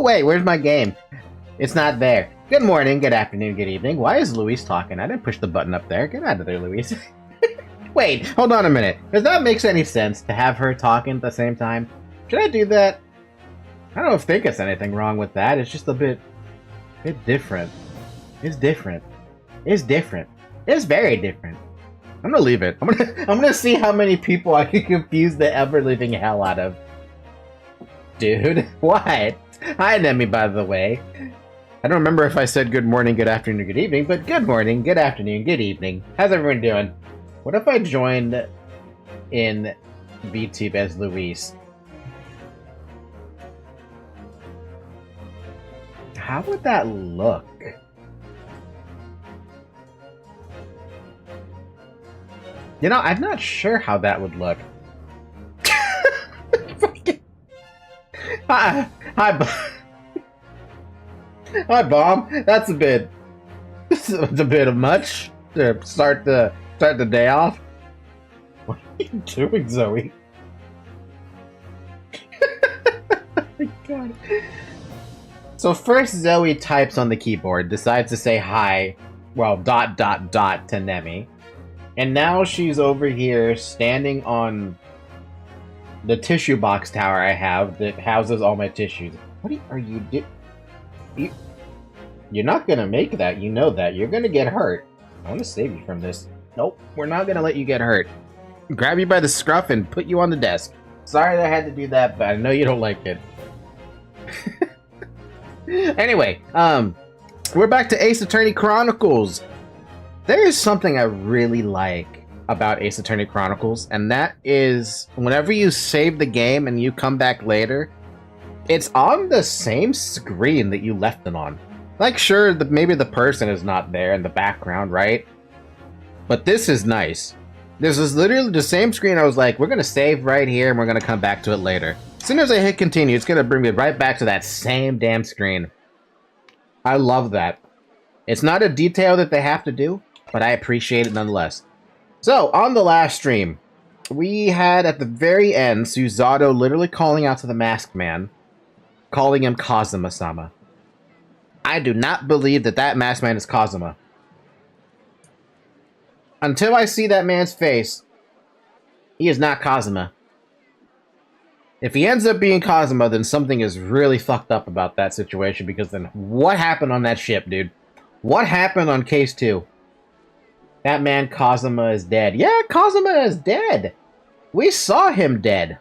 wait, where's my game? It's not there. Good morning, good afternoon, good evening. Why is Luis talking? I didn't push the button up there. Get out of there, Luis. Wait, hold on a minute. Does that make any sense to have her talking at the same time? Should I do that? I don't think it's anything wrong with that. It's just a bit different. It's different. It's different. It's very different. I'm gonna leave it. I'm gonna see how many people I can confuse the ever-living hell out of. Dude, what? Hi, Nemi, by the way. I don't remember if I said good morning, good afternoon, good evening, but good morning, good afternoon, good evening. How's everyone doing? What if I joined in VTuber as Luis? How would that look? You know, I'm not sure how that would look. Hi, hi, Bomb. That's a bit. It's a bit of much to start the day off. What are you doing, Zoe? Oh my God. So first, Zoe types on the keyboard, decides to say hi, well, ... to Nemi, and now she's over here standing on the tissue box tower I have that houses all my tissues. What are you doing? You're not gonna make that, you know that. You're gonna get hurt. I want to save you from this. Nope, we're not gonna let you get hurt. Grab you by the scruff and put you on the desk. Sorry that I had to do that, but I know you don't like it. Anyway, we're back to Ace Attorney Chronicles. There is something I really like about Ace Attorney Chronicles, and that is whenever you save the game and you come back later, it's on the same screen that you left it on. Like, sure, maybe the person is not there in the background, right? But this is nice. This is literally the same screen. I was like, we're gonna save right here and we're gonna come back to it later. As soon as I hit continue, it's gonna bring me right back to that same damn screen. I love that. It's not a detail that they have to do, but I appreciate it nonetheless. So, on the last stream, we had at the very end, Suzato literally calling out to the masked man, calling him Kazuma-sama. I do not believe that that masked man is Kazuma. Until I see that man's face, he is not Kazuma. If he ends up being Kazuma, then something is really fucked up about that situation, because then what happened on that ship, dude? What happened on Case 2? That man Kazuma is dead. Yeah, Kazuma is dead. We saw him dead.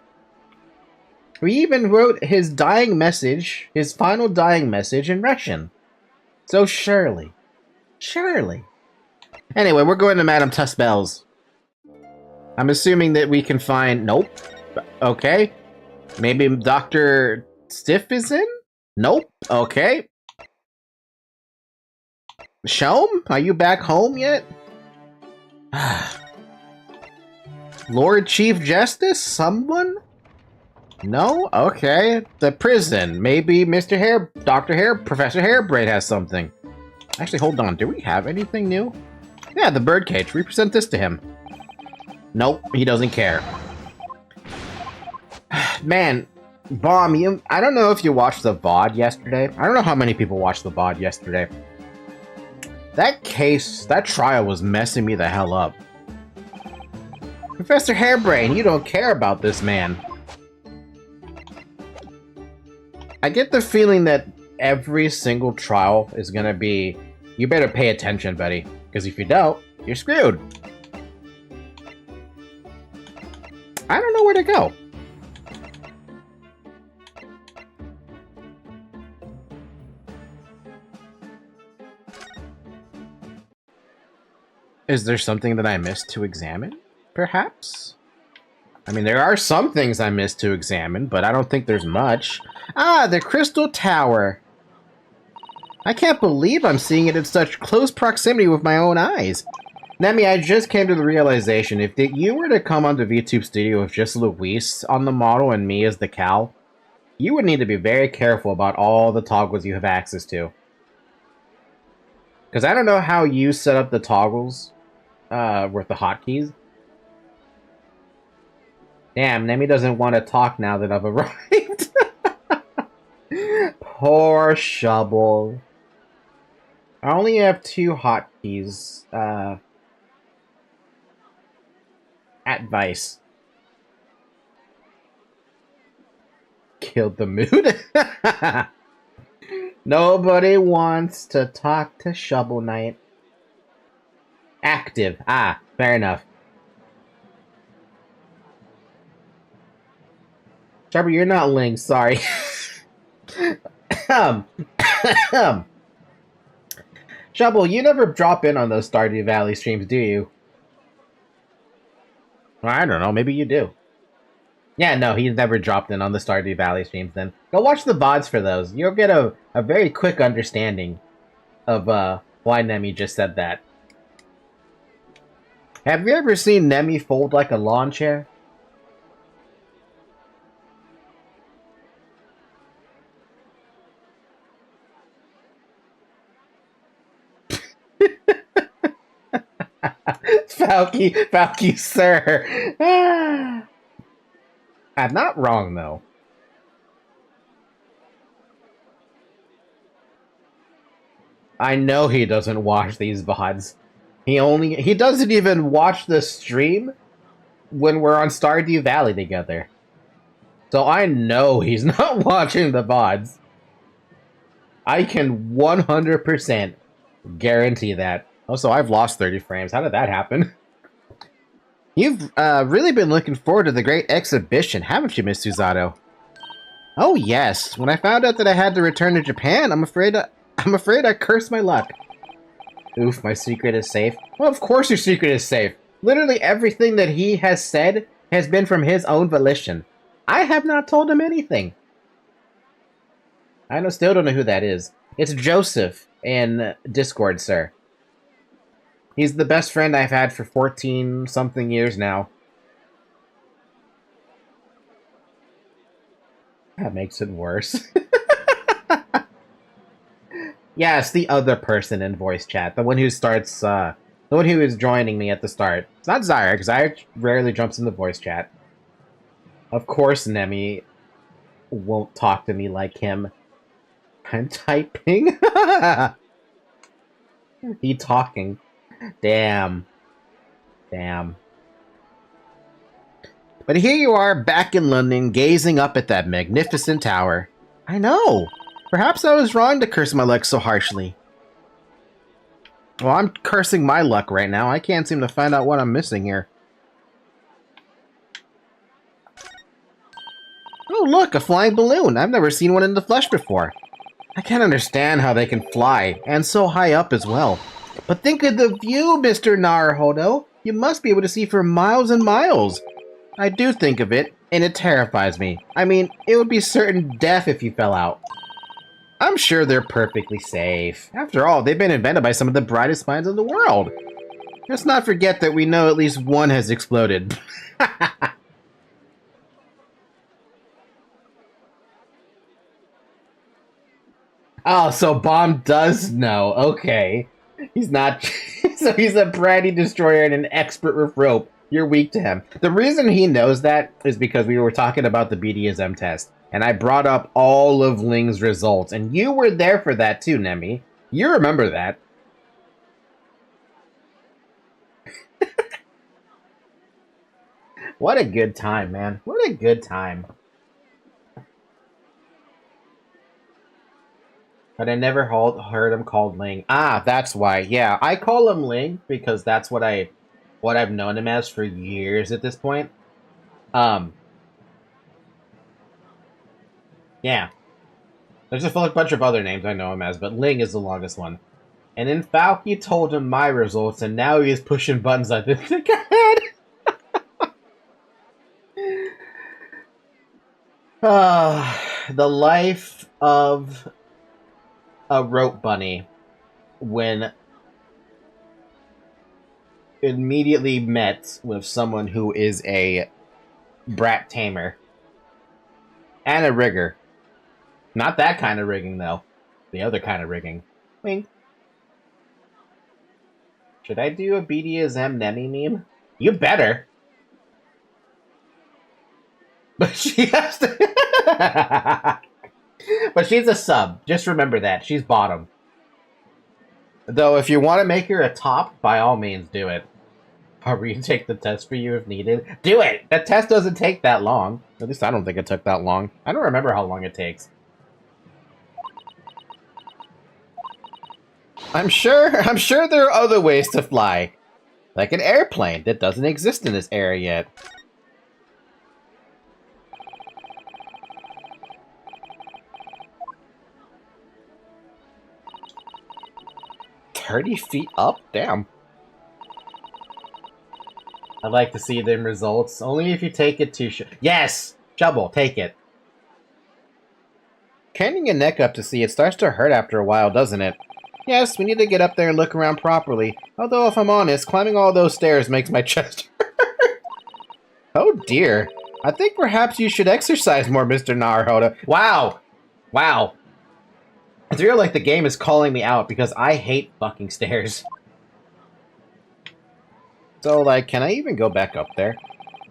We even wrote his dying message, his final dying message in Russian. So surely. Anyway, we're going to Madame Tussbell's. I'm assuming that we can find... Nope. Okay. Maybe Dr. Stiff is in? Nope. Okay. Shom, are you back home yet? Lord Chief Justice? Someone? No? Okay. The prison. Maybe Mr. Professor Hairbrain has something. Actually, hold on. Do we have anything new? Yeah, the birdcage. Represent this to him. Nope, he doesn't care. Man, Bomb, I don't know if you watched the VOD yesterday. I don't know how many people watched the VOD yesterday. That trial was messing me the hell up. Professor Hairbrain, you don't care about this man. I get the feeling that every single trial is gonna be, you better pay attention, buddy. Because if you don't, you're screwed. I don't know where to go. Is there something that I missed to examine? Perhaps? I mean, there are some things I missed to examine, but I don't think there's much. Ah, the Crystal Tower. I can't believe I'm seeing it in such close proximity with my own eyes. Nemi, I just came to the realization, if you were to come onto VTube Studio with just Luis on the model and me as the Cal, you would need to be very careful about all the toggles you have access to. Because I don't know how you set up the toggles with the hotkeys. Damn, Nemi doesn't want to talk now that I've arrived. Poor Shovel. I only have 2 hotkeys. Advice. Killed the mood. Nobody wants to talk to Shovel Knight. Active. Ah, fair enough. Trevor, you're not Ling, sorry. Shovel, you never drop in on those Stardew Valley streams, do you? I don't know, maybe you do. Yeah, no, he's never dropped in on the Stardew Valley streams then. Go watch the VODs for those. You'll get a very quick understanding of why Nemi just said that. Have you ever seen Nemi fold like a lawn chair? Falky, sir. I'm not wrong, though. I know he doesn't watch these VODs. He doesn't even watch the stream when we're on Stardew Valley together. So I know he's not watching the VODs. I can 100% guarantee that. Also, I've lost 30 frames. How did that happen? You've really been looking forward to the great exhibition, haven't you, Miss Susato? Oh yes. When I found out that I had to return to Japan, I'm afraid I cursed my luck. Oof, my secret is safe. Well, of course your secret is safe. Literally everything that he has said has been from his own volition. I have not told him anything. I still don't know who that is. It's Joseph in Discord, sir. He's the best friend I've had for 14-something years now. That makes it worse. Yeah, it's the other person in voice chat. The one who starts, the one who is joining me at the start. It's not Zyre, because Zyre rarely jumps in the voice chat. Of course Nemi won't talk to me like him. I'm typing. He talking. Damn. Damn. But here you are, back in London, gazing up at that magnificent tower. I know! Perhaps I was wrong to curse my luck so harshly. Well, I'm cursing my luck right now. I can't seem to find out what I'm missing here. Oh, look, a flying balloon. I've never seen one in the flesh before. I can't understand how they can fly, and so high up as well. But think of the view, Mr. Naruhodo. You must be able to see for miles and miles. I do think of it, and it terrifies me. I mean, it would be certain death if you fell out. I'm sure they're perfectly safe. After all, they've been invented by some of the brightest minds in the world. Let's not forget that we know at least one has exploded. Oh, so Bomb does know. Okay. He's not... So he's a bratty destroyer and an expert with rope. You're weak to him. The reason he knows that is because we were talking about the BDSM test. And I brought up all of Ling's results. And you were there for that too, Nemi. You remember that. What a good time, man. What a good time. But I never heard him called Ling. Ah, that's why. Yeah, I call him Ling because that's what I've known him as for years at this point. Yeah. There's a bunch of other names I know him as, but Ling is the longest one. And in Falky told him my results, and now he is pushing buttons I didn't think I had. The life of a rope bunny when immediately met with someone who is a brat tamer and a rigger. Not that kind of rigging, though. The other kind of rigging. Wink. Should I do a BDSM Nemi meme? You better. But she has to... But she's a sub. Just remember that. She's bottom. Though, if you want to make her a top, by all means, do it. I'll retake the test for you if needed. Do it! That test doesn't take that long. At least I don't think it took that long. I don't remember how long it takes. I'm sure there are other ways to fly. Like an airplane that doesn't exist in this area yet. "30 feet up? Damn. I'd like to see them results. Only if you take it to Yes! Chubble, take it. Craning your neck up to see it starts to hurt after a while, doesn't it? Yes, we need to get up there and look around properly. Although, if I'm honest, climbing all those stairs makes my chest hurt. Oh dear. I think perhaps you should exercise more, Mr. Naruhodo. Wow! Wow. I feel like the game is calling me out because I hate fucking stairs. So, like, can I even go back up there?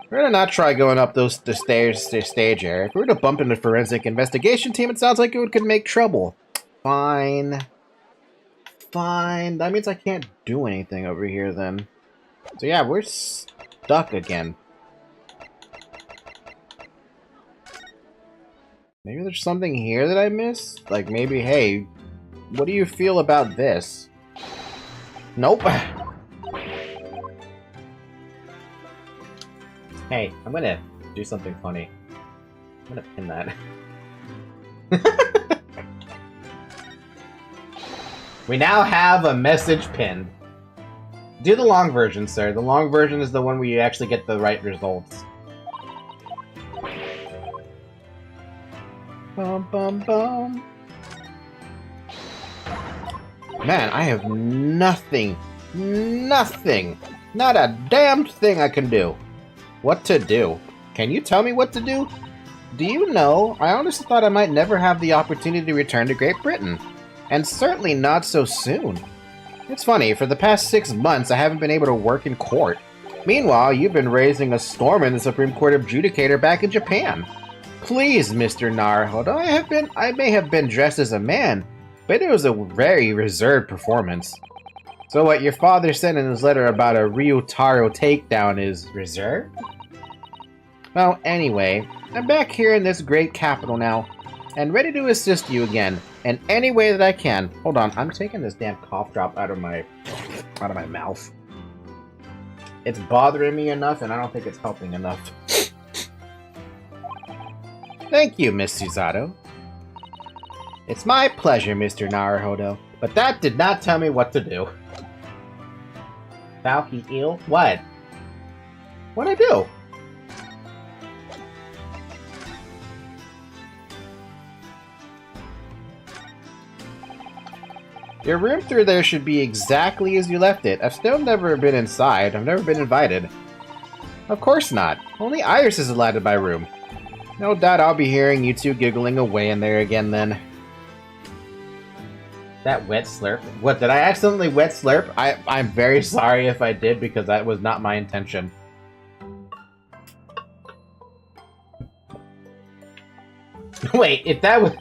We're gonna not try going up the stairs to stage area. If we were to bump into the forensic investigation team, it sounds like it could make trouble. Fine. Fine. That means I can't do anything over here then. So yeah, we're stuck again. Maybe there's something here that I missed? Like maybe, hey, what do you feel about this? Nope. Hey, I'm gonna do something funny. I'm gonna pin that. We now have a message pinned. Do the long version, sir. The long version is the one where you actually get the right results. Bum, bum, bum. Man, I have nothing. Nothing. Not a damn thing I can do. What to do? Can you tell me what to do? Do you know, I honestly thought I might never have the opportunity to return to Great Britain. And certainly not so soon. It's funny, for the past 6 months I haven't been able to work in court. Meanwhile, you've been raising a storm in the Supreme Court Adjudicator back in Japan. Please, Mr. Naruhodo, I may have been dressed as a man, but it was a very reserved performance. So what your father said in his letter about a Ryutaro takedown is reserved? Well, anyway, I'm back here in this great capital now, and ready to assist you again, in any way that I can. Hold on, I'm taking this damn cough drop out of my mouth. It's bothering me enough, and I don't think it's helping enough. Thank you, Miss Susato. It's my pleasure, Mr. Naruhodo, but that did not tell me what to do. Falky eel? What? What'd I do? Your room through there should be exactly as you left it. I've still never been inside. I've never been invited. Of course not. Only Iris is allowed to my room. No doubt I'll be hearing you two giggling away in there again then. That wet slurp? What, did I accidentally wet slurp? I'm very sorry if I did because that was not my intention. Wait, if that was...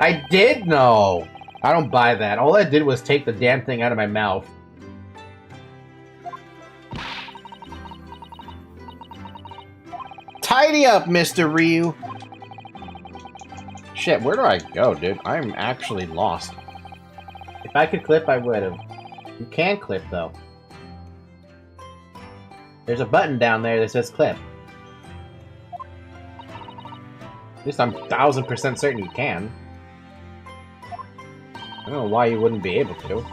I did? No. I don't buy that. All I did was take the damn thing out of my mouth. Tidy up, Mr. Ryu! Shit, where do I go, dude? I'm actually lost. If I could clip, I would've. You can clip, though. There's a button down there that says clip. At least I'm 1000% certain you can. I don't know why you wouldn't be able to.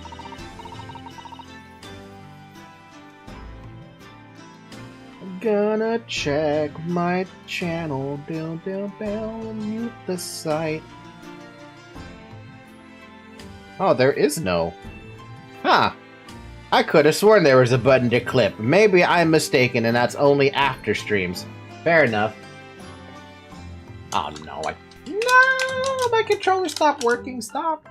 I'm gonna check my channel, mute the site. Oh, there is no. Huh. I could have sworn there was a button to clip. Maybe I'm mistaken and that's only after streams. Fair enough. Oh no, No! My controller stopped working, stop!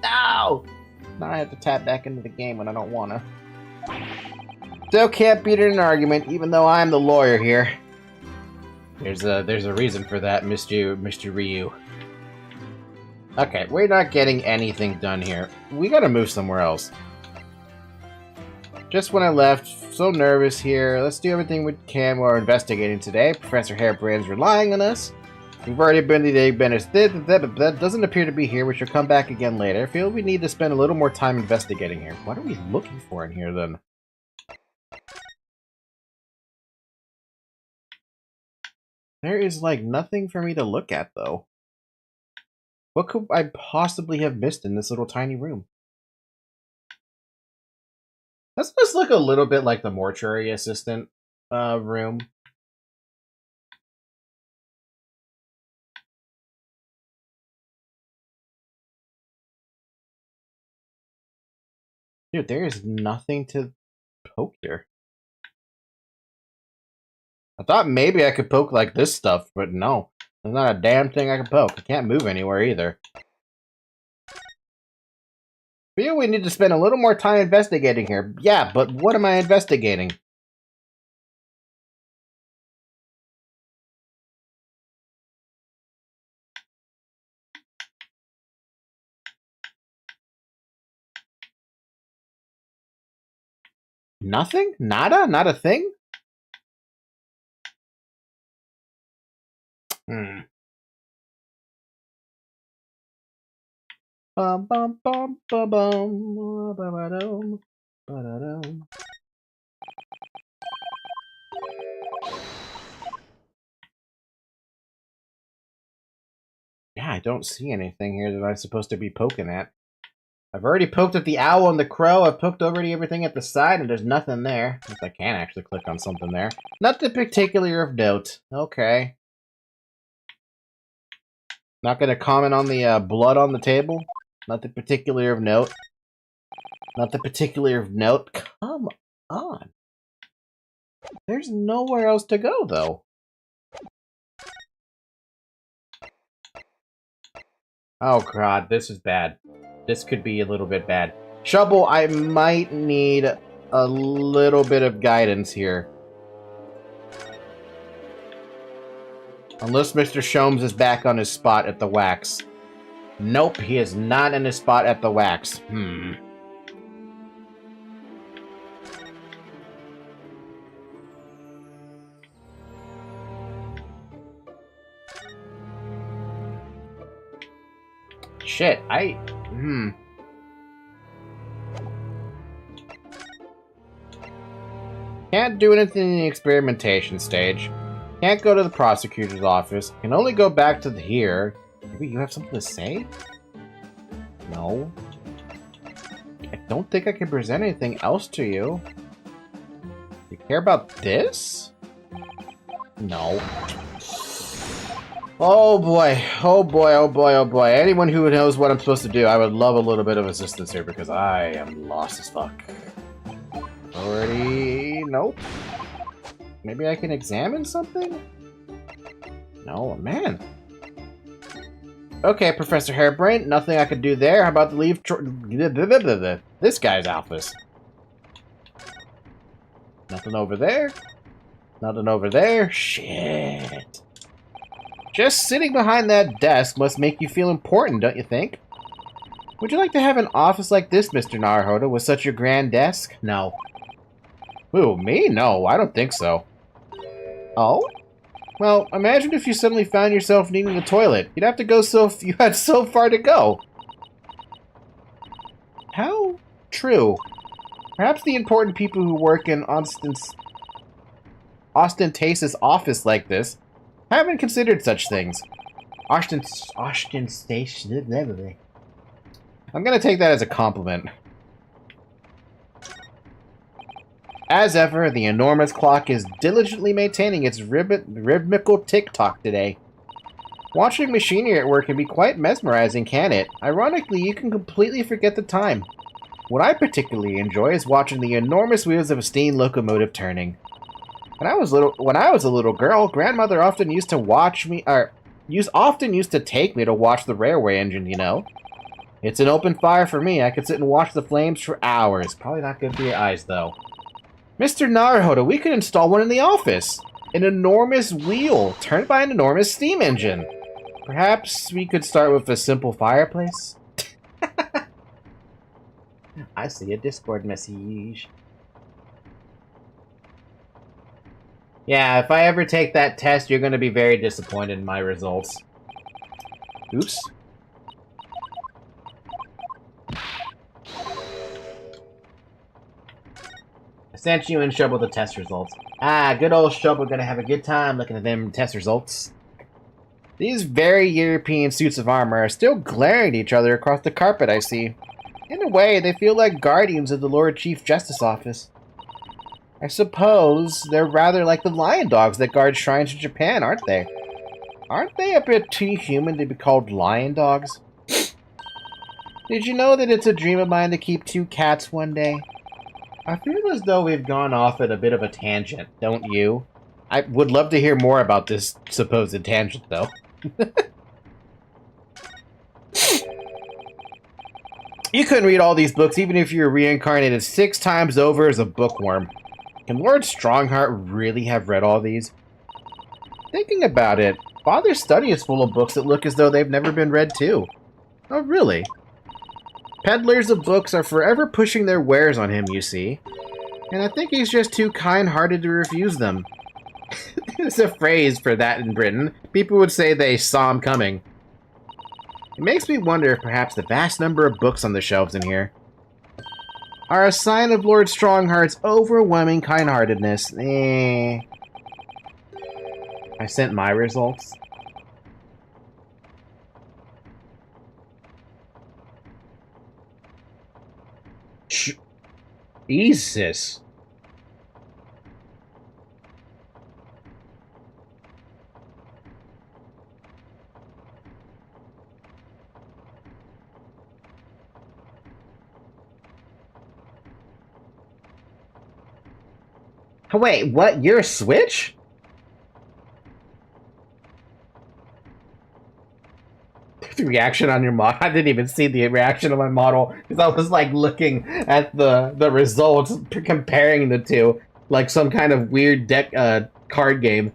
No! Now I have to tap back into the game when I don't wanna. Still can't beat it in an argument, even though I'm the lawyer here. There's a reason for that, Mr. Ryu. Okay, we're not getting anything done here. We gotta move somewhere else. Just when I left, so nervous here. Let's do everything we can while we're investigating today. Professor Hairbrand's relying on us. We've already been to the Egg Benders. That doesn't appear to be here. We should come back again later. I feel we need to spend a little more time investigating here. What are we looking for in here, then? There is, like, nothing for me to look at, though. What could I possibly have missed in this little tiny room? Doesn't this look a little bit like the mortuary assistant room? Dude, there is nothing to poke here. I thought maybe I could poke like this stuff, but no. There's not a damn thing I can poke. I can't move anywhere either. Feel we need to spend a little more time investigating here. Yeah, but what am I investigating? Nothing? Nada? Not a thing? Bum bum bum bum bum ba-ba-dum, ba-da-dum. Yeah, I don't see anything here that I'm supposed to be poking at. I've already poked at the owl and the crow. I've poked already everything at the side, and there's nothing there. At least I can actually click on something there. Nothing particular of note. Okay. Not going to comment on the blood on the table. Nothing particular of note. Nothing particular of note. Come on. There's nowhere else to go, though. Oh, God. This is bad. This could be a little bit bad. Shovel, I might need a little bit of guidance here. Unless Mr. Shomes is back on his spot at the wax. Nope, he is not in his spot at the wax. Shit, Can't do anything in the experimentation stage. Can't go to the prosecutor's office. Can only go back to here. Maybe you have something to say? No. I don't think I can present anything else to you. You care about this? No. Oh boy. Oh boy, oh boy, oh boy. Anyone who knows what I'm supposed to do, I would love a little bit of assistance here because I am lost as fuck. Already... Nope. Maybe I can examine something? No, man. Okay, Professor Hairbrain, nothing I can do there. How about to leave this guy's office? Nothing over there. Nothing over there. Shit. Just sitting behind that desk must make you feel important, don't you think? Would you like to have an office like this, Mr. Naruhodo, with such a grand desk? No. Ooh, me? No, I don't think so. Oh? Well, imagine if you suddenly found yourself needing the toilet. You'd have to go you had so far to go. How true. Perhaps the important people who work in ostentatious office like this haven't considered such things. Ostentatious. I'm gonna take that as a compliment. As ever, the enormous clock is diligently maintaining its rhythmical tick-tock today. Watching machinery at work can be quite mesmerizing, can it? Ironically, you can completely forget the time. What I particularly enjoy is watching the enormous wheels of a steam locomotive turning. When I was a little girl, grandmother often used to take me to watch the railway engine, you know. It's an open fire for me. I could sit and watch the flames for hours. Probably not good for your eyes, though. Mr. Naruhodo, we could install one in the office. An enormous wheel turned by an enormous steam engine. Perhaps we could start with a simple fireplace? I see a Discord message. Yeah, if I ever take that test, you're going to be very disappointed in my results. Oops. I sent you and Shovel the test results. Ah, good old Shovel gonna have a good time looking at them test results. These very European suits of armor are still glaring at each other across the carpet, I see. In a way, they feel like guardians of the Lord Chief Justice Office. I suppose they're rather like the lion dogs that guard shrines in Japan, aren't they? Aren't they a bit too human to be called lion dogs? Did you know that it's a dream of mine to keep 2 cats one day? I feel as though we've gone off at a bit of a tangent, don't you? I would love to hear more about this supposed tangent, though. You couldn't read all these books even if you were reincarnated 6 times over as a bookworm. Can Lord Strongheart really have read all these? Thinking about it, Father's study is full of books that look as though they've never been read too. Oh, really? Peddlers of books are forever pushing their wares on him, you see. And I think he's just too kind-hearted to refuse them. There's a phrase for that in Britain. People would say they saw him coming. It makes me wonder if perhaps the vast number of books on the shelves in here are a sign of Lord Strongheart's overwhelming kind-heartedness. I sent my results. Jesus. Wait, what? You're a Switch? The reaction on your model. I didn't even see the reaction of my model because I was like looking at the results, comparing the two, like some kind of weird deck card game,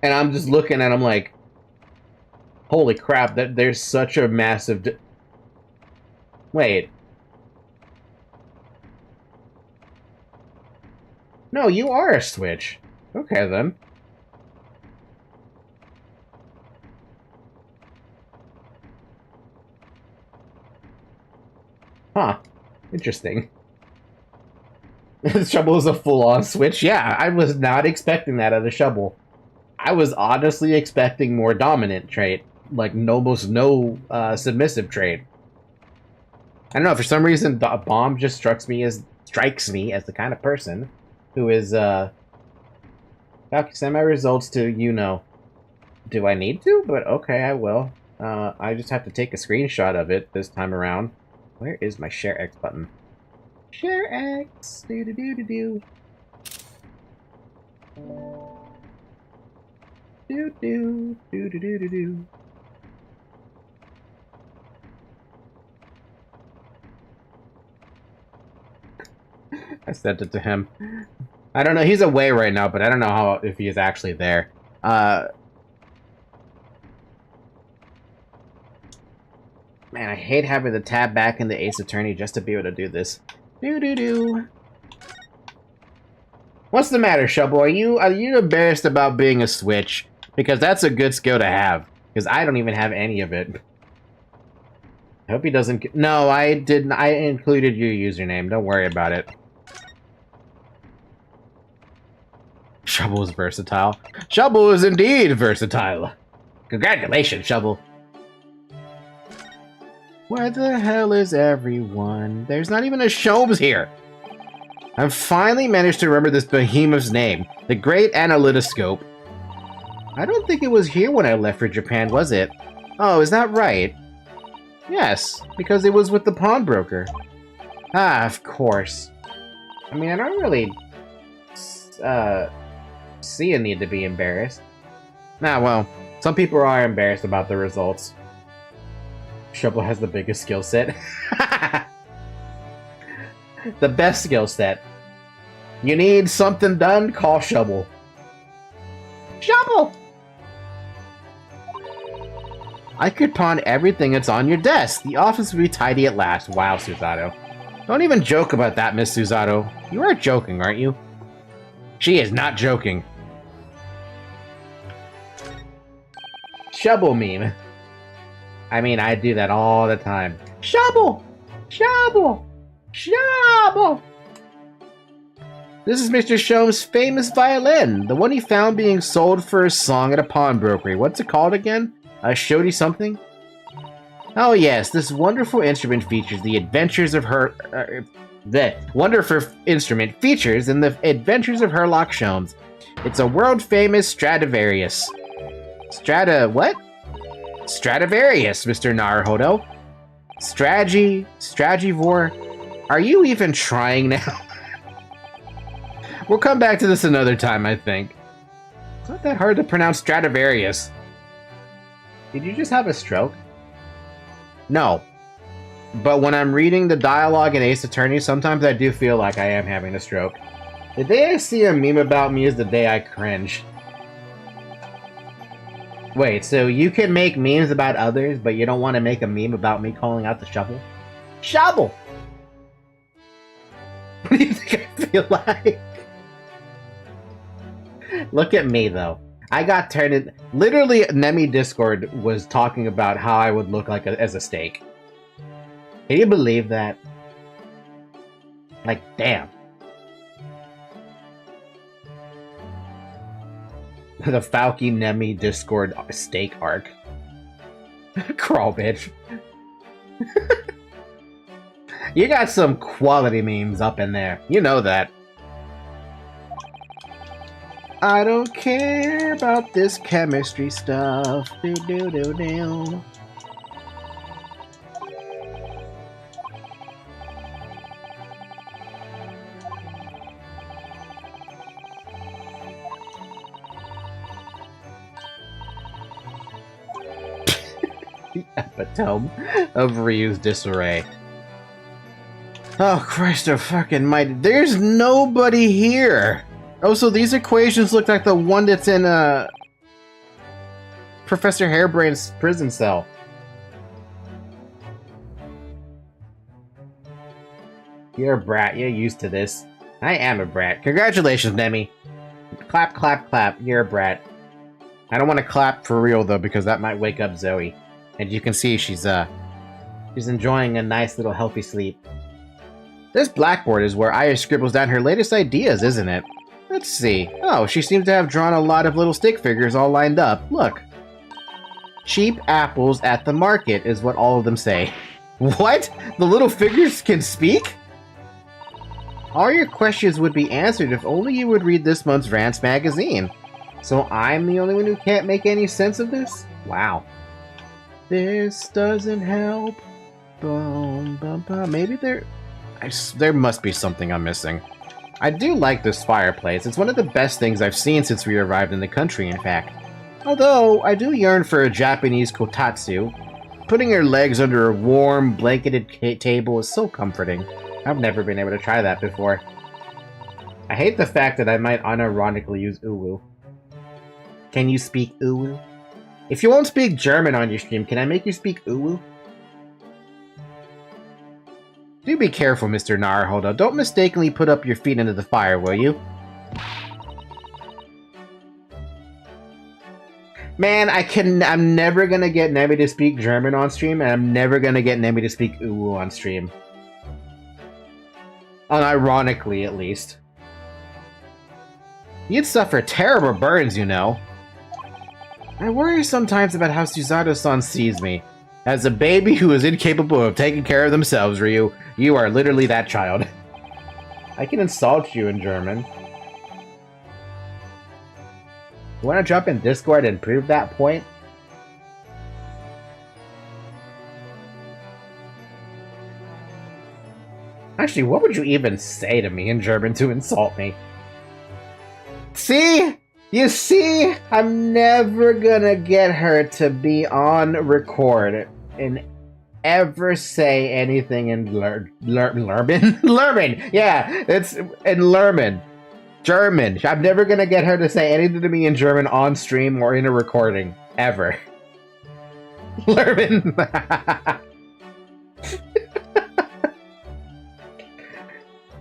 and I'm just looking and I'm like, holy crap! That there's such a massive. Wait. No, you are a Switch. Okay then. Huh. Interesting. Shovel is a full-on Switch? Yeah, I was not expecting that out of Shovel. I was honestly expecting more dominant trait. Like, almost no submissive trait. I don't know, for some reason, Bomb just strikes me as the kind of person who is, okay, send my results to, you know. Do I need to? But okay, I will. I just have to take a screenshot of it this time around. Where is my Share X button? Share X! Do-do-do-do-do. Do-do, do-do-do-do-do. I sent it to him. I don't know, he's away right now, but I don't know if he is actually there. Man, I hate having the tab back in the Ace Attorney just to be able to do this. Do-do-do. What's the matter, Shovel? Are you embarrassed about being a Switch? Because that's a good skill to have. Because I don't even have any of it. I hope he doesn't... No, I didn't. I included your username. Don't worry about it. Shovel is versatile. Shovel is indeed versatile. Congratulations, Shovel. Where the hell is everyone? There's not even a Shomes here. I've finally managed to remember this behemoth's name, the Great Analytoscope. I don't think it was here when I left for Japan, was it? Oh, is that right? Yes, because it was with the pawnbroker. Ah, of course. I mean, I don't really see a need to be embarrassed. Ah, well, some people are embarrassed about the results. Shovel has the biggest skill set. The best skill set. You need something done? Call Shovel. Shovel! I could pawn everything that's on your desk. The office will be tidy at last. Wow, Susato. Don't even joke about that, Miss Susato. You are joking, aren't you? She is not joking. Shovel meme. I mean, I do that all the time. Shovel! Shovel! Shovel! This is Mr. Shome's famous violin. The one he found being sold for a song at a pawnbrokery. What's it called again? A Shodi something? Oh yes, this wonderful instrument features the adventures of her... the wonderful instrument features in the adventures of Herlock Sholmes. It's a world-famous Stradivarius. What? Stradivarius, Mr. Naruhodo. Stragivore. Are you even trying now? We'll come back to this another time, I think. It's not that hard to pronounce Stradivarius. Did you just have a stroke? No. But when I'm reading the dialogue in Ace Attorney, sometimes I do feel like I am having a stroke. The day I see a meme about me is the day I cringe. Wait, so you can make memes about others, but you don't want to make a meme about me calling out the shovel? Shovel! What do you think I feel like? Look at me, though. I got turned in... Literally, Nemi Discord was talking about how I would look like as a steak. Can you believe that? Like, damn. The Falky Nemi Discord steak arc. Crawl, bitch. You got some quality memes up in there. You know that. I don't care about this chemistry stuff. Do do do do. The epitome of Ryu's disarray. Oh, Christ, fucking mighty. There's nobody here. Oh, so these equations look like the one that's in Professor Hairbrain's prison cell. You're a brat. You're used to this. I am a brat. Congratulations, Nemi. Clap, clap, clap. You're a brat. I don't want to clap for real, though, because that might wake up Zoe. And you can see she's enjoying a nice little healthy sleep. This blackboard is where Aya scribbles down her latest ideas, isn't it? Let's see. Oh, she seems to have drawn a lot of little stick figures all lined up. Look. Cheap apples at the market is what all of them say. What? The little figures can speak? All your questions would be answered if only you would read this month's Rants magazine. So I'm the only one who can't make any sense of this? Wow. This doesn't help. Boom, bum, bum. Maybe there must be something I'm missing. I do like this fireplace. It's one of the best things I've seen since we arrived in the country, in fact. Although, I do yearn for a Japanese kotatsu. Putting your legs under a warm, blanketed table is so comforting. I've never been able to try that before. I hate the fact that I might unironically use uwu. Can you speak uwu? If you won't speak German on your stream, can I make you speak uwu? Do be careful, Mr. Naruhodo. Don't mistakenly put up your feet into the fire, will you? Man, I'm never gonna get Nemi to speak German on stream, and I'm never gonna get Nemi to speak uwu on stream. Unironically, at least. You'd suffer terrible burns, you know. I worry sometimes about how Susato-san sees me. As a baby who is incapable of taking care of themselves, Ryu, you are literally that child. I can insult you in German. You want to jump in Discord and prove that point? Actually, what would you even say to me in German to insult me? See? You see? I'm never gonna get her to be on record and ever say anything in Lerman? Lerman! Yeah, it's in Lerman. German. I'm never gonna get her to say anything to me in German on stream or in a recording. Ever. Lerman.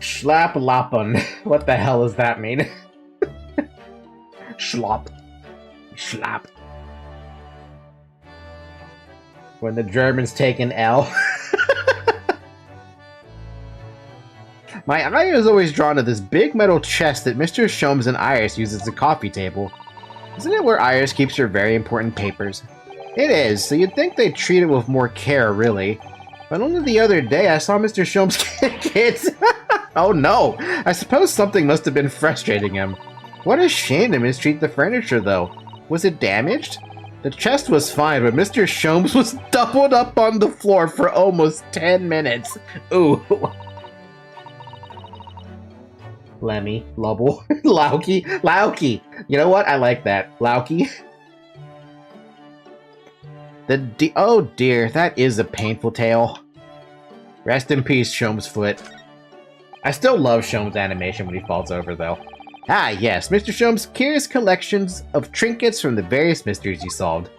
Schlapplappen. What the hell does that mean? Schlop. Schlap. When the Germans take an L. My eye is always drawn to this big metal chest that Mr. Sholmes and Iris use as a coffee table. Isn't it where Iris keeps her very important papers? It is, so you'd think they'd treat it with more care, really. But only the other day I saw Mr. Sholmes kids. Oh no! I suppose something must have been frustrating him. What a shame to mistreat the furniture, though. Was it damaged? The chest was fine, but Mr. Sholmes was doubled up on the floor for almost 10 minutes. Ooh. Lemmy, Lubble, Lauky, Lauky. You know what? I like that. Lauky. Oh dear, that is a painful tale. Rest in peace, Sholmes' foot. I still love Sholmes' animation when he falls over, though. Ah, yes, Mr. Sholmes' curious collections of trinkets from the various mysteries he solved.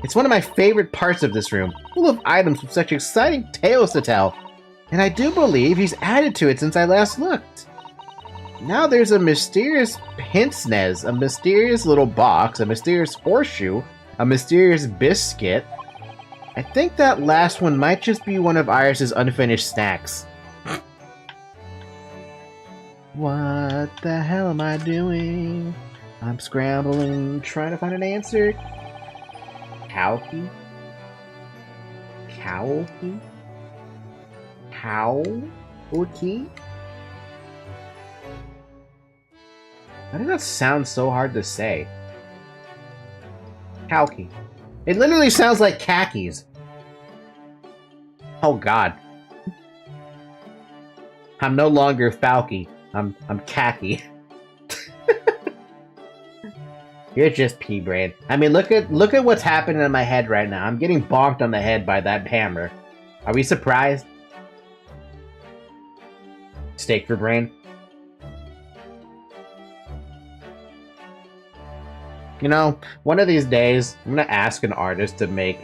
It's one of my favorite parts of this room, full of items with such exciting tales to tell. And I do believe he's added to it since I last looked. Now there's a mysterious pince nez, a mysterious little box, a mysterious horseshoe, a mysterious biscuit. I think that last one might just be one of Iris's unfinished snacks. What the hell am I doing? I'm scrambling, trying to find an answer. Cowkey? Cowkey? Cow? Or key? Why does that sound so hard to say? Cowkey. It literally sounds like khakis. Oh god. I'm no longer Falky. I'm khaki. You're just pea-brain. I mean, look at what's happening in my head right now. I'm getting bonked on the head by that hammer. Are we surprised? Steak for brain. You know, one of these days, I'm gonna ask an artist to make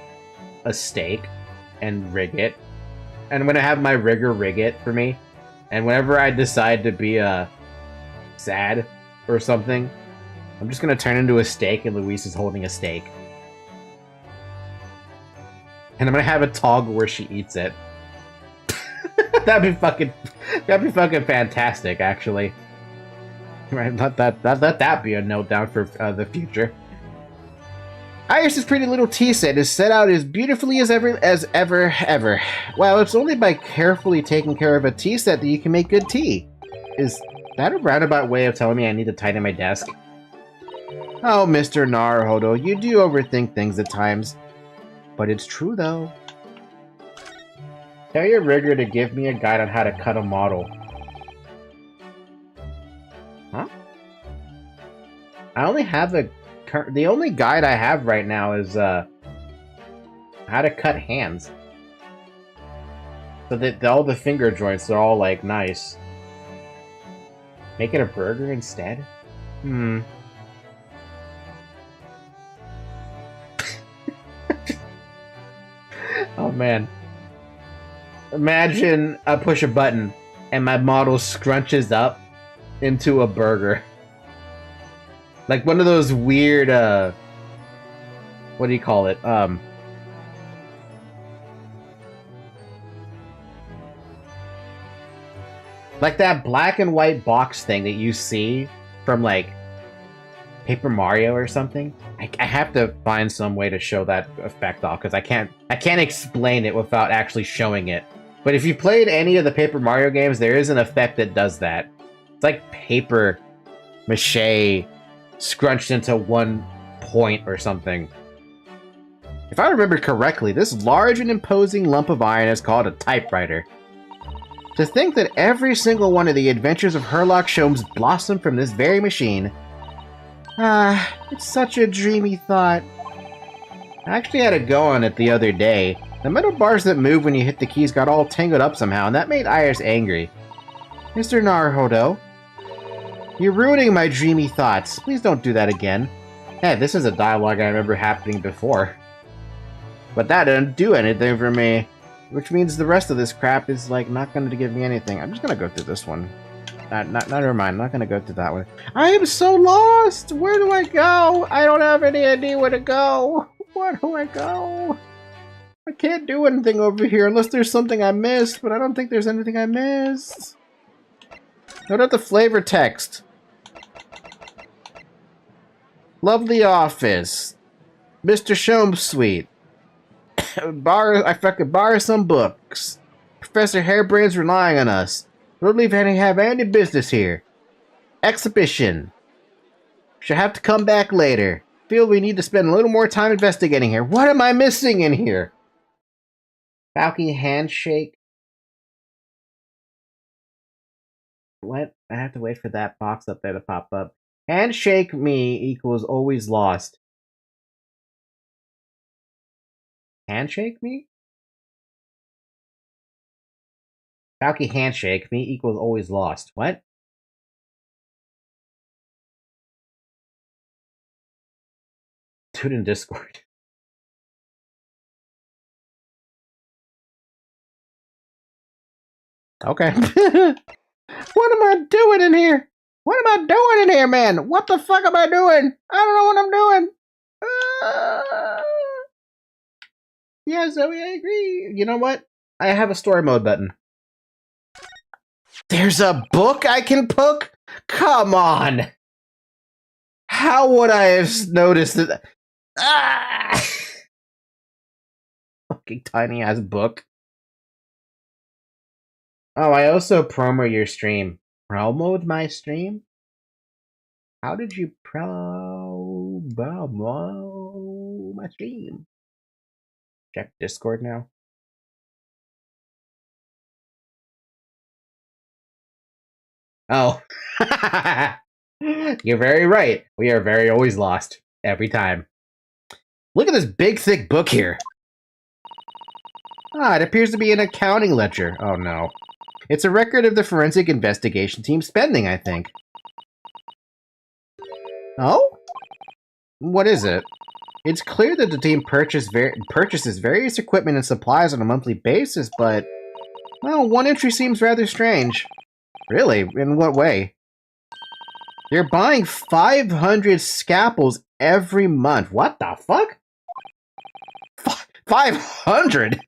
a steak and rig it. And I'm gonna have my rigger rig it for me. And whenever I decide to be sad or something, I'm just gonna turn into a steak and Luis is holding a steak. And I'm gonna have a toggle where she eats it. That'd be fucking fantastic, actually. Right, let that be a note down for the future. Iris's pretty little tea set is set out as beautifully as ever. Well, it's only by carefully taking care of a tea set that you can make good tea. Is that a roundabout way of telling me I need to tighten my desk? Oh, Mr. Naruhodo, you do overthink things at times. But it's true, though. Tell your rigger to give me a guide on how to cut a model. Huh? I only have the only guide I have right now is how to cut hands. So that all the finger joints are all like nice. Make it a burger instead? Oh man. Imagine I push a button and my model scrunches up into a burger. Like one of those weird, what do you call it? Like that black and white box thing that you see from like Paper Mario or something. I have to find some way to show that effect off because I can't explain it without actually showing it. But if you played any of the Paper Mario games, there is an effect that does that. It's like paper mache scrunched into one point or something. If I remember correctly, this large and imposing lump of iron is called a typewriter. To think that every single one of the adventures of Herlock Sholmes blossomed from this very machine. Ah, it's such a dreamy thought. I actually had a go on it the other day. The metal bars that move when you hit the keys got all tangled up somehow, and that made Iris angry. Mr. Naruhodo, You're ruining my dreamy thoughts. Please don't do that again. Hey, this is a dialogue I remember happening before. But that didn't do anything for me. Which means the rest of this crap is, like, not going to give me anything. I'm just going to go through this one. Never mind, I'm not going to go through that one. I am so lost! Where do I go? I don't have any idea where to go. Where do I go? I can't do anything over here unless there's something I missed, but I don't think there's anything I missed. What about the flavor text? Lovely office. Mr. Shomsweet. I fucking borrow some books. Professor Hairbrain's relying on us. Don't leave have any business here. Exhibition. Should have to come back later. Feel we need to spend a little more time investigating here. What am I missing in here? Falcon handshake. What? I have to wait for that box up there to pop up. Handshake me equals always lost. Handshake me? Falky handshake me equals always lost. What? Dude in Discord. Okay. What am I doing in here? What am I doing in here, man? What the fuck am I doing? I don't know what I'm doing. Yeah, Zoe, I agree. You know what? I have a story mode button. There's a book I can poke? Come on! How would I have noticed that? Ah! Fucking tiny ass book. Oh, I also promo your stream. Promoed my stream? How did you promo my stream? Check Discord now. Oh. You're very right. We are very always lost. Every time. Look at this big, thick book here. Ah, it appears to be an accounting ledger. Oh, no. It's a record of the forensic investigation team spending, I think. Oh? What is it? It's clear that the team purchases various equipment and supplies on a monthly basis, but... well, one entry seems rather strange. Really? In what way? You're buying 500 scalpels every month. What the fuck? 500?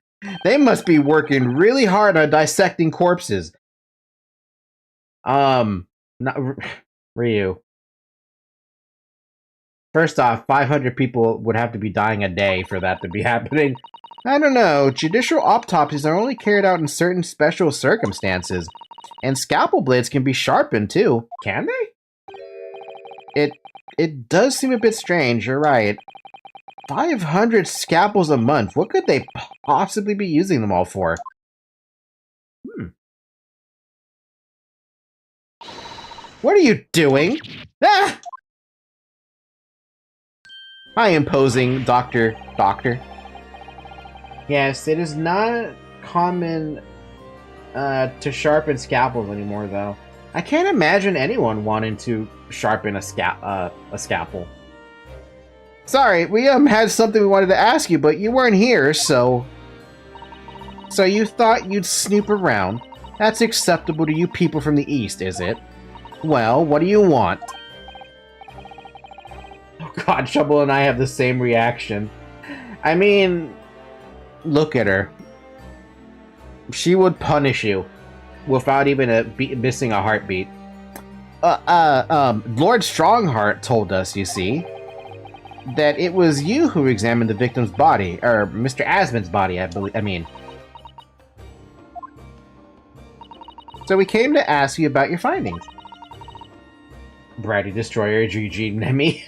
They must be working really hard on dissecting corpses. Not Ryu. First off, 500 people would have to be dying a day for that to be happening. I don't know. Judicial autopsies are only carried out in certain special circumstances. And scalpel blades can be sharpened, too. Can they? It does seem a bit strange, you're right. 500 scalpels a month. What could they possibly be using them all for? What are you doing? Ah! Hi, imposing Doctor. Yes, it is not common to sharpen scalpels anymore, though. I can't imagine anyone wanting to sharpen a scalpel. Sorry, we had something we wanted to ask you, but you weren't here, so... So you thought you'd snoop around. That's acceptable to you people from the East, is it? Well, what do you want? Oh god, Trouble and I have the same reaction. I mean... Look at her. She would punish you without even missing a heartbeat. Lord Strongheart told us, you see, that it was you who examined the victim's body, or Mr. Asmon's body, I mean. So we came to ask you about your findings. Bratty Destroyer, GG Nemi.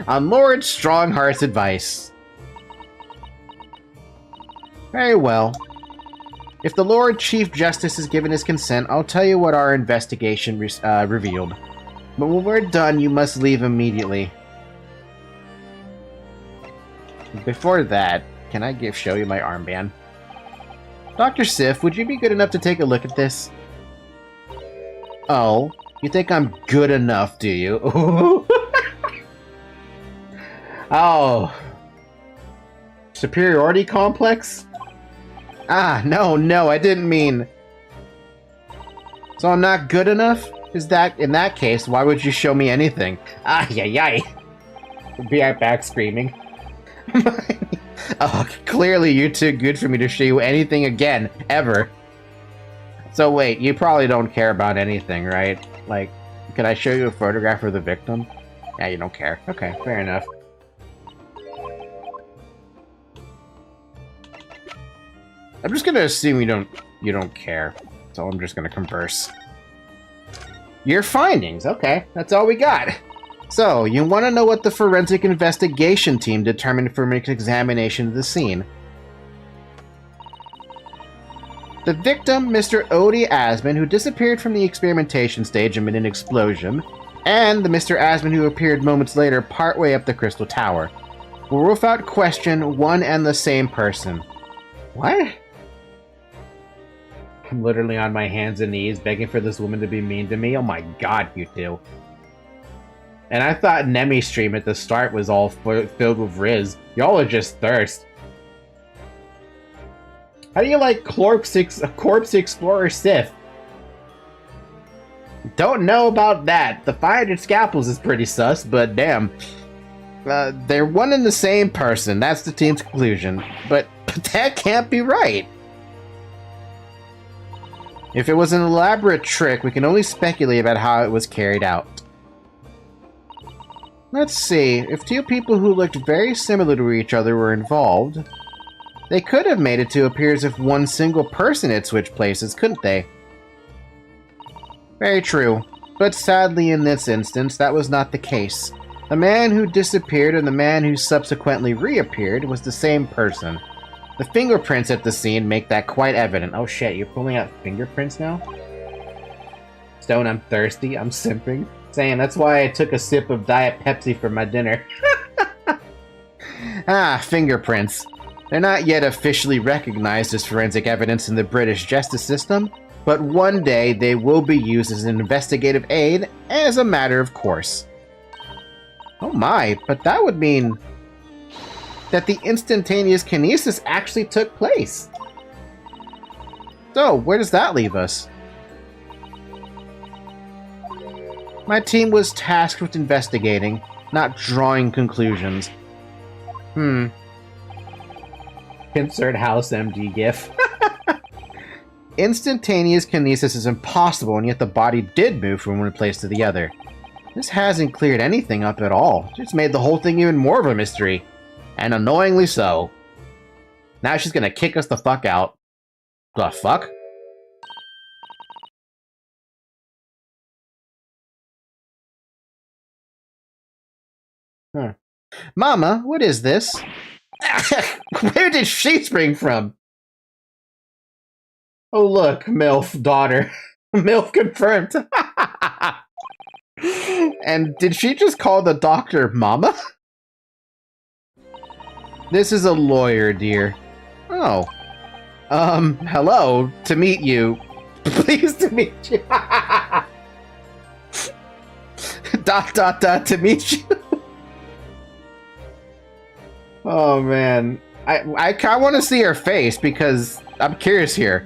On Lord Strongheart's advice. Very well. If the Lord Chief Justice has given his consent, I'll tell you what our investigation revealed. But when we're done, you must leave immediately. Before that, can I show you my armband? Dr. Sif, would you be good enough to take a look at this? Oh, You think I'm good enough, do you? Oh. Superiority complex? Ah, no, I didn't mean... So I'm not good enough? In that case, why would you show me anything? Ay. Be right back screaming. Oh, clearly you're too good for me to show you anything again, ever. So wait, you probably don't care about anything, right? Like, can I show you a photograph of the victim? Yeah, you don't care. Okay, fair enough. I'm just gonna assume you don't care. So I'm just gonna converse. Your findings, okay, that's all we got. So, you want to know what the forensic investigation team determined from an examination of the scene. The victim, Mr. Odie Asman, who disappeared from the experimentation stage amid an explosion, and the Mr. Asman who appeared moments later partway up the Crystal Tower, will without question one and the same person. What? I'm literally on my hands and knees begging for this woman to be mean to me. Oh my god, you two. And I thought Nemi's stream at the start was all filled with Riz. Y'all are just thirst. How do you like Corpse Explorer Sith? Don't know about that. The 500 scalpels is pretty sus, but damn. They're one and the same person. That's the team's conclusion. But that can't be right. If it was an elaborate trick, we can only speculate about how it was carried out. Let's see, if two people who looked very similar to each other were involved, they could have made it to appear as if one single person had switched places, couldn't they? Very true, but sadly in this instance, that was not the case. The man who disappeared and the man who subsequently reappeared was the same person. The fingerprints at the scene make that quite evident. Oh shit, you're pulling out fingerprints now? Stone, I'm thirsty, I'm simping. Saying that's why I took a sip of Diet Pepsi for my dinner. Fingerprints. They're not yet officially recognized as forensic evidence in the British justice system, but one day they will be used as an investigative aid as a matter of course. Oh my, but that would mean that the instantaneous kinesis actually took place. So, where does that leave us? My team was tasked with investigating, not drawing conclusions. Insert House MD gif. Instantaneous kinesis is impossible, and yet the body did move from one place to the other. This hasn't cleared anything up at all. It's made the whole thing even more of a mystery. And annoyingly so. Now she's gonna kick us the fuck out. The fuck? Mama, what is this? Where did she spring from? Oh look, MILF daughter. MILF confirmed. And did she just call the doctor Mama? This is a lawyer, dear. Oh. Hello. To meet you. Pleased to meet you. To meet you. Oh man, I want to see her face because I'm curious here.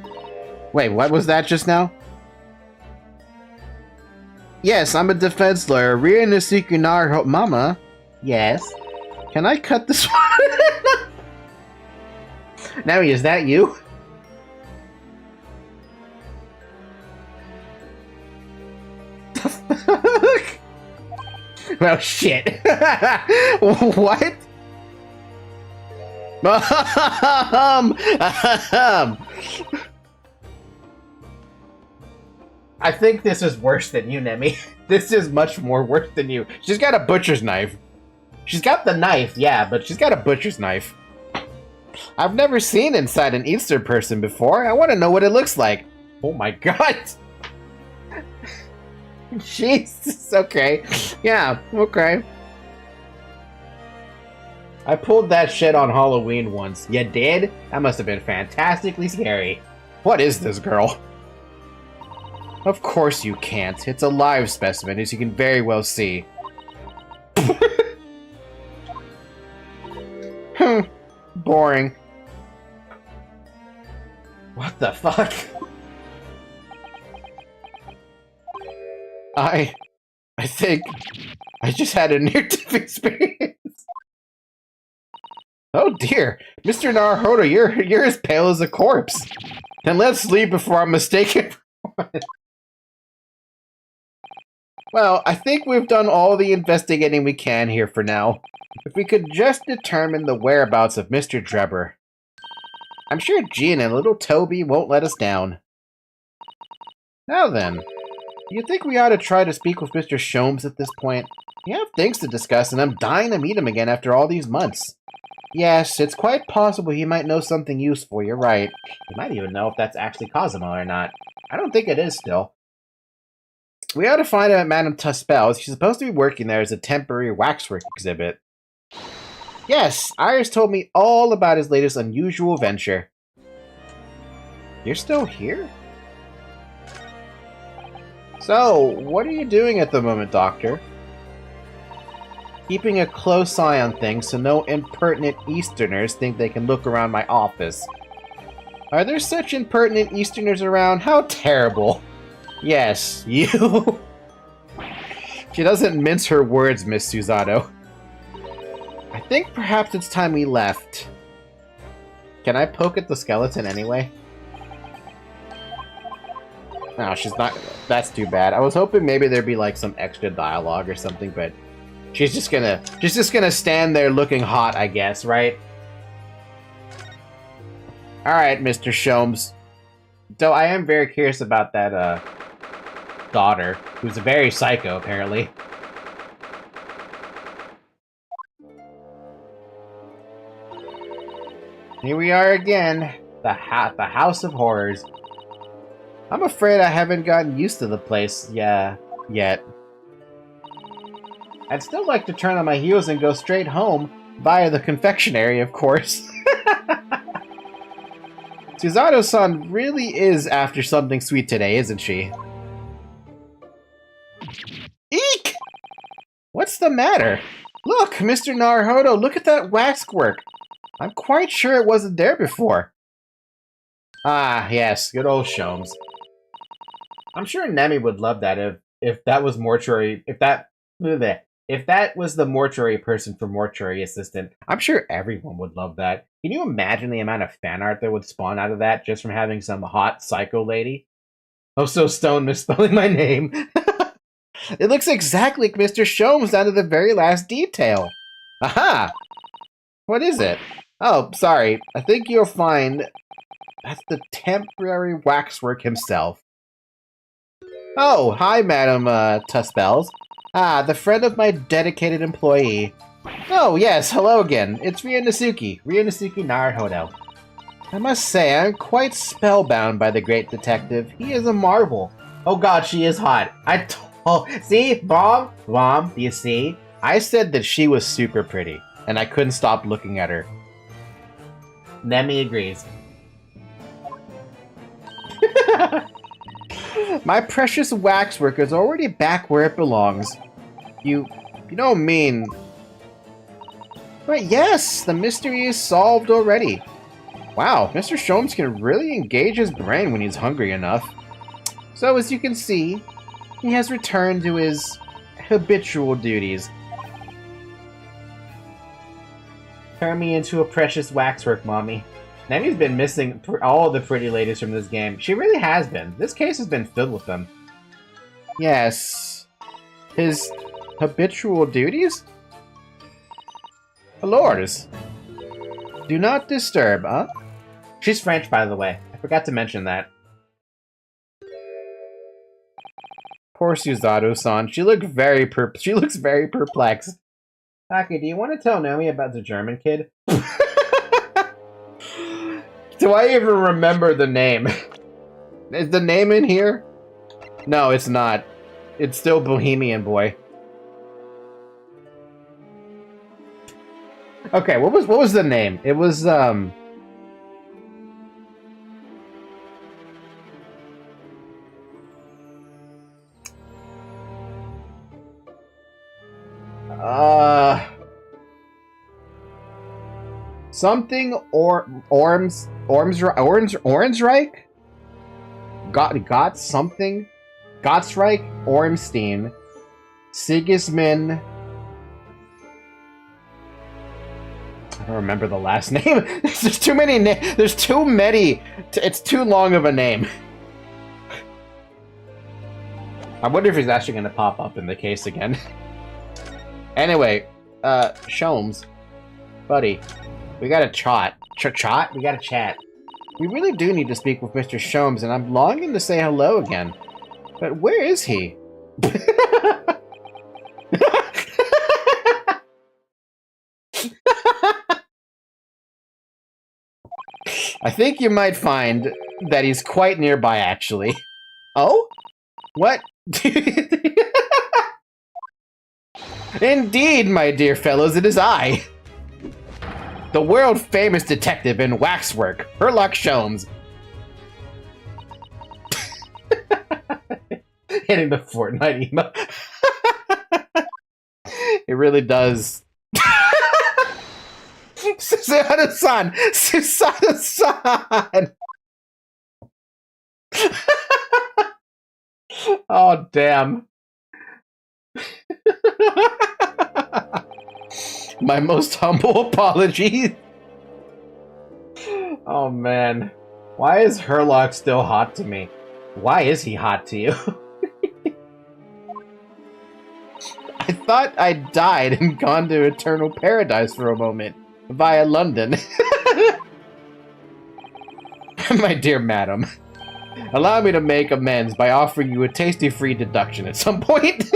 Wait, what was that just now? Yes, I'm a defense lawyer. Ria Nasukunar Mama. Yes. Can I cut this one? Nami, is that you? The fuck? Well, shit. What? I think this is worse than you, Nemi. This is much more worse than you. She's got a butcher's knife. She's got the knife, yeah, but she's got a butcher's knife. I've never seen inside an Easter person before. I want to know what it looks like. Oh my god. Jesus, okay. Yeah, okay. I pulled that shit on Halloween once. You did? That must have been fantastically scary. What is this girl? Of course you can't. It's a live specimen, as you can very well see. Boring. What the fuck? I think I just had a near-death experience. Oh dear, Mr. Naruhodo, you're as pale as a corpse. Then let's leave before I'm mistaken for one. Well, I think we've done all the investigating we can here for now. If we could just determine the whereabouts of Mr. Drebber. I'm sure Jean and little Toby won't let us down. Now then, do you think we ought to try to speak with Mr. Sholmes at this point? We have things to discuss, and I'm dying to meet him again after all these months. Yes, it's quite possible he might know something useful, you're right. He might even know if that's actually Kazuma or not. I don't think it is still. We ought to find out Madame Tuspel's. She's supposed to be working there as a temporary waxwork exhibit. Yes, Iris told me all about his latest unusual venture. You're still here? So, what are you doing at the moment, Doctor? Keeping a close eye on things so no impertinent Easterners think they can look around my office. Are there such impertinent Easterners around? How terrible! Yes, you! She doesn't mince her words, Miss Susato. I think perhaps it's time we left. Can I poke at the skeleton anyway? No, she's not. That's too bad. I was hoping maybe there'd be like some extra dialogue or something, but she's just gonna stand there looking hot, I guess, right? Alright, Mr. Sholmes. Though I am very curious about that daughter, who's a very psycho, apparently. Here we are again, the House of Horrors. I'm afraid I haven't gotten used to the place, yet. I'd still like to turn on my heels and go straight home, via the confectionery, of course. Susato-san really is after something sweet today, isn't she? Eek! What's the matter? Look, Mr. Naruhodo, look at that waxwork. I'm quite sure it wasn't there before. Ah, yes, good old Sholmes. I'm sure Nemi would love that if that was mortuary, if that was the mortuary person for mortuary assistant. I'm sure everyone would love that. Can you imagine the amount of fan art that would spawn out of that just from having some hot psycho lady? Oh, so Stone misspelling my name. It looks exactly like Mr. Sholmes down to the very last detail. Aha! What is it? Oh, sorry. I think you'll find that's the temporary waxwork himself. Oh, hi, Madam Tuspels. Ah, the friend of my dedicated employee. Oh, yes, hello again. It's Ryunosuke Naruhodo. I must say, I'm quite spellbound by the great detective. He is a marvel. Oh god, she is hot. See? Bomb? Do you see? I said that she was super pretty, and I couldn't stop looking at her. Nemi agrees. My precious waxwork is already back where it belongs. You don't mean... But yes, the mystery is solved already. Wow, Mr. Sholmes can really engage his brain when he's hungry enough. So as you can see, he has returned to his habitual duties. Turn me into a precious waxwork, Mommy. Nemi's been missing all the pretty ladies from this game. She really has been. This case has been filled with them. Yes. His habitual duties? Lords. Do not disturb, huh? She's French, by the way. I forgot to mention that. Poor Susato-san. She looks very perplexed. Taki, do you want to tell Nomi about the German kid? Do I even remember the name? Is the name in here? No, it's not. It's still Bohemian Boy. Okay, what was the name? It was Something Ormsreich? Got something? Gottsreich, Ormstein, Sigismund. I don't remember the last name. There's too many names. There's too many. It's too long of a name. I wonder if he's actually going to pop up in the case again. Anyway, Sholmes, buddy, we got a chat. We got a chat. We really do need to speak with Mr. Sholmes, and I'm longing to say hello again. But where is he? I think you might find that he's quite nearby, actually. Oh? What? Indeed, my dear fellows, it is I. The world-famous detective in waxwork, Sherlock Sholmes. Hitting the Fortnite emo. It really does. Susanna-san! Susanna-san! Oh, damn. My most humble apologies. Oh, man. Why is Herlock still hot to me? Why is he hot to you? I thought I died and gone to eternal paradise for a moment via London. My dear madam, allow me to make amends by offering you a tasty free deduction at some point.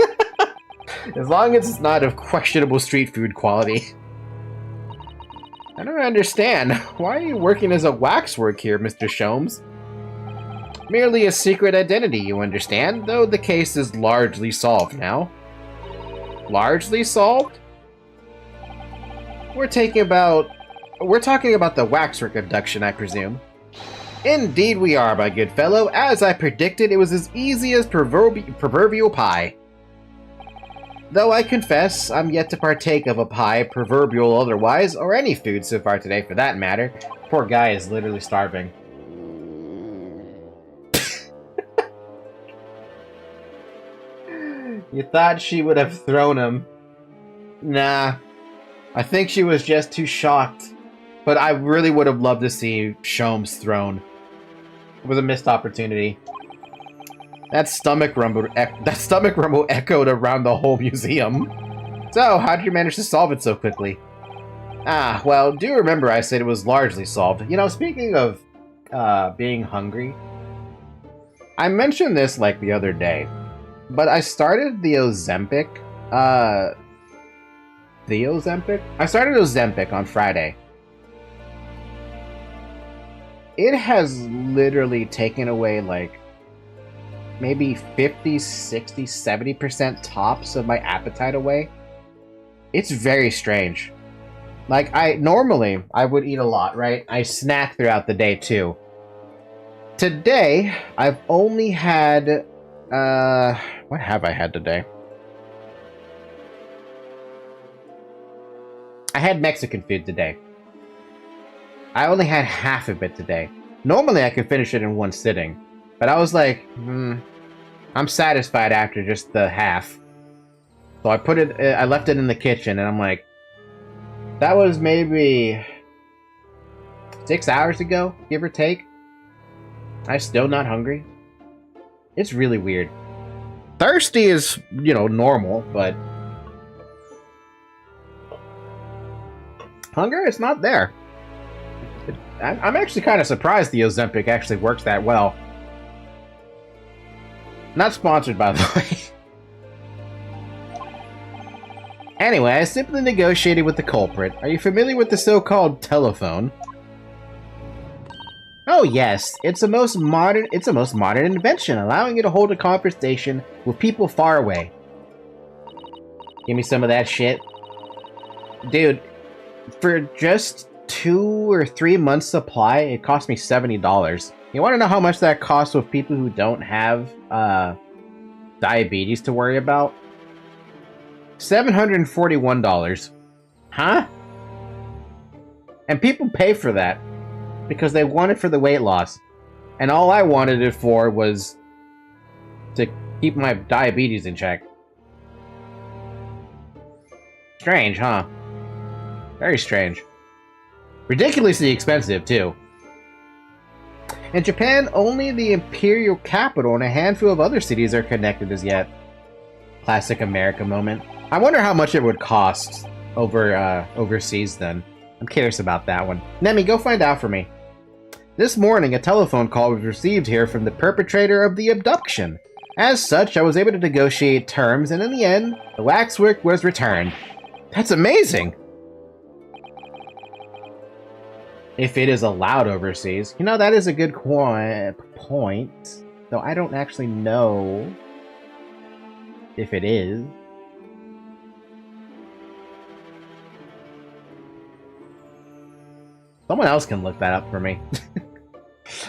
As long as it's not of questionable street food quality. I don't understand. Why are you working as a waxwork here, Mr. Sholmes? Merely a secret identity, you understand, though the case is largely solved now. Largely solved? We're talking about the waxwork abduction, I presume. Indeed we are, my good fellow. As I predicted, it was as easy as proverbial pie. Though I confess, I'm yet to partake of a pie, proverbial otherwise, or any food so far today for that matter. Poor guy is literally starving. You thought she would have thrown him. Nah. I think she was just too shocked. But I really would have loved to see Sholmes thrown. It was a missed opportunity. That stomach rumble echoed around the whole museum. So, how did you manage to solve it so quickly? Ah, well, do remember I said it was largely solved. You know, speaking of being hungry, I mentioned this like the other day, but I started the Ozempic. I started Ozempic on Friday. It has literally taken away like maybe 50, 60, 70% tops of my appetite away. It's very strange. Like, normally I would eat a lot, right? I snack throughout the day too. Today, I've only had, what have I had today? I had Mexican food today. I only had half of it today. Normally I could finish it in one sitting. But I was like, I'm satisfied after just the half. So I left it in the kitchen, and I'm like, that was maybe 6 hours ago, give or take. I'm still not hungry. It's really weird. Thirsty is, you know, normal, but hunger is not there. I'm actually kind of surprised the Ozempic actually works that well. Not sponsored, by the way. Anyway, I simply negotiated with the culprit. Are you familiar with the so-called telephone? Oh yes, it's a most modern invention, allowing you to hold a conversation with people far away. Give me some of that shit. Dude, for just 2 or 3 months supply, it cost me $70. You want to know how much that costs with people who don't have diabetes to worry about? $741. Huh? And people pay for that because they want it for the weight loss. And all I wanted it for was to keep my diabetes in check. Strange, huh? Very strange. Ridiculously expensive, too. In Japan, only the imperial capital and a handful of other cities are connected as yet. Classic America moment. I wonder how much it would cost overseas then. I'm curious about that one. Nemi, go find out for me. This morning, a telephone call was received here from the perpetrator of the abduction. As such, I was able to negotiate terms, and in the end, the waxwork was returned. That's amazing! If it is allowed overseas. You know, that is a good point. Though I don't actually know if it is. Someone else can look that up for me.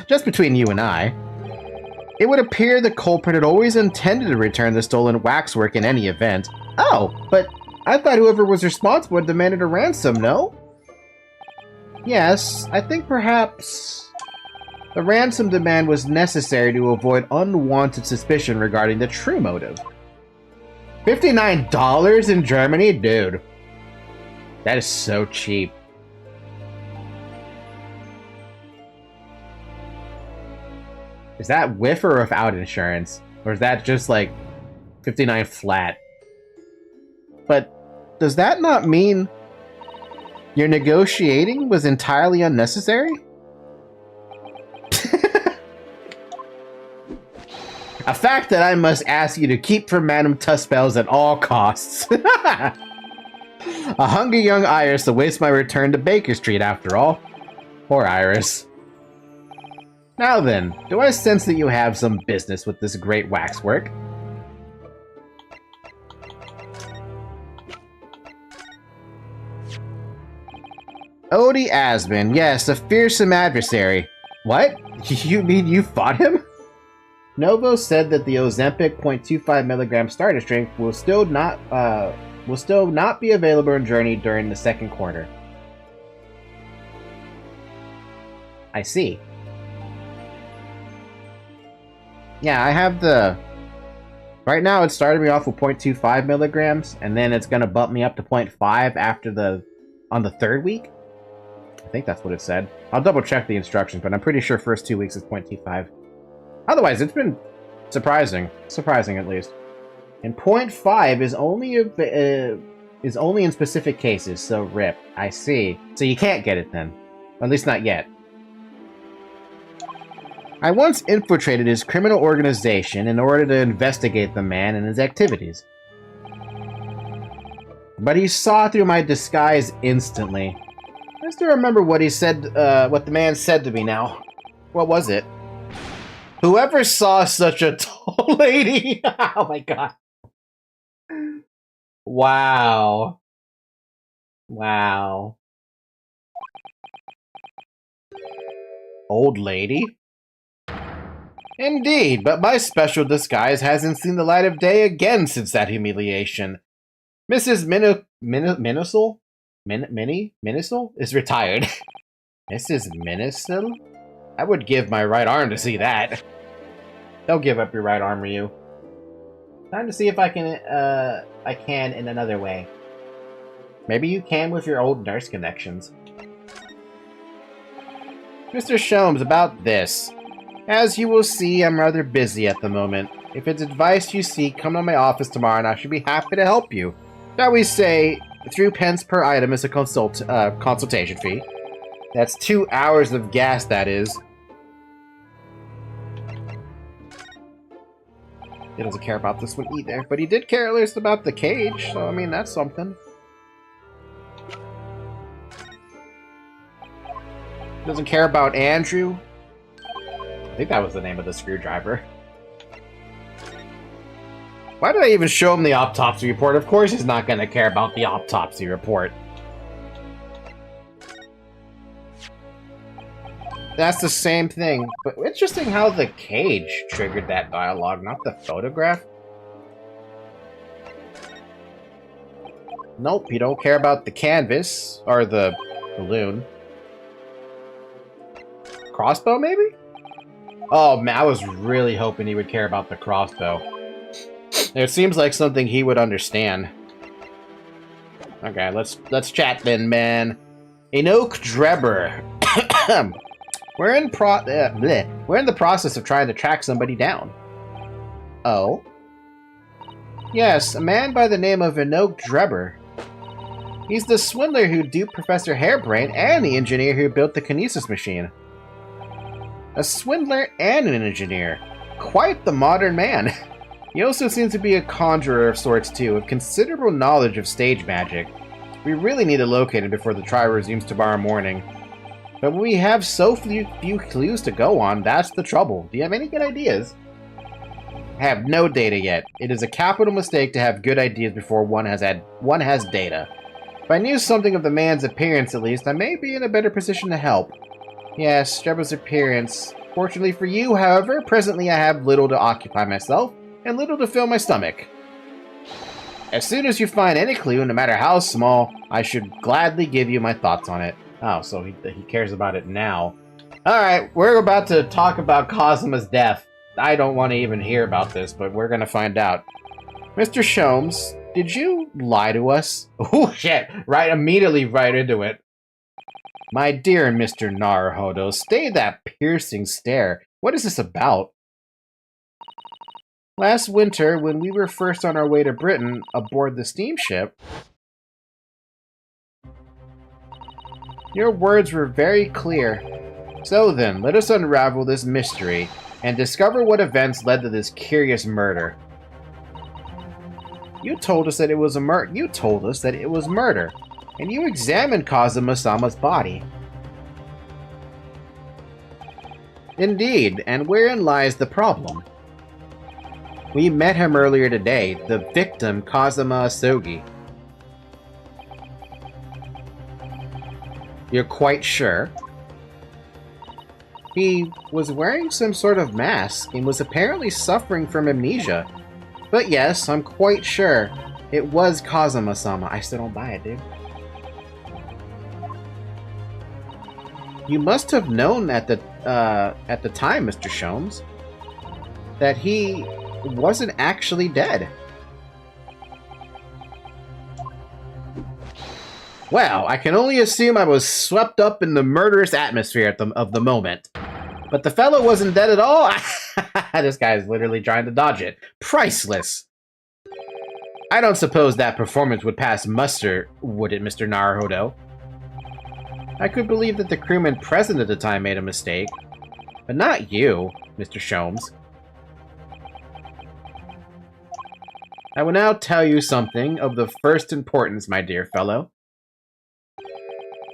Just between you and I. It would appear the culprit had always intended to return the stolen waxwork in any event. Oh, but I thought whoever was responsible had demanded a ransom, no? Yes, I think perhaps the ransom demand was necessary to avoid unwanted suspicion regarding the true motive. $59 in Germany? Dude. That is so cheap. Is that with or without insurance? Or is that just like $59 flat? But does that not mean your negotiating was entirely unnecessary? A fact that I must ask you to keep from Madame Tussbells at all costs. A hungry young Iris awaits my return to Baker Street after all. Poor Iris. Now then, do I sense that you have some business with this great waxwork? Odie Asman, yes, a fearsome adversary. What? You mean you fought him? Novo said that the Ozempic 0.25 milligram starter strength will still not be available in Journey during the second quarter. I see. Yeah, I have the... Right now, it started me off with 0.25 milligrams, and then it's gonna bump me up to 0.5 after on the third week. I think that's what it said. I'll double check the instructions, but I'm pretty sure first 2 weeks is 0.25. Otherwise, it's been surprising. Surprising, at least. And 0.5 is only in specific cases, so rip. I see. So you can't get it then. Or at least not yet. I once infiltrated his criminal organization in order to investigate the man and his activities. But he saw through my disguise instantly. I still remember what he said, what the man said to me now. What was it? Whoever saw such a tall lady... Oh my god. Wow. Wow. Old lady? Indeed, but my special disguise hasn't seen the light of day again since that humiliation. Mrs. Minisol is retired. Mrs. Minisol? I would give my right arm to see that. Don't give up your right arm, Ryu. Time to see if I can in another way. Maybe you can with your old nurse connections. Mr. Sholmes, about this. As you will see, I'm rather busy at the moment. If it's advice you seek, come to my office tomorrow and I should be happy to help you. Shall we say, 3 pence per item is a consultation fee. That's 2 hours of gas, that is. He doesn't care about this one either, but he did care at least about the cage, so I mean, that's something. Doesn't care about Andrew. I think that was the name of the screwdriver. Why did I even show him the autopsy report? Of course he's not going to care about the autopsy report. That's the same thing. But interesting how the cage triggered that dialogue, not the photograph. Nope, you don't care about the canvas, or the balloon. Crossbow, maybe? Oh, man, I was really hoping he would care about the crossbow. It seems like something he would understand. Okay, let's chat then, man. Enoch Drebber. We're in the process of trying to track somebody down. Oh? Yes, a man by the name of Enoch Drebber. He's the swindler who duped Professor Hairbrain and the engineer who built the kinesis machine. A swindler and an engineer. Quite the modern man. He also seems to be a conjurer of sorts too, with considerable knowledge of stage magic. We really need to locate him before the trial resumes tomorrow morning. But we have so few clues to go on, that's the trouble. Do you have any good ideas? I have no data yet. It is a capital mistake to have good ideas before one has data. If I knew something of the man's appearance at least, I may be in a better position to help. Yes, Drebber's appearance. Fortunately for you, however, presently I have little to occupy myself, and little to fill my stomach. As soon as you find any clue, no matter how small, I should gladly give you my thoughts on it. Oh, so he cares about it now. Alright, we're about to talk about Kazuma's death. I don't want to even hear about this, but we're gonna find out. Mr. Sholmes, did you lie to us? Oh shit, immediately right into it. My dear Mr. Naruhodo, stay that piercing stare. What is this about? Last winter, when we were first on our way to Britain aboard the steamship, your words were very clear. So then, let us unravel this mystery and discover what events led to this curious murder. You told us that it was murder, and you examined Kazuma-sama's body. Indeed, and wherein lies the problem? We met him earlier today, the victim, Kazuma Asogi. You're quite sure? He was wearing some sort of mask and was apparently suffering from amnesia. But yes, I'm quite sure it was Kazuma-sama. I still don't buy it, dude. You must have known at the time, Mr. Sholmes, that he wasn't actually dead. Well, I can only assume I was swept up in the murderous atmosphere of the moment. But the fellow wasn't dead at all? This guy's literally trying to dodge it. Priceless. I don't suppose that performance would pass muster, would it, Mr. Naruhodo? I could believe that the crewman present at the time made a mistake. But not you, Mr. Sholmes. I will now tell you something of the first importance, my dear fellow.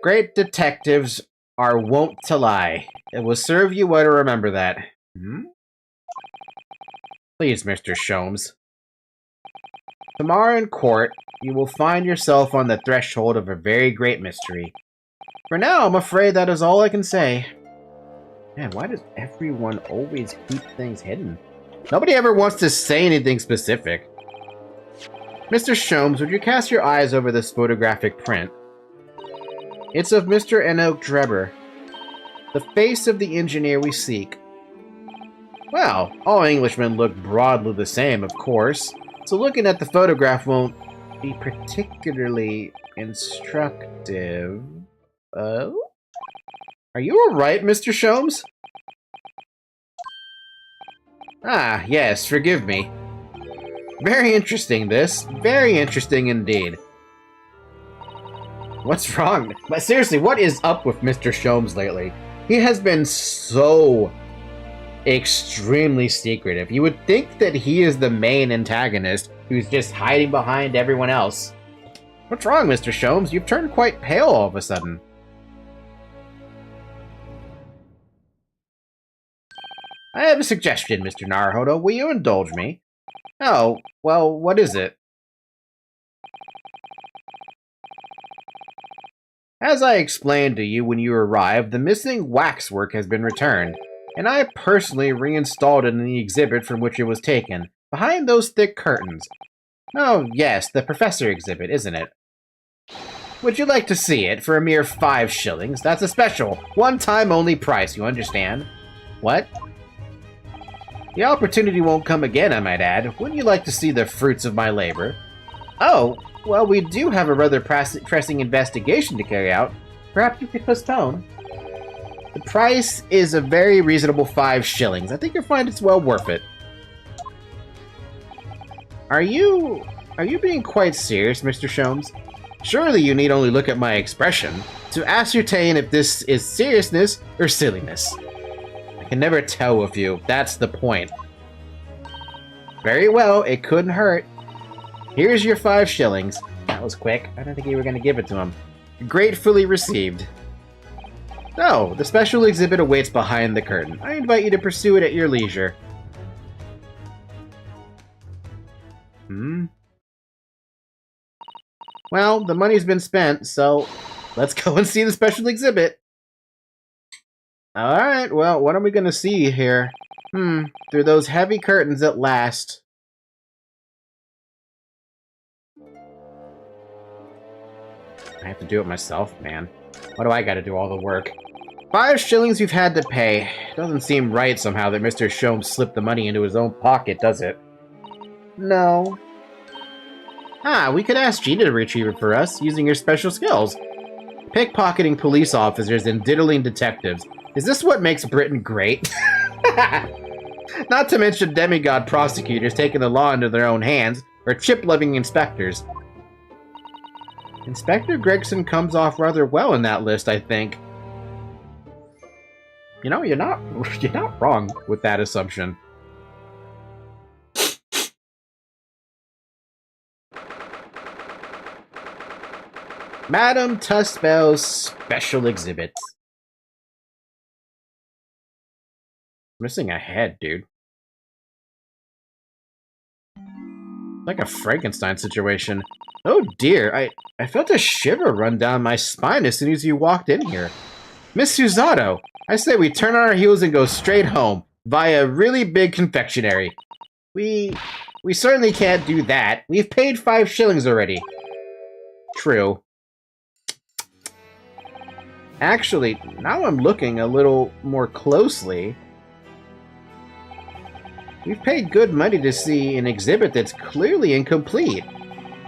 Great detectives are wont to lie. It will serve you well to remember that. Please, Mr. Sholmes. Tomorrow in court, you will find yourself on the threshold of a very great mystery. For now, I'm afraid that is all I can say. Man, why does everyone always keep things hidden? Nobody ever wants to say anything specific. Mr. Sholmes, would you cast your eyes over this photographic print? It's of Mr. Enoch Drebber, the face of the engineer we seek. Well, all Englishmen look broadly the same, of course, so looking at the photograph won't be particularly instructive. Oh? Are you alright, Mr. Sholmes? Ah, yes, forgive me. Very interesting, this. Very interesting indeed. What's wrong? But seriously, what is up with Mr. Sholmes lately? He has been so extremely secretive. You would think that he is the main antagonist who's just hiding behind everyone else. What's wrong, Mr. Sholmes? You've turned quite pale all of a sudden. I have a suggestion, Mr. Naruhodo. Will you indulge me? Oh, well, what is it? As I explained to you when you arrived, the missing waxwork has been returned, and I personally reinstalled it in the exhibit from which it was taken, behind those thick curtains. Oh, yes, the Professor exhibit, isn't it? Would you like to see it for a mere 5 shillings? That's a special, one-time only price, you understand? What? The opportunity won't come again, I might add. Wouldn't you like to see the fruits of my labor? Oh, well, we do have a rather pressing investigation to carry out. Perhaps you could postpone. The price is a very reasonable 5 shillings. I think you'll find it's well worth it. Are you being quite serious, Mr. Sholmes? Surely you need only look at my expression to ascertain if this is seriousness or silliness. I can never tell with you. That's the point. Very well, it couldn't hurt. Here's your 5 shillings. That was quick. I didn't think you were going to give it to him. Gratefully received. Oh, the special exhibit awaits behind the curtain. I invite you to pursue it at your leisure. Well, the money's been spent, so let's go and see the special exhibit. Alright, well, what are we going to see here? Through those heavy curtains at last. I have to do it myself, man. Why do I gotta do all the work? 5 shillings you've had to pay. Doesn't seem right somehow that Mr. Sholmes slipped the money into his own pocket, does it? No. We could ask Gina to retrieve it for us, using her special skills. Pickpocketing police officers and diddling detectives. Is this what makes Britain great? Not to mention demigod prosecutors taking the law into their own hands, or chip-loving inspectors. Inspector Gregson comes off rather well in that list, I think. You know, you're not wrong with that assumption. Madame Tussbell's special exhibit. Missing a head, dude. Like a Frankenstein situation. Oh dear, I felt a shiver run down my spine as soon as you walked in here. Miss Susato, I say we turn on our heels and go straight home, via a really big confectionery. We certainly can't do that. We've paid 5 shillings already. True. Actually, now I'm looking a little more closely. We've paid good money to see an exhibit that's clearly incomplete.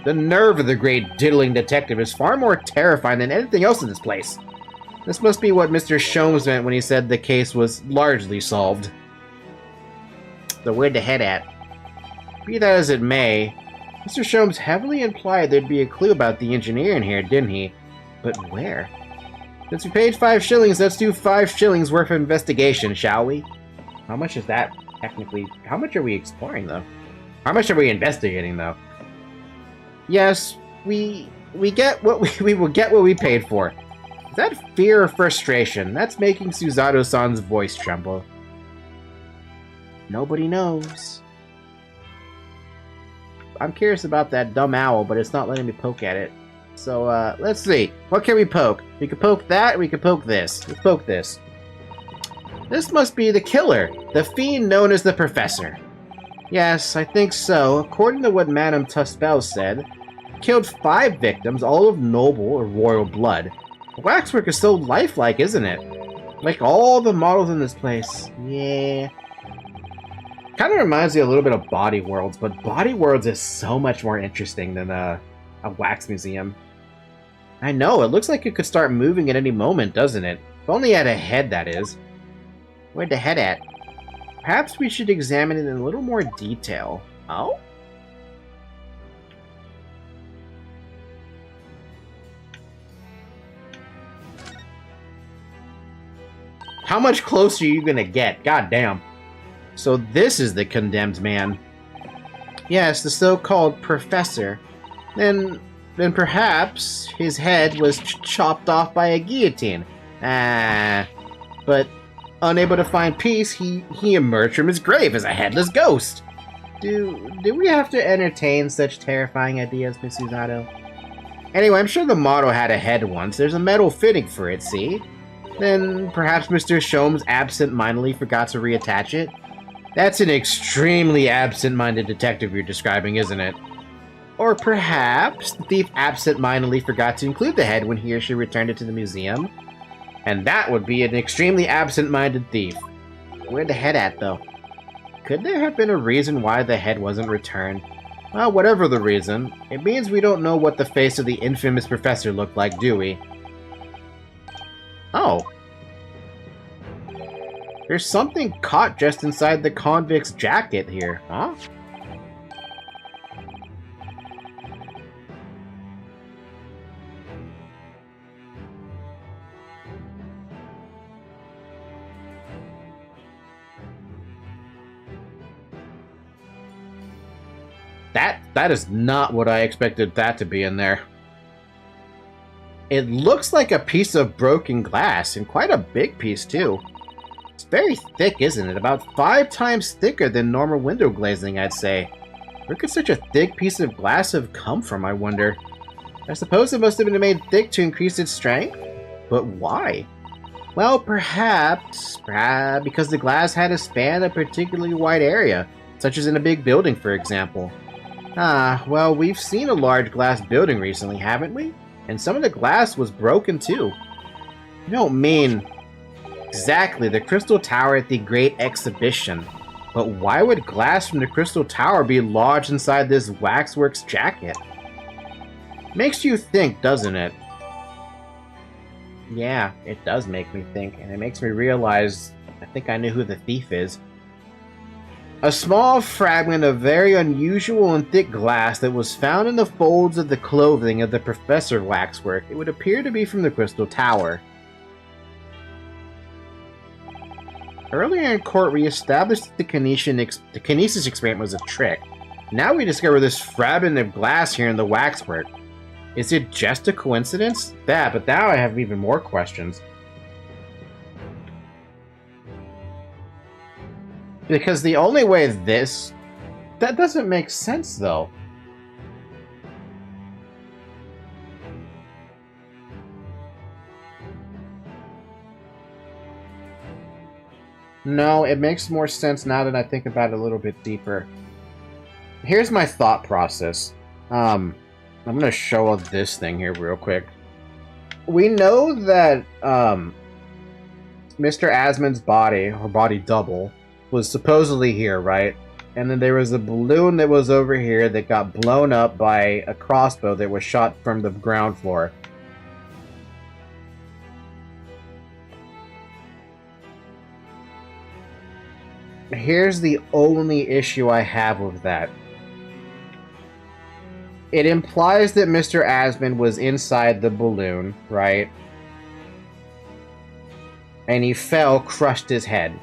The nerve of the great diddling detective is far more terrifying than anything else in this place. This must be what Mr. Sholmes meant when he said the case was largely solved. So where'd the head at? Be that as it may, Mr. Sholmes heavily implied there'd be a clue about the engineer in here, didn't he? But where? Since we paid 5 shillings, let's do 5 shillings worth of investigation, shall we? How much is that? Technically, how much are we exploring, though? How much are we investigating, though? Yes, we get what we will get what we paid for. Is that fear or frustration? That's making Susato-san's voice tremble. Nobody knows. I'm curious about that dumb owl, but it's not letting me poke at it. So, let's see. What can we poke? We could poke that, we could poke this. Let's poke this. This must be the killer, the fiend known as the Professor. Yes, I think so. According to what Madame Tussbell said, he killed 5 victims, all of noble or royal blood. The waxwork is so lifelike, isn't it? Like all the models in this place. Yeah. Kind of reminds me a little bit of Body Worlds, but Body Worlds is so much more interesting than a wax museum. I know, it looks like it could start moving at any moment, doesn't it? If only it had a head, that is. Where'd the head at? Perhaps we should examine it in a little more detail. Oh? How much closer are you gonna get? God damn. So this is the condemned man. Yes, the so-called Professor. Then perhaps his head was chopped off by a guillotine. But unable to find peace, he emerged from his grave as a headless ghost. Do we have to entertain such terrifying ideas, Miss Susato? Anyway, I'm sure the model had a head once. There's a metal fitting for it, see? Then perhaps Mr. Sholmes absent-mindedly forgot to reattach it? That's an extremely absent-minded detective you're describing, isn't it? Or perhaps the thief absent-mindedly forgot to include the head when he or she returned it to the museum. And that would be an extremely absent-minded thief. Where'd the head at, though? Could there have been a reason why the head wasn't returned? Well, whatever the reason, it means we don't know what the face of the infamous professor looked like, do we? Oh. There's something caught just inside the convict's jacket here, huh? That is not what I expected that to be in there. It looks like a piece of broken glass, and quite a big piece, too. It's very thick, isn't it? About 5 times thicker than normal window glazing, I'd say. Where could such a thick piece of glass have come from, I wonder? I suppose it must have been made thick to increase its strength? But why? Well, perhaps because the glass had to span a particularly wide area, such as in a big building, for example. Ah, well, we've seen a large glass building recently, haven't we? And some of the glass was broken, too. You don't mean exactly the Crystal Tower at the Great Exhibition. But why would glass from the Crystal Tower be lodged inside this waxworks jacket? Makes you think, doesn't it? Yeah, it does make me think, and it makes me realize I think I knew who the thief is. A small fragment of very unusual and thick glass that was found in the folds of the clothing of the Professor Waxwork. It would appear to be from the Crystal Tower. Earlier in court, we established that the kinesis experiment was a trick. Now we discover this fragment of glass here in the waxwork. Is it just a coincidence? Yeah, but now I have even more questions. Because the only way that doesn't make sense, though. No, it makes more sense now that I think about it a little bit deeper. Here's my thought process. I'm gonna show up this thing here real quick. We know that, Mr. Asmon's body, or body double, was supposedly here, right? And then there was a balloon that was over here that got blown up by a crossbow that was shot from the ground floor. Here's the only issue I have with that. It implies that Mr. Asmon was inside the balloon, right? And he fell, crushed his head.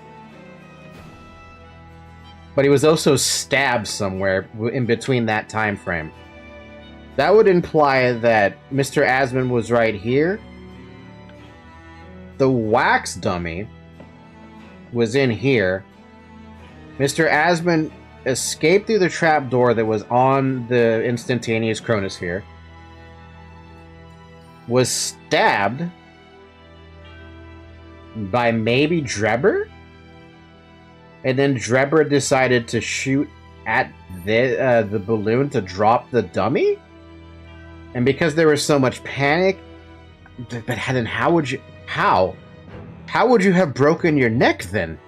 But he was also stabbed somewhere in between that time frame. That would imply that Mr. Asmon was right here. The wax dummy was in here. Mr. Asmon escaped through the trapdoor that was on the instantaneous chronosphere. Was stabbed by maybe Drebber? And then Drebber decided to shoot at the balloon to drop the dummy? And because there was so much panic, but then how would you have broken your neck then?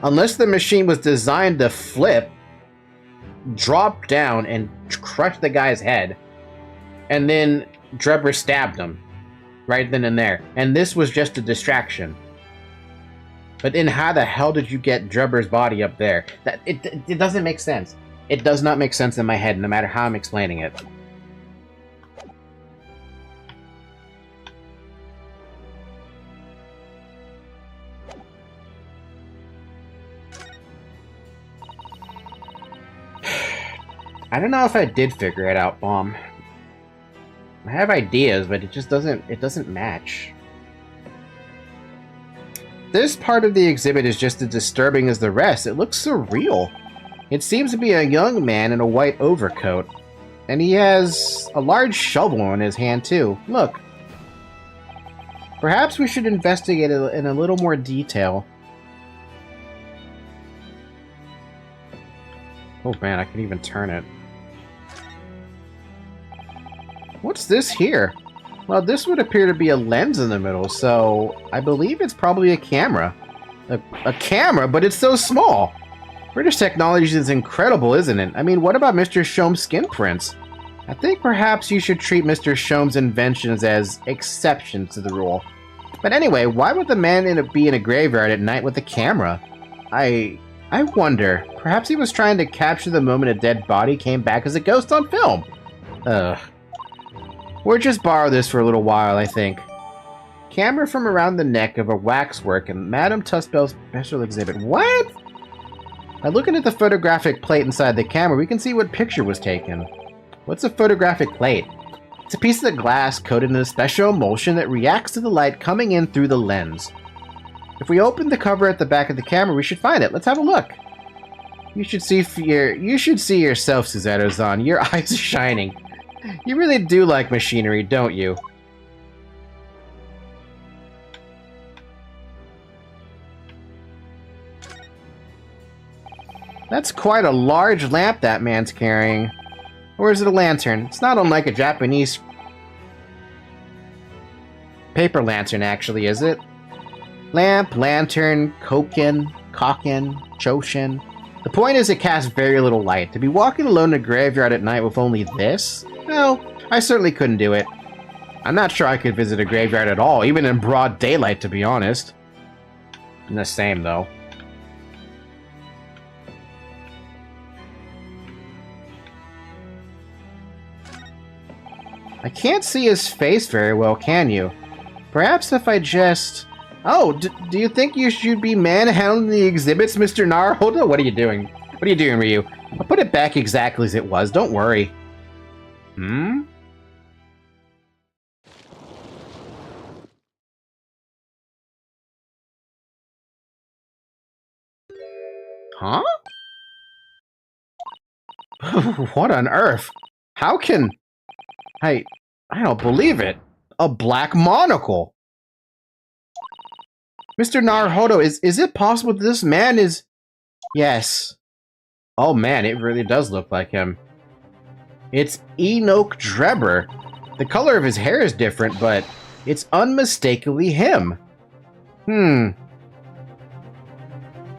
Unless the machine was designed to flip, drop down, and crush the guy's head, and then Drebber stabbed him right then and there. And this was just a distraction. But then how the hell did you get Drebber's body up there? It doesn't make sense. It does not make sense in my head, no matter how I'm explaining it. I don't know if I did figure it out, Bomb. I have ideas, but it just doesn't match. This part of the exhibit is just as disturbing as the rest. It looks surreal. It seems to be a young man in a white overcoat. And he has a large shovel in his hand, too. Look. Perhaps we should investigate it in a little more detail. Oh man, I can even turn it. What's this here? Well, this would appear to be a lens in the middle, so I believe it's probably a camera. A camera, but it's so small. British technology is incredible, isn't it? I mean, what about Mr. Shome's skin prints? I think perhaps you should treat Mr. Shome's inventions as exceptions to the rule. But anyway, why would the man be in a graveyard at night with a camera? I wonder. Perhaps he was trying to capture the moment a dead body came back as a ghost on film. Ugh. We'll just borrow this for a little while, I think. Camera from around the neck of a waxwork in Madame Tussbell's special exhibit. What? By looking at the photographic plate inside the camera, we can see what picture was taken. What's a photographic plate? It's a piece of glass coated in a special emulsion that reacts to the light coming in through the lens. If we open the cover at the back of the camera, we should find it. Let's have a look. You should see yourself, Suzetto-san. Your eyes are shining. You really do like machinery, don't you? That's quite a large lamp that man's carrying. Or is it a lantern? It's not unlike a Japanese paper lantern, actually, is it? Lamp, lantern, koken, choshin. The point is it casts very little light. To be walking alone in a graveyard at night with only this? No, I certainly couldn't do it. I'm not sure I could visit a graveyard at all, even in broad daylight, to be honest. The same, though. I can't see his face very well, can you? Perhaps if I just... Oh, do you think you should be manhandling the exhibits, Mr. Naruhodo? What are you doing? What are you doing, Ryu? I'll put it back exactly as it was, don't worry. Hmm? Huh? What on earth? How can... I don't believe it. A black monocle. Mr. Naruhodo, is it possible that this man is... Yes. Oh man, it really does look like him. It's Enoch Drebber. The color of his hair is different, but it's unmistakably him.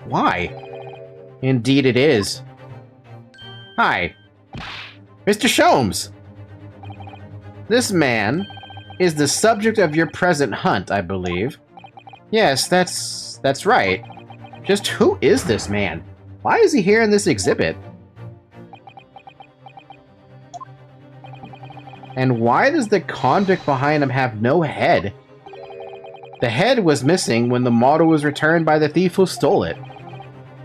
Why? Indeed it is. Hi. Mr. Shomes! This man is the subject of your present hunt, I believe. Yes, that's right. Just who is this man? Why is he here in this exhibit? And why does the convict behind him have no head? The head was missing when the model was returned by the thief who stole it.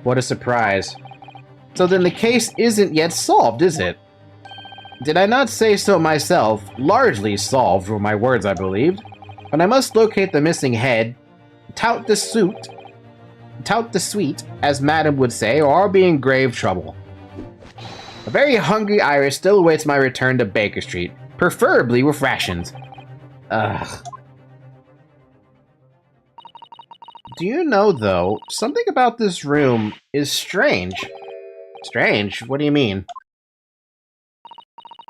What a surprise. So then the case isn't yet solved, is it? Did I not say so myself? Largely solved were my words, I believed. But I must locate the missing head, tout the sweet, as Madam would say, or I'll be in grave trouble. A very hungry Iris still awaits my return to Baker Street, preferably with rations. Ugh. Do you know, though, something about this room is strange. Strange? What do you mean?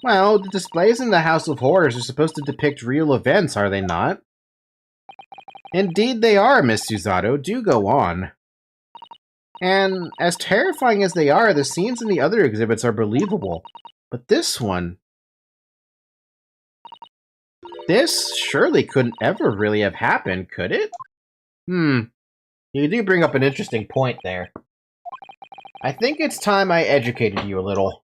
Well, the displays in the House of Horrors are supposed to depict real events, are they not? Indeed they are, Miss Susato. Do go on. And as terrifying as they are, the scenes in the other exhibits are believable. But this one... This surely couldn't ever really have happened, could it? You do bring up an interesting point there. I think it's time I educated you a little.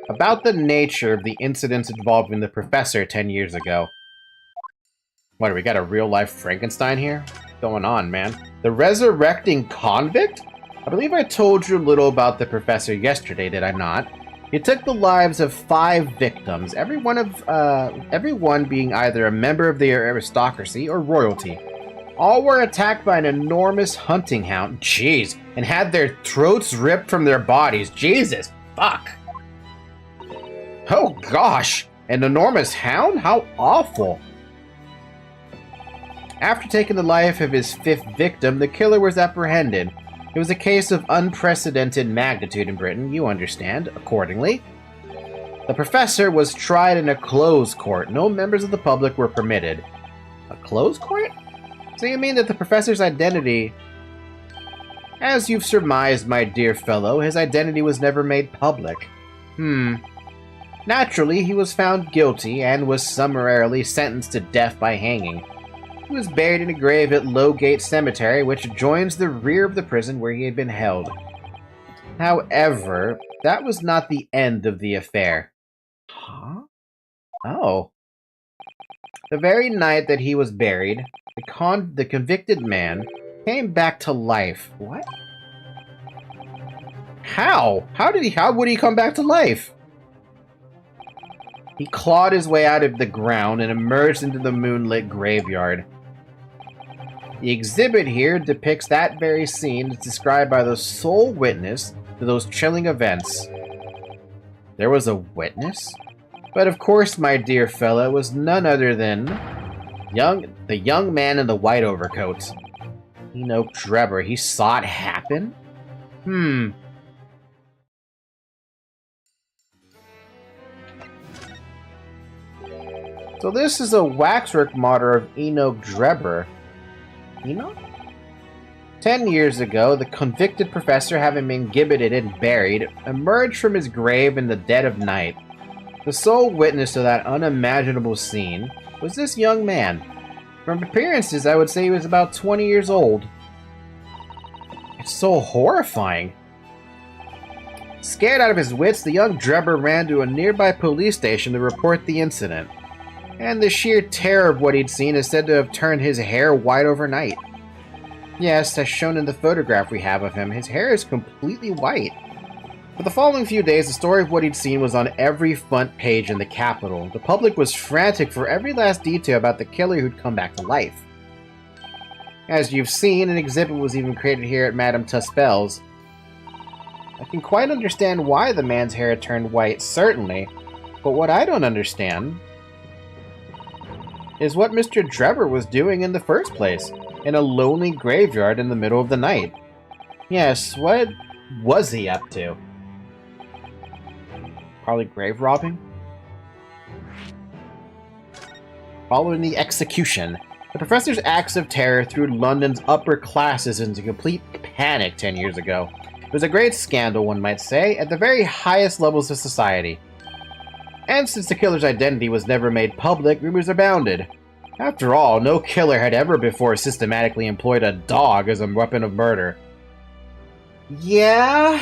About the nature of the incidents involving the professor 10 years ago. What, do we got a real-life Frankenstein here? What's going on, man? The resurrecting convict? I believe I told you a little about the professor yesterday, did I not? He took the lives of 5 victims, everyone being either a member of the aristocracy or royalty. All were attacked by an enormous hunting hound, jeez, and had their throats ripped from their bodies, Jesus, fuck. Oh gosh, an enormous hound? How awful. After taking the life of his 5th victim, the killer was apprehended. It was a case of unprecedented magnitude in Britain, you understand, accordingly. The professor was tried in a closed court. No members of the public were permitted. A closed court? So you mean that the professor's identity... As you've surmised, my dear fellow, his identity was never made public. Naturally, he was found guilty and was summarily sentenced to death by hanging. He was buried in a grave at Lowgate Cemetery, which adjoins the rear of the prison where he had been held. However, that was not the end of the affair. Huh? Oh. The very night that he was buried, the convicted man came back to life. What? How? How would he come back to life? He clawed his way out of the ground and emerged into the moonlit graveyard. The exhibit here depicts that very scene as described by the sole witness to those chilling events. There was a witness? But of course, my dear fellow, it was none other than the young man in the white overcoat. Enoch Drebber. He saw it happen? So this is a waxwork model of Enoch Drebber. Enoch? 10 years ago, the convicted professor, having been gibbeted and buried, emerged from his grave in the dead of night. The sole witness to that unimaginable scene was this young man. From appearances, I would say he was about 20 years old. It's so horrifying. Scared out of his wits, the young Drebber ran to a nearby police station to report the incident. And the sheer terror of what he'd seen is said to have turned his hair white overnight. Yes, as shown in the photograph we have of him, his hair is completely white. For the following few days, the story of what he'd seen was on every front page in the capital. The public was frantic for every last detail about the killer who'd come back to life. As you've seen, an exhibit was even created here at Madame Tuspel's. I can quite understand why the man's hair turned white, certainly, but what I don't understand is what Mr. Drebber was doing in the first place, in a lonely graveyard in the middle of the night. Yes, what was he up to? Probably grave robbing? Following the execution, the professor's acts of terror threw London's upper classes into complete panic 10 years ago. It was a great scandal, one might say, at the very highest levels of society. And since the killer's identity was never made public, rumors abounded. After all, no killer had ever before systematically employed a dog as a weapon of murder. Yeah.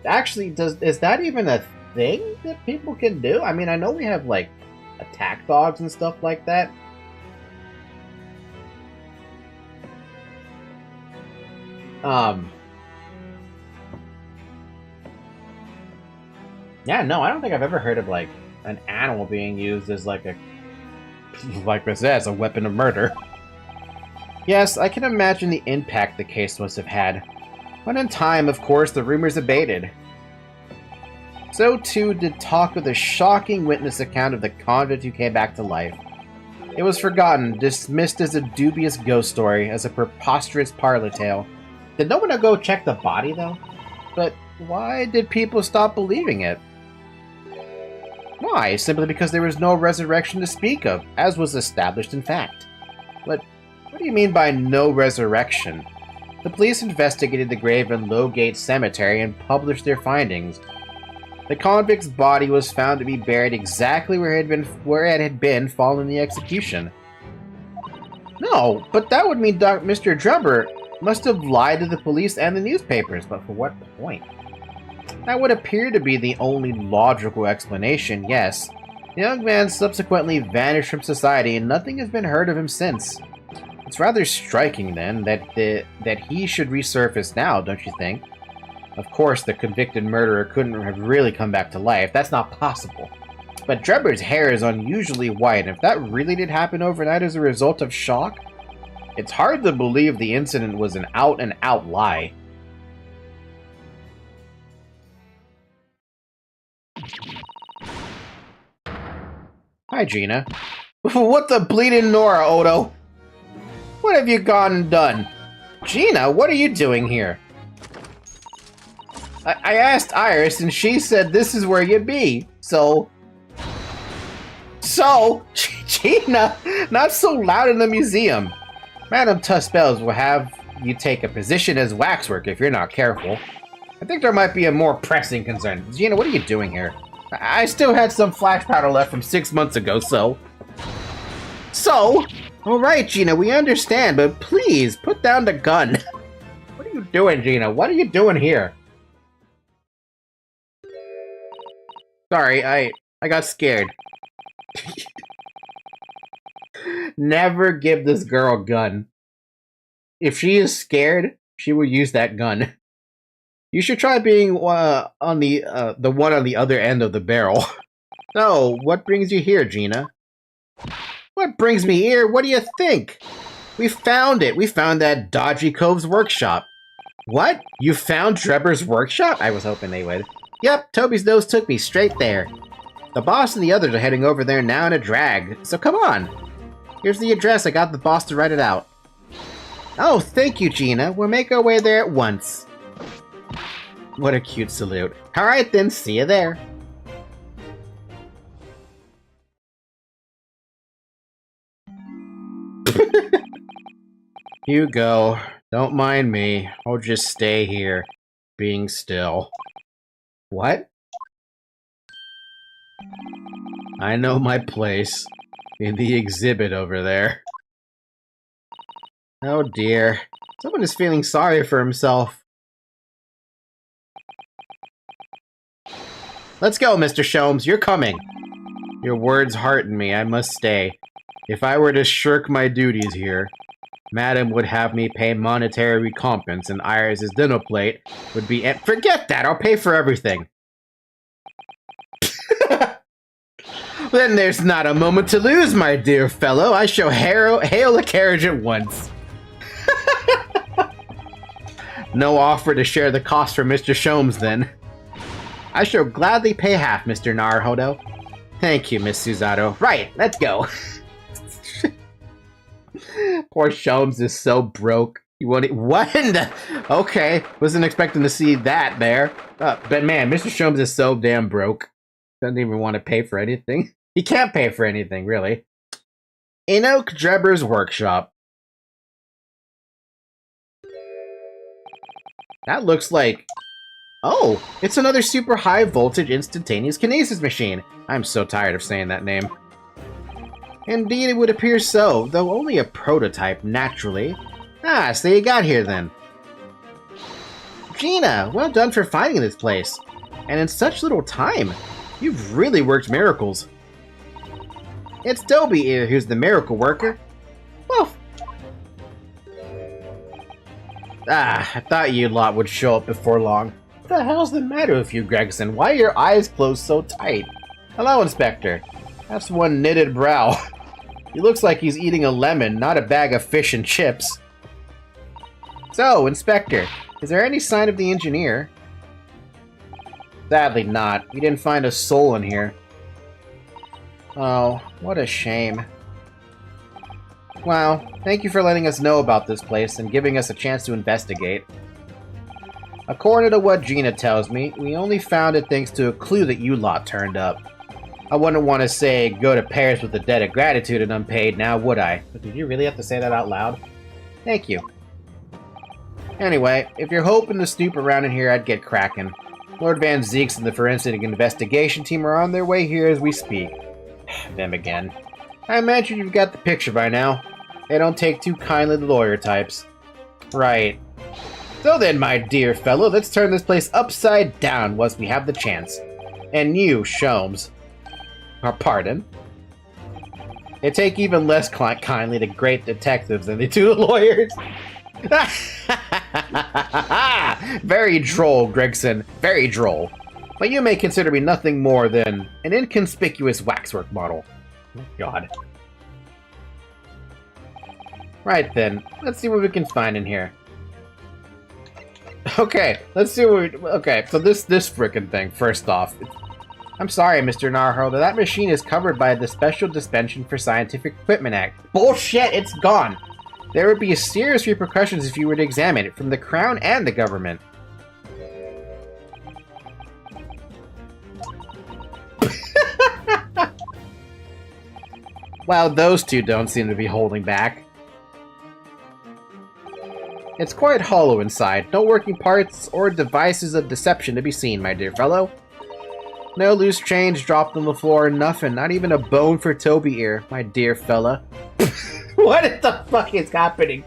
Actually, is that even a thing that people can do? I mean, I know we have, like, attack dogs and stuff like that. Yeah, no, I don't think I've ever heard of, like, an animal being used as, like I said, as a weapon of murder. Yes, I can imagine the impact the case must have had. But in time, of course, the rumors abated. So too did talk of the shocking witness account of the convict who came back to life. It was forgotten, dismissed as a dubious ghost story, as a preposterous parlor tale. Did no one go check the body, though? But why did people stop believing it? Why? Simply because there was no resurrection to speak of, as was established in fact. But what do you mean by no resurrection? The police investigated the grave in Lowgate Cemetery and published their findings. The convict's body was found to be buried exactly where it had been following the execution. No, but that would mean Mr. Drebber must have lied to the police and the newspapers, but for what point? That would appear to be the only logical explanation, yes. The young man subsequently vanished from society and nothing has been heard of him since. It's rather striking, then, that he should resurface now, don't you think? Of course, the convicted murderer couldn't have really come back to life. That's not possible. But Drebber's hair is unusually white, and if that really did happen overnight as a result of shock, it's hard to believe the incident was an out-and-out lie. Hi, Gina. What the bleeding Nora, Odo? What have you gone and done? Gina, what are you doing here? I asked Iris, and she said this is where you'd be. So, Gina, not so loud in the museum. Madame Tuspels will have you take a position as waxwork if you're not careful. I think there might be a more pressing concern. Gina, what are you doing here? I still had some flash powder left from 6 months ago, so... Alright, Gina, we understand, but please, put down the gun. What are you doing, Gina? What are you doing here? Sorry, I got scared. Never give this girl a gun. If she is scared, she will use that gun. You should try being on the one on the other end of the barrel. So, what brings you here, Gina? What brings me here? What do you think? We found it. We found that dodgy Cove's workshop. What? You found Drebber's workshop? I was hoping they would. Yep, Toby's nose took me straight there. The boss and the others are heading over there now in a drag, so come on. Here's the address. I got the boss to write it out. Oh, thank you, Gina. We'll make our way there at once. What a cute salute. Alright then, see you there. You go. Don't mind me. I'll just stay here, being still. What? I know my place. In the exhibit over there. Oh dear. Someone is feeling sorry for himself. Let's go, Mr. Sholmes. You're coming. Your words hearten me. I must stay. If I were to shirk my duties here, Madam would have me pay monetary recompense, and Iris's dinner plate would be... Forget that! I'll pay for everything! Then there's not a moment to lose, my dear fellow. I shall hail a carriage at once. No offer to share the cost for Mr. Sholmes, then. I shall gladly pay half, Mr. Naruhodo. Thank you, Miss Susato. Right, let's go. Poor Sholmes is so broke. You want it? What in the... Okay, wasn't expecting to see that there. But man, Mr. Sholmes is so damn broke. Doesn't even want to pay for anything. He can't pay for anything, really. Enoch Drebber's workshop. That looks like... Oh, it's another super high voltage instantaneous kinesis machine. I'm so tired of saying that name. Indeed, it would appear so, though only a prototype, naturally. Ah, so you got here then. Gina, well done for finding this place. And in such little time. You've really worked miracles. It's Dobie here who's the miracle worker. Woof. Ah, I thought you lot would show up before long. What the hell's the matter with you, Gregson? Why are your eyes closed so tight? Hello, Inspector. That's one knitted brow. He looks like he's eating a lemon, not a bag of fish and chips. So, Inspector, is there any sign of the engineer? Sadly not. We didn't find a soul in here. Oh, what a shame. Well, thank you for letting us know about this place and giving us a chance to investigate. According to what Gina tells me, we only found it thanks to a clue that you lot turned up. I wouldn't want to say go to Paris with a debt of gratitude and unpaid now, would I? But did you really have to say that out loud? Thank you. Anyway, if you're hoping to snoop around in here, I'd get cracking. Lord Van Zeeks and the forensic investigation team are on their way here as we speak. Them again. I imagine you've got the picture by now. They don't take too kindly to lawyer types. Right. So then, my dear fellow, let's turn this place upside down once we have the chance. And you, Sholmes. Pardon? They take even less kindly to great detectives than they do to lawyers. Very droll, Gregson. Very droll. But you may consider me nothing more than an inconspicuous waxwork model. Oh, God. Right then, let's see what we can find in here. Okay, let's see what we... Okay, so this frickin' thing, first off. I'm sorry, Mr. Naruhodo, that machine is covered by the Special Dispensation for Scientific Equipment Act. Bullshit, it's gone! There would be serious repercussions if you were to examine it from the Crown and the government. Well, those two don't seem to be holding back. It's quite hollow inside. No working parts or devices of deception to be seen, my dear fellow. No loose change dropped on the floor, nothing. Not even a bone for Toby ear, my dear fella. What the fuck is happening?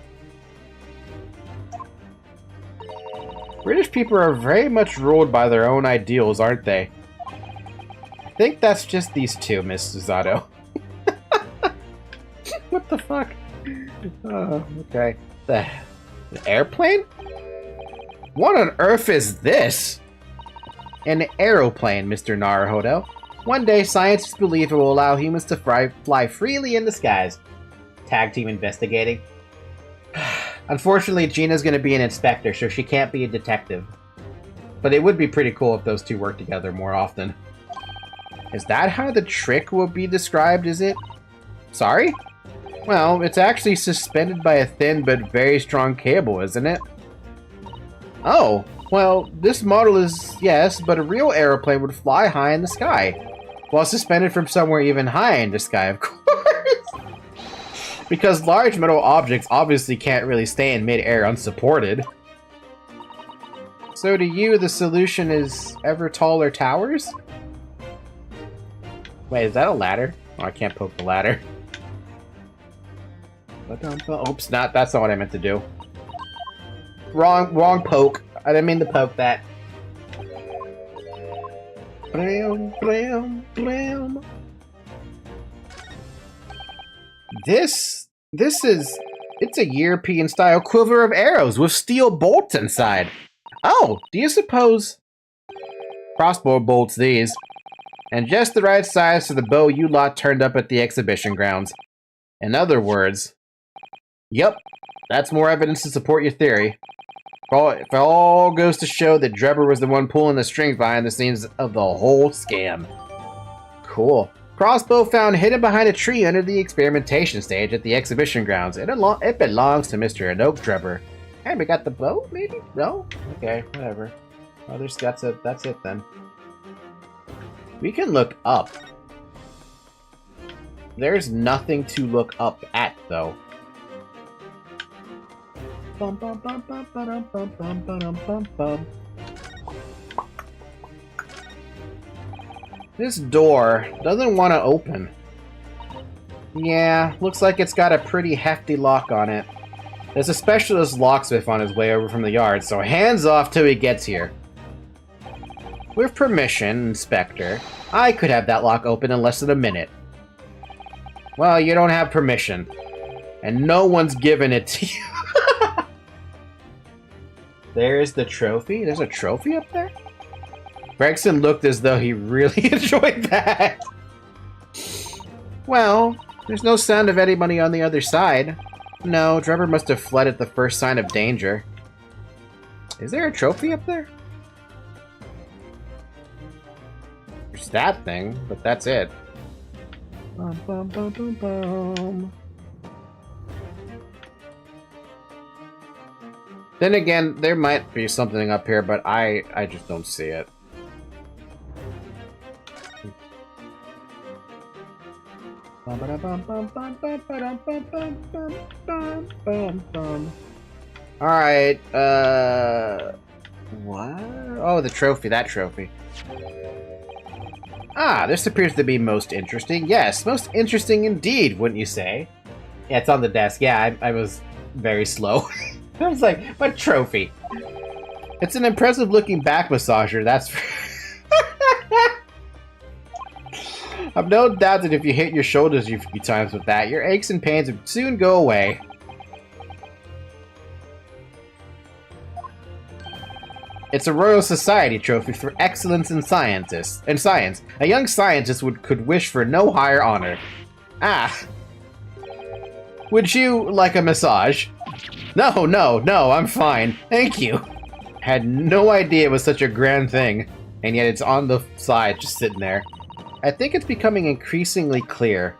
British people are very much ruled by their own ideals, aren't they? I think that's just these two, Miss Zato. What the fuck? Oh, okay. The airplane? What on earth is this? An aeroplane, Mr. Naruhodo. One day, scientists believe it will allow humans to fly freely in the skies. Tag team investigating. Unfortunately, Gina's gonna be an inspector, so she can't be a detective. But it would be pretty cool if those two worked together more often. Is that how the trick will be described, is it? Sorry? Well, it's actually suspended by a thin but very strong cable, isn't it? Oh, well, this model is, yes, but a real aeroplane would fly high in the sky. While suspended from somewhere even higher in the sky, of course. Because large metal objects obviously can't really stay in mid-air unsupported. So to you, the solution is ever taller towers? Wait, is that a ladder? Oh, I can't poke the ladder. Oops, that's not what I meant to do. Wrong poke. I didn't mean to poke that. Blam, blam, blam. It's a European-style quiver of arrows with steel bolts inside. Oh, do you suppose... Crossbow bolts, these. And just the right size for the bow you lot turned up at the exhibition grounds. In other words... Yep, that's more evidence to support your theory. If it all goes to show that Drebber was the one pulling the strings behind the scenes of the whole scam. Cool. Crossbow found hidden behind a tree under the experimentation stage at the exhibition grounds. It belongs to Mr. Enoch Drebber. Hey, we got the bow, maybe? No? Okay, whatever. Oh, that's it then. We can look up. There's nothing to look up at, though. Bum, bum, bum, bum, bum, bum, bum, bum, bum, bum. This door doesn't want to open. Yeah, looks like it's got a pretty hefty lock on it. There's a specialist locksmith on his way over from the yard, so hands off till he gets here. With permission, Inspector, I could have that lock open in less than a minute. Well, you don't have permission. And no one's given it to you. There's the trophy. There's a trophy up there? Gregson looked as though he really enjoyed that. Well, there's no sound of anybody on the other side. No, Trevor must have fled at the first sign of danger. Is there a trophy up there? There's that thing, but that's it. Bum, bum, bum, bum, bum. Then again, there might be something up here, but I just don't see it. Alright, what? Oh, the trophy, that trophy. Ah, this appears to be most interesting. Yes, most interesting indeed, wouldn't you say? Yeah, it's on the desk. Yeah, I was very slow. I was like, what trophy? It's an impressive looking back massager, that's I've no doubt that if you hit your shoulders a few times with that, your aches and pains would soon go away. It's a Royal Society trophy for excellence in science. A young scientist could wish for no higher honor. Ah. Would you like a massage? No, I'm fine. Thank you. Had no idea it was such a grand thing, and yet it's on the side, just sitting there. I think it's becoming increasingly clear.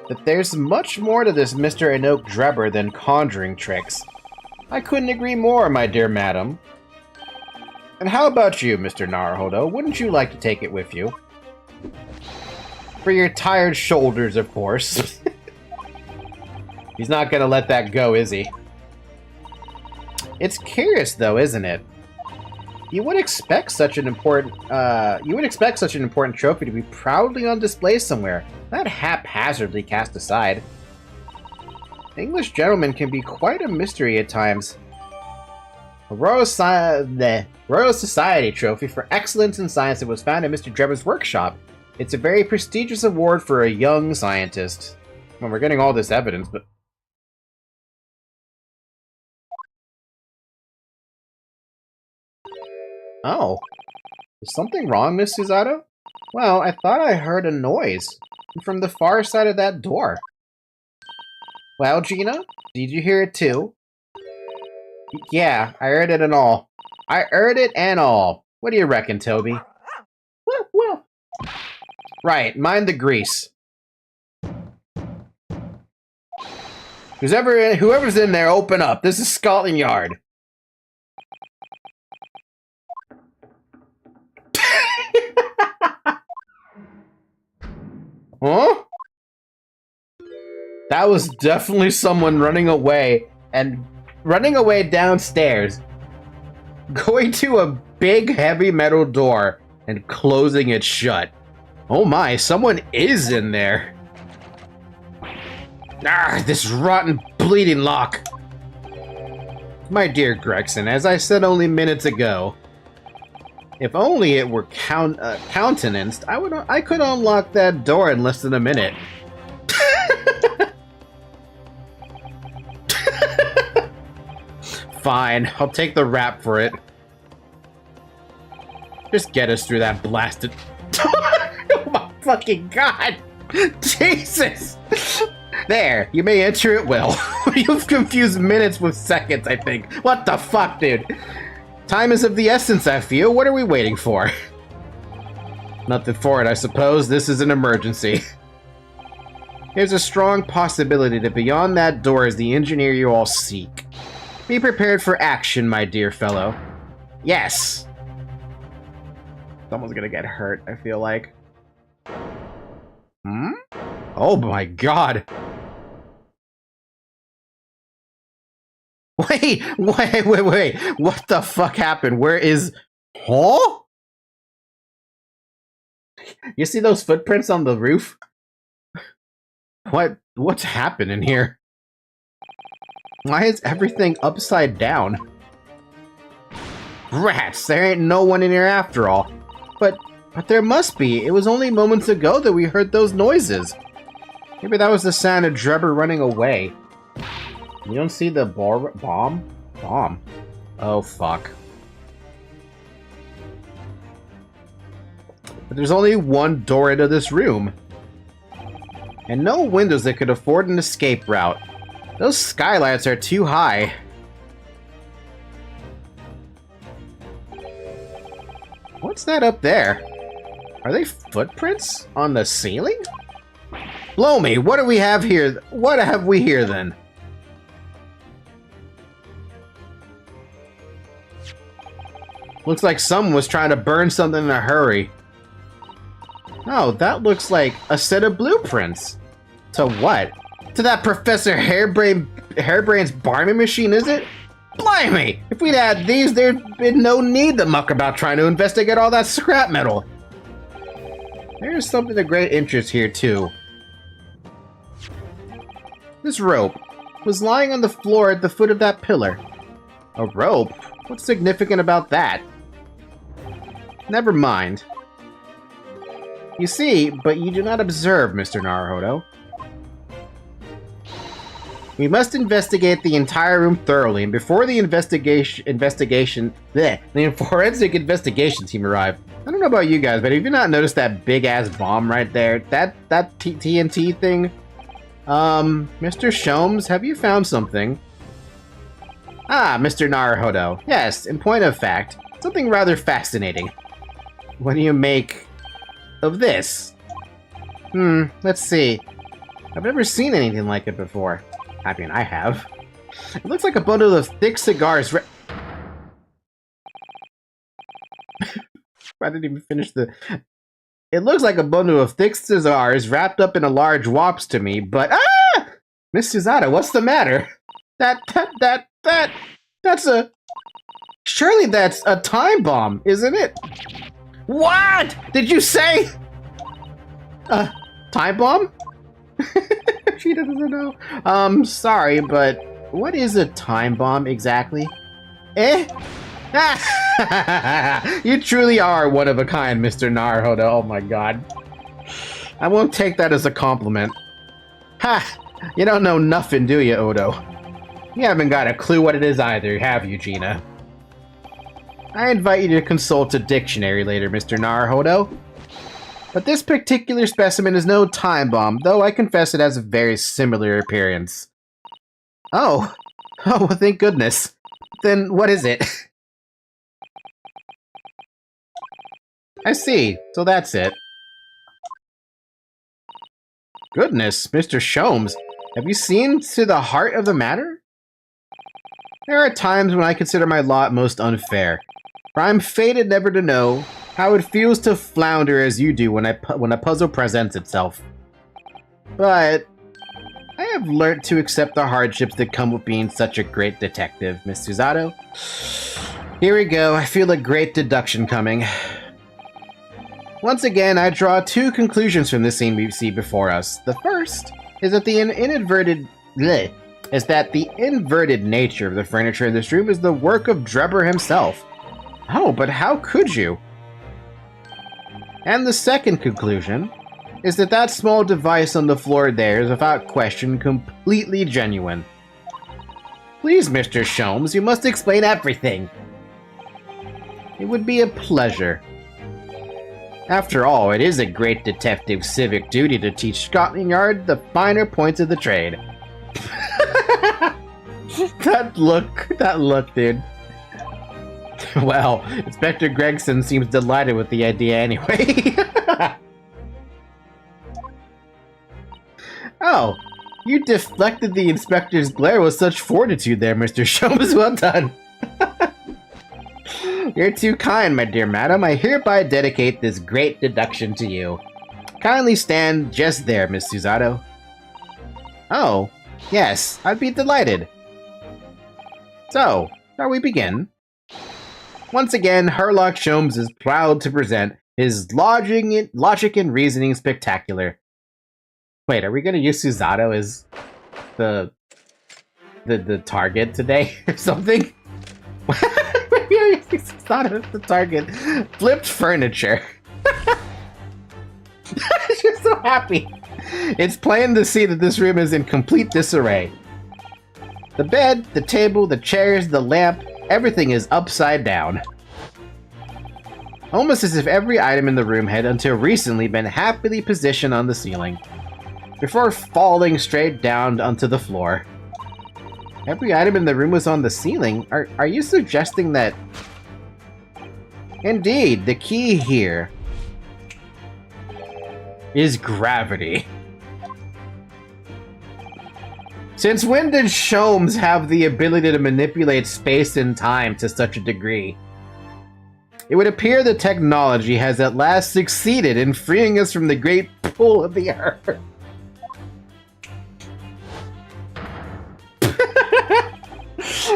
that there's much more to this Mr. Enoch Drebber than conjuring tricks. I couldn't agree more, my dear madam. And how about you, Mr. Naruhodo? Wouldn't you like to take it with you? For your tired shoulders, of course. He's not gonna let that go, is he? It's curious, though, isn't it? You would expect such an important trophy to be proudly on display somewhere, not haphazardly cast aside. English gentlemen can be quite a mystery at times. A Royal Society trophy for excellence in science that was found in Mr. Drebber's workshop. It's a very prestigious award for a young scientist. Well, we're getting all this evidence, but... Oh. Is something wrong, Miss Susato? Well, I thought I heard a noise from the far side of that door. Well, Gina, did you hear it too? Yeah, I heard it and all. I heard it and all. What do you reckon, Toby? Well. Right, mind the grease. Whoever's in there, open up. This is Scotland Yard. Huh? That was definitely someone running away downstairs, going to a big heavy metal door and closing it shut. Oh my, someone is in there. Ah, this rotten bleeding lock. My dear Gregson, as I said only minutes ago, if only it were countenanced, I could unlock that door in less than a minute. Fine, I'll take the rap for it. Just get us through that blasted... Oh my fucking god! Jesus! There, you may enter at will. You've confused minutes with seconds, I think. What the fuck, dude? Time is of the essence, I feel. What are we waiting for? Nothing for it, I suppose. This is an emergency. There's a strong possibility that beyond that door is the engineer you all seek. Be prepared for action, my dear fellow. Yes! Someone's gonna get hurt, I feel like. Hmm? Oh my god! Wait! What the fuck happened? Where is... Huh? You see those footprints on the roof? What's happening here? Why is everything upside down? Rats! There ain't no one in here after all. But there must be. It was only moments ago that we heard those noises. Maybe that was the sound of Drebber running away. You don't see the bomb? Bomb. Oh, fuck. But there's only one door into this room. And no windows that could afford an escape route. Those skylights are too high. What's that up there? Are they footprints on the ceiling? Blow me, what do we have here? What have we here then? Looks like someone was trying to burn something in a hurry. Oh, that looks like a set of blueprints. To what? To that Professor Hairbrain's barming machine, is it? Blimey! If we'd had these, there'd been no need to muck about trying to investigate all that scrap metal. There's something of great interest here, too. This rope was lying on the floor at the foot of that pillar. A rope? What's significant about that? Never mind. You see, but you do not observe, Mr. Naruhodo. We must investigate the entire room thoroughly, and before the the forensic investigation team arrive. I don't know about you guys, but have you not noticed that big-ass bomb right there? That TNT thing? Mr. Sholmes, have you found something? Ah, Mr. Naruhodo. Yes, in point of fact, something rather fascinating. What do you make of this? Let's see. I've never seen anything like it before. I mean, I have. It looks like a bundle of thick cigars. I didn't even finish the... It looks like a bundle of thick cigars wrapped up in a large wasp to me, but... Ah! Miss Susato, what's the matter? That's a... Surely that's a time bomb, isn't it? What? Did you say? Time bomb? She doesn't know. Sorry, but what is a time bomb exactly? Eh? You truly are one of a kind, Mr. Naruhodo. Oh my god. I won't take that as a compliment. Ha! You don't know nothing, do you, Odo? You haven't got a clue what it is either, have you, Gina? I invite you to consult a dictionary later, Mr. Naruhodo. But this particular specimen is no time bomb, though I confess it has a very similar appearance. Oh. Oh, thank goodness. Then what is it? I see. So that's it. Goodness, Mr. Sholmes, have you seen to the heart of the matter? There are times when I consider my lot most unfair, for I'm fated never to know how it feels to flounder as you do when a puzzle presents itself. But I have learnt to accept the hardships that come with being such a great detective, Miss Susato. Here we go, I feel a great deduction coming. Once again, I draw two conclusions from this scene we see before us. The first is that the inverted nature of the furniture in this room is the work of Drebber himself. Oh, but how could you? And the second conclusion is that that small device on the floor there is without question completely genuine. Please, Mr. Sholmes, you must explain everything. It would be a pleasure. After all, it is a great detective's civic duty to teach Scotland Yard the finer points of the trade. That look, dude. Well, Inspector Gregson seems delighted with the idea anyway. Oh, you deflected the inspector's glare with such fortitude there, Mr. Sholmes. Well done. You're too kind, my dear madam. I hereby dedicate this great deduction to you. Kindly stand just there, Miss Susato. Oh, yes, I'd be delighted. So, shall we begin? Once again, Herlock Sholmes is proud to present his logic and reasoning spectacular. Wait, are we gonna use Susato as the target today or something? It's not the target. Flipped furniture. She's so happy. It's plain to see that this room is in complete disarray. The bed, the table, the chairs, the lamp, everything is upside down. Almost as if every item in the room had until recently been happily positioned on the ceiling, before falling straight down onto the floor. Every item in the room was on the ceiling? Are you suggesting that... Indeed, the key here is gravity. Since when did Sholmes have the ability to manipulate space and time to such a degree? It would appear the technology has at last succeeded in freeing us from the great pull of the earth.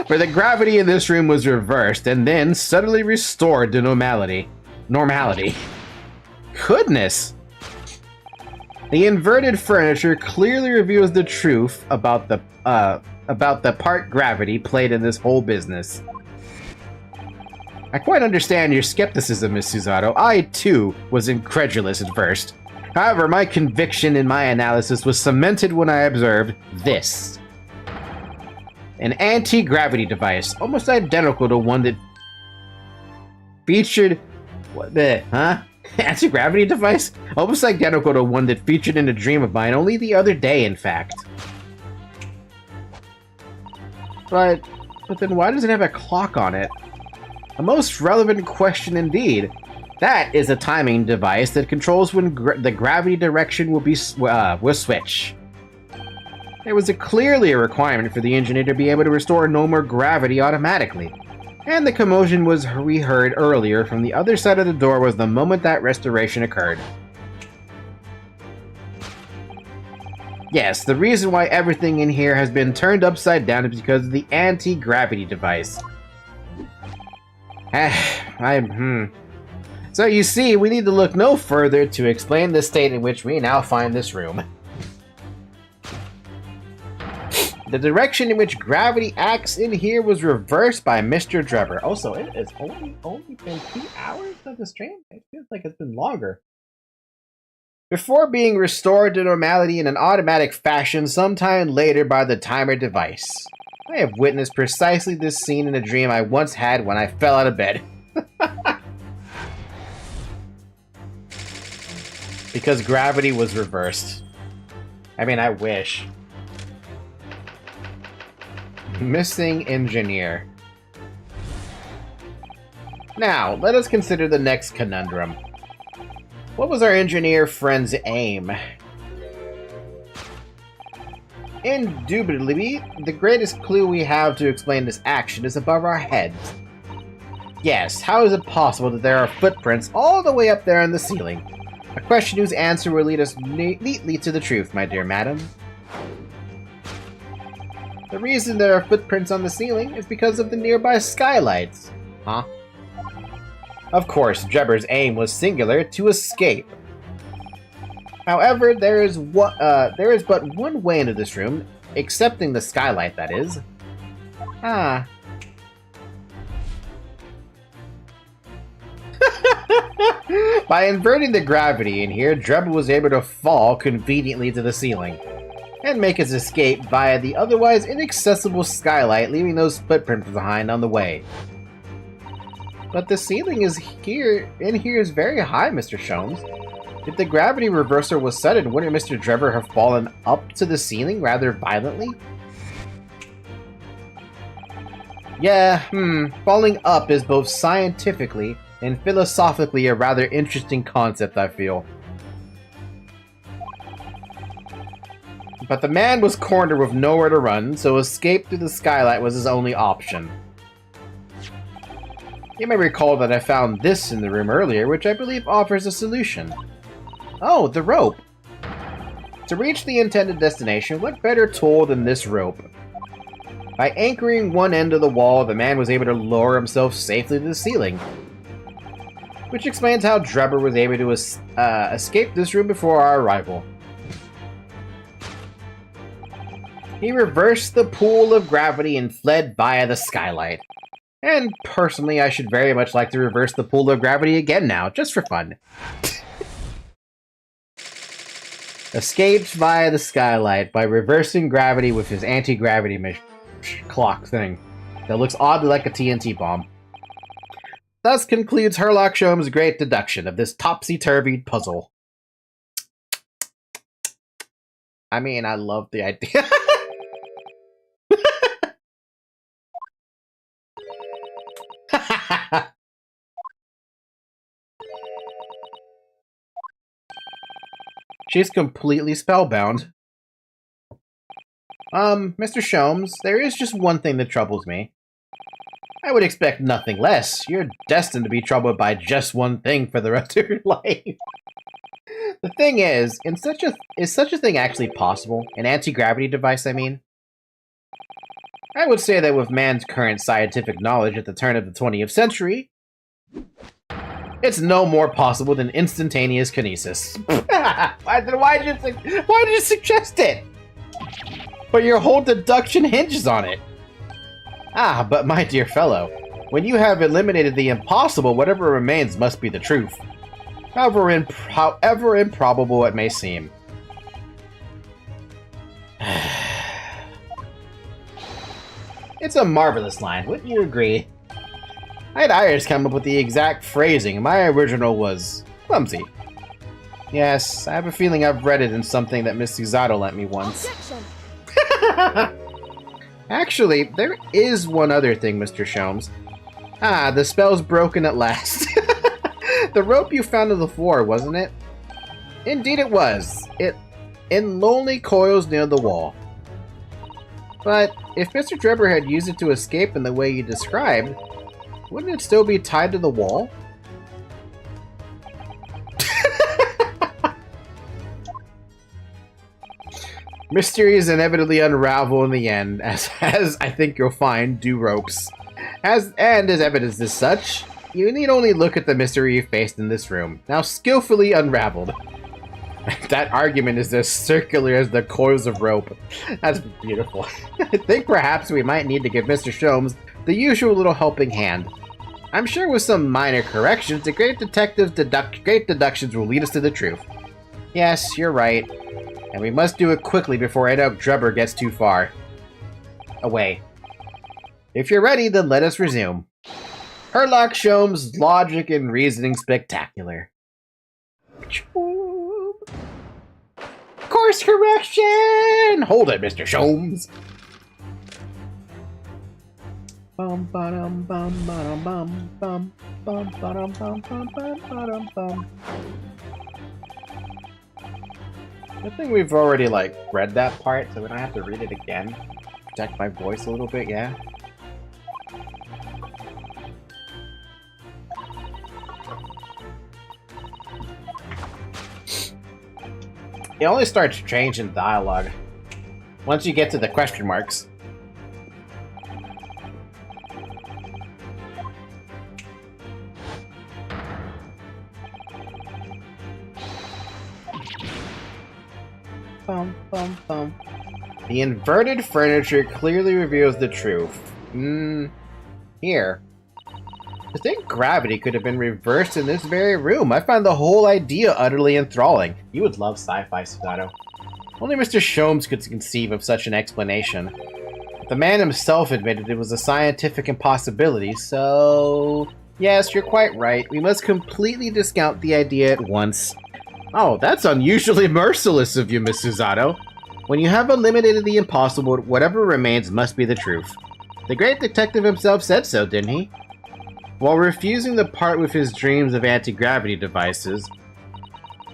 For the gravity in this room was reversed and then suddenly restored to normality. Goodness! The inverted furniture clearly reveals the truth about the part gravity played in this whole business. I quite understand your skepticism, Miss Susato. I, too, was incredulous at first. However, my conviction in my analysis was cemented when I observed this. An anti-gravity device, almost identical to one that featured... What the... Huh? Anti-gravity device? Almost identical to one that featured in a dream of mine only the other day, in fact. But then why does it have a clock on it? A most relevant question indeed. That is a timing device that controls when the gravity direction will switch. There was clearly a requirement for the engineer to be able to restore normal gravity automatically. And the commotion we heard earlier from the other side of the door was the moment that restoration occurred. Yes, the reason why everything in here has been turned upside down is because of the anti-gravity device. So you see, we need to look no further to explain the state in which we now find this room. The direction in which gravity acts in here was reversed by Mr. Drebber. Also, it has only been 2 hours of the stream? It feels like it's been longer. Before being restored to normality in an automatic fashion sometime later by the timer device. I have witnessed precisely this scene in a dream I once had when I fell out of bed. Because gravity was reversed. I mean, I wish. Missing engineer. Now, let us consider the next conundrum. What was our engineer friend's aim? Indubitably, the greatest clue we have to explain this action is above our heads. Yes, how is it possible that there are footprints all the way up there on the ceiling? A question whose answer will lead us neatly to the truth, my dear madam. The reason there are footprints on the ceiling is because of the nearby skylights. Huh? Of course, Drebber's aim was singular, to escape. However, there is but one way into this room, excepting the skylight, that is. Ah. By inverting the gravity in here, Drebber was able to fall conveniently to the ceiling, and make his escape via the otherwise inaccessible skylight, leaving those footprints behind on the way. But the ceiling in here is very high, Mr. Sholmes. If the gravity reversal was sudden, wouldn't Mr. Drebber have fallen up to the ceiling rather violently? Yeah, falling up is both scientifically and philosophically a rather interesting concept, I feel. But the man was cornered with nowhere to run, so escape through the skylight was his only option. You may recall that I found this in the room earlier, which I believe offers a solution. Oh, the rope! To reach the intended destination, what better tool than this rope? By anchoring one end of the wall, the man was able to lower himself safely to the ceiling. Which explains how Drebber was able to escape this room before our arrival. He reversed the pool of gravity and fled via the skylight. And personally, I should very much like to reverse the pool of gravity again now, just for fun. Escaped via the skylight by reversing gravity with his anti-gravity clock thing that looks oddly like a TNT bomb. Thus concludes Herlock Sholmes' great deduction of this topsy-turvy puzzle. I mean, I love the idea. She's completely spellbound. Mr. Sholmes, there is just one thing that troubles me. I would expect nothing less. You're destined to be troubled by just one thing for the rest of your life. The thing is such a thing actually possible? An anti-gravity device, I mean? I would say that with man's current scientific knowledge at the turn of the 20th century, it's no more possible than instantaneous kinesis. Why did you suggest it? But your whole deduction hinges on it. Ah, but my dear fellow, when you have eliminated the impossible, whatever remains must be the truth. However improbable it may seem. It's a marvelous line, wouldn't you agree? I had Iris come up with the exact phrasing. My original was clumsy. Yes, I have a feeling I've read it in something that Miss Zato lent me once. Actually, there is one other thing, Mr. Sholmes. Ah, the spell's broken at last. The rope you found on the floor, wasn't it? Indeed it was. It in lonely coils near the wall. But if Mr. Drebber had used it to escape in the way you described, wouldn't it still be tied to the wall? Mysteries inevitably unravel in the end, as I think you'll find do ropes. As evidence as such, you need only look at the mystery you faced in this room, now skillfully unraveled. That argument is as circular as the coils of rope. That's beautiful. I think perhaps we might need to give Mr. Sholmes the usual little helping hand. I'm sure with some minor corrections, the great detective's great deductions will lead us to the truth. Yes, you're right. And we must do it quickly before Adolf Drebber gets too far away. If you're ready, then let us resume. Herlock Sholmes' logic and reasoning spectacular. Course correction! Hold it, Mr. Sholmes! Bum ba-dum bum ba-dum bum bum bum ba-dum bum bum bum ba-dum bum. I think we've already, like, read that part, so we don't have to read it again. Protect my voice a little bit, yeah? It only starts changing dialogue once you get to the question marks. Bum, bum, bum. The inverted furniture clearly reveals the truth. Here. I think gravity could have been reversed in this very room. I find the whole idea utterly enthralling. You would love sci-fi, Susato. Only Mr. Sholmes could conceive of such an explanation. The man himself admitted it was a scientific impossibility, so... Yes, you're quite right. We must completely discount the idea at once. Oh, that's unusually merciless of you, Miss Susato. When you have eliminated the impossible, whatever remains must be the truth. The great detective himself said so, didn't he? While refusing to part with his dreams of anti-gravity devices.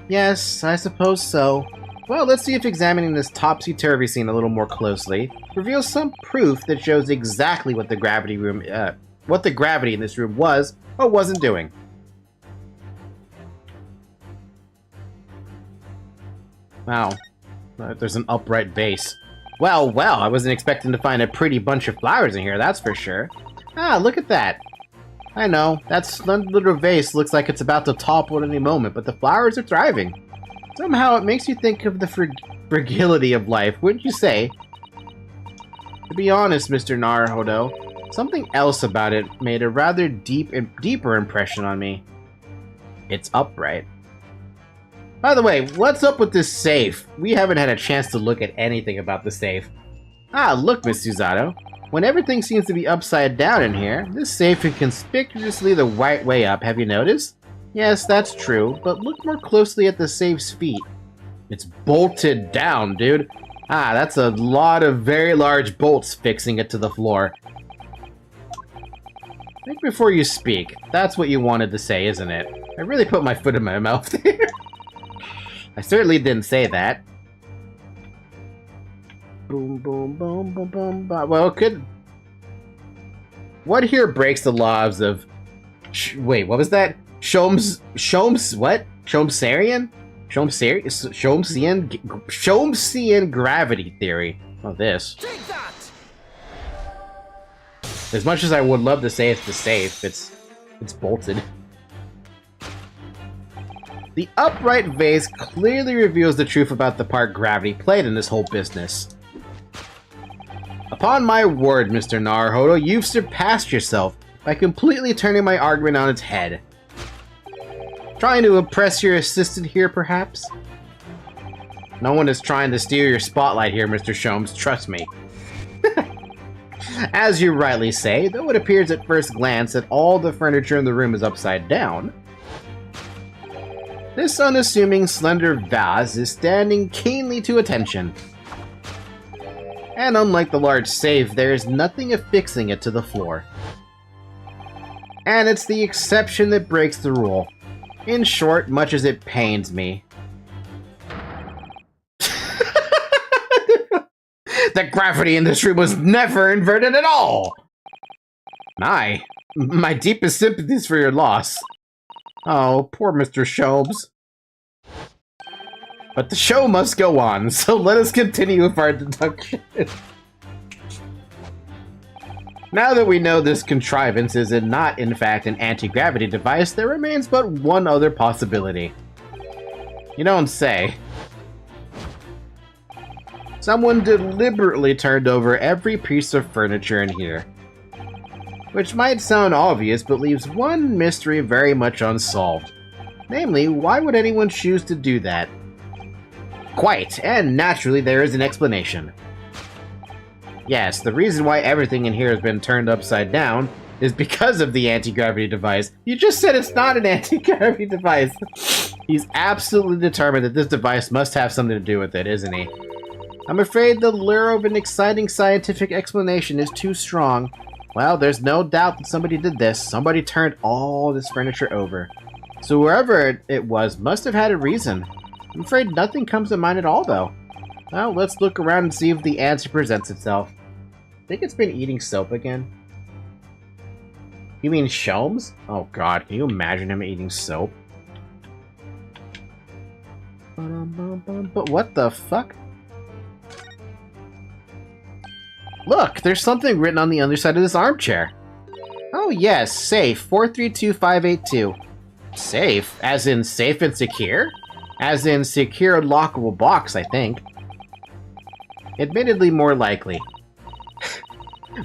Yes, I suppose so. Well, let's see if examining this topsy-turvy scene a little more closely reveals some proof that shows exactly what the gravity in this room was or wasn't doing. Wow, there's an upright vase. Well, I wasn't expecting to find a pretty bunch of flowers in here, that's for sure. Ah, look at that. I know, that slender little vase looks like it's about to topple at any moment, but the flowers are thriving. Somehow it makes you think of the fragility of life, wouldn't you say? To be honest, Mr. Naruhodo, something else about it made a rather deeper impression on me. It's upright. By the way, what's up with this safe? We haven't had a chance to look at anything about the safe. Ah, look, Miss Susato. When everything seems to be upside down in here, this safe is conspicuously the right way up, have you noticed? Yes, that's true, but look more closely at the safe's feet. It's bolted down, dude. Ah, that's a lot of very large bolts fixing it to the floor. Think before you speak. That's what you wanted to say, isn't it? I really put my foot in my mouth there. I certainly didn't say that. Boom, boom, boom, boom, boom, boom. Well, it could... What here breaks the laws of... Wait, what was that? Sholmes... What? Sholmesian gravity theory. Oh, this. Take that! As much as I would love to say it's the safe, it's bolted. The upright vase clearly reveals the truth about the part gravity played in this whole business. Upon my word, Mr. Naruhodo, you've surpassed yourself by completely turning my argument on its head. Trying to impress your assistant here, perhaps? No one is trying to steal your spotlight here, Mr. Sholmes, trust me. As you rightly say, though it appears at first glance that all the furniture in the room is upside down, this unassuming slender vase is standing keenly to attention. And unlike the large safe, there is nothing affixing it to the floor. And it's the exception that breaks the rule. In short, much as it pains me. The gravity in this room was never inverted at all! My deepest sympathies for your loss. Oh, poor Mr. Shobes. But the show must go on, so let us continue with our deduction. Now that we know this contrivance is not, in fact, an anti-gravity device, there remains but one other possibility. You don't say. Someone deliberately turned over every piece of furniture in here. Which might sound obvious, but leaves one mystery very much unsolved. Namely, why would anyone choose to do that? Quite, and naturally there is an explanation. Yes, the reason why everything in here has been turned upside down is because of the anti-gravity device. You just said it's not an anti-gravity device. He's absolutely determined that this device must have something to do with it, isn't he? I'm afraid the lure of an exciting scientific explanation is too strong. Well, there's no doubt that somebody did this. Somebody turned all this furniture over. So whoever it was must have had a reason. I'm afraid nothing comes to mind at all, though. Well, let's look around and see if the answer presents itself. I think it's been eating soap again. You mean Shelms? Oh god, can you imagine him eating soap? But what the fuck? Look, there's something written on the underside of this armchair. Oh yes, safe 432582. Safe? As in safe and secure? As in secure lockable box, I think. Admittedly more likely.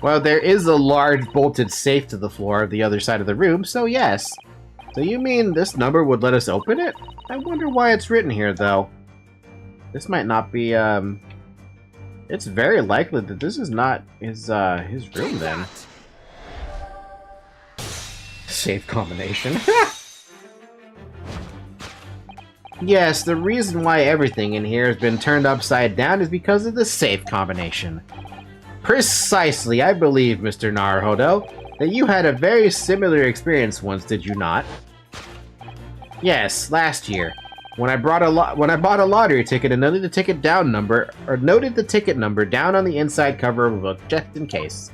Well, there is a large bolted safe to the floor of the other side of the room, so yes. So you mean this number would let us open it? I wonder why it's written here, though. This might not be, It's very likely that this is not his room, then. Safe combination. Yes, the reason why everything in here has been turned upside down is because of the safe combination. Precisely, I believe, Mr. Naruhodo, that you had a very similar experience once, did you not? Yes, last year. When I bought a lottery ticket and noted the ticket number down on the inside cover of a book, just in case.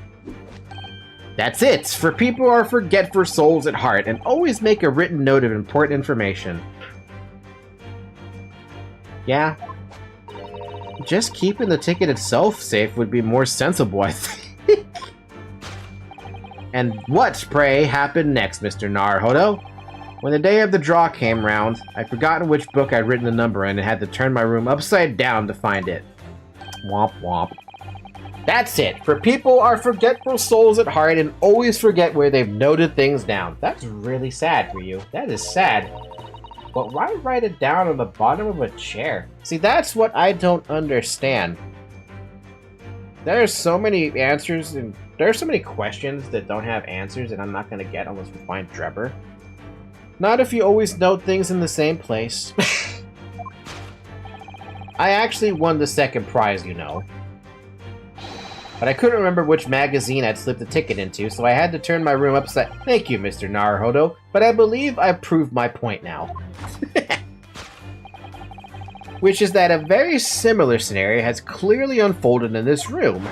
That's it! For people who are forgetful souls at heart, and always make a written note of important information. Yeah. Just keeping the ticket itself safe would be more sensible, I think. And what, pray, happened next, Mr. Naruhodo? When the day of the draw came round, I'd forgotten which book I'd written the number in and had to turn my room upside down to find it. Womp womp. That's it! For people are forgetful souls at heart and always forget where they've noted things down. That's really sad for you. That is sad. But why write it down on the bottom of a chair? See, that's what I don't understand. There's so many answers, and there's so many questions that don't have answers that I'm not going to get unless we find Drebber. Not if you always note things in the same place. I actually won the second prize, you know. But I couldn't remember which magazine I'd slipped the ticket into, so I had to turn my room upside... Thank you, Mr. Naruhodo, but I believe I've proved my point now. Which is that a very similar scenario has clearly unfolded in this room.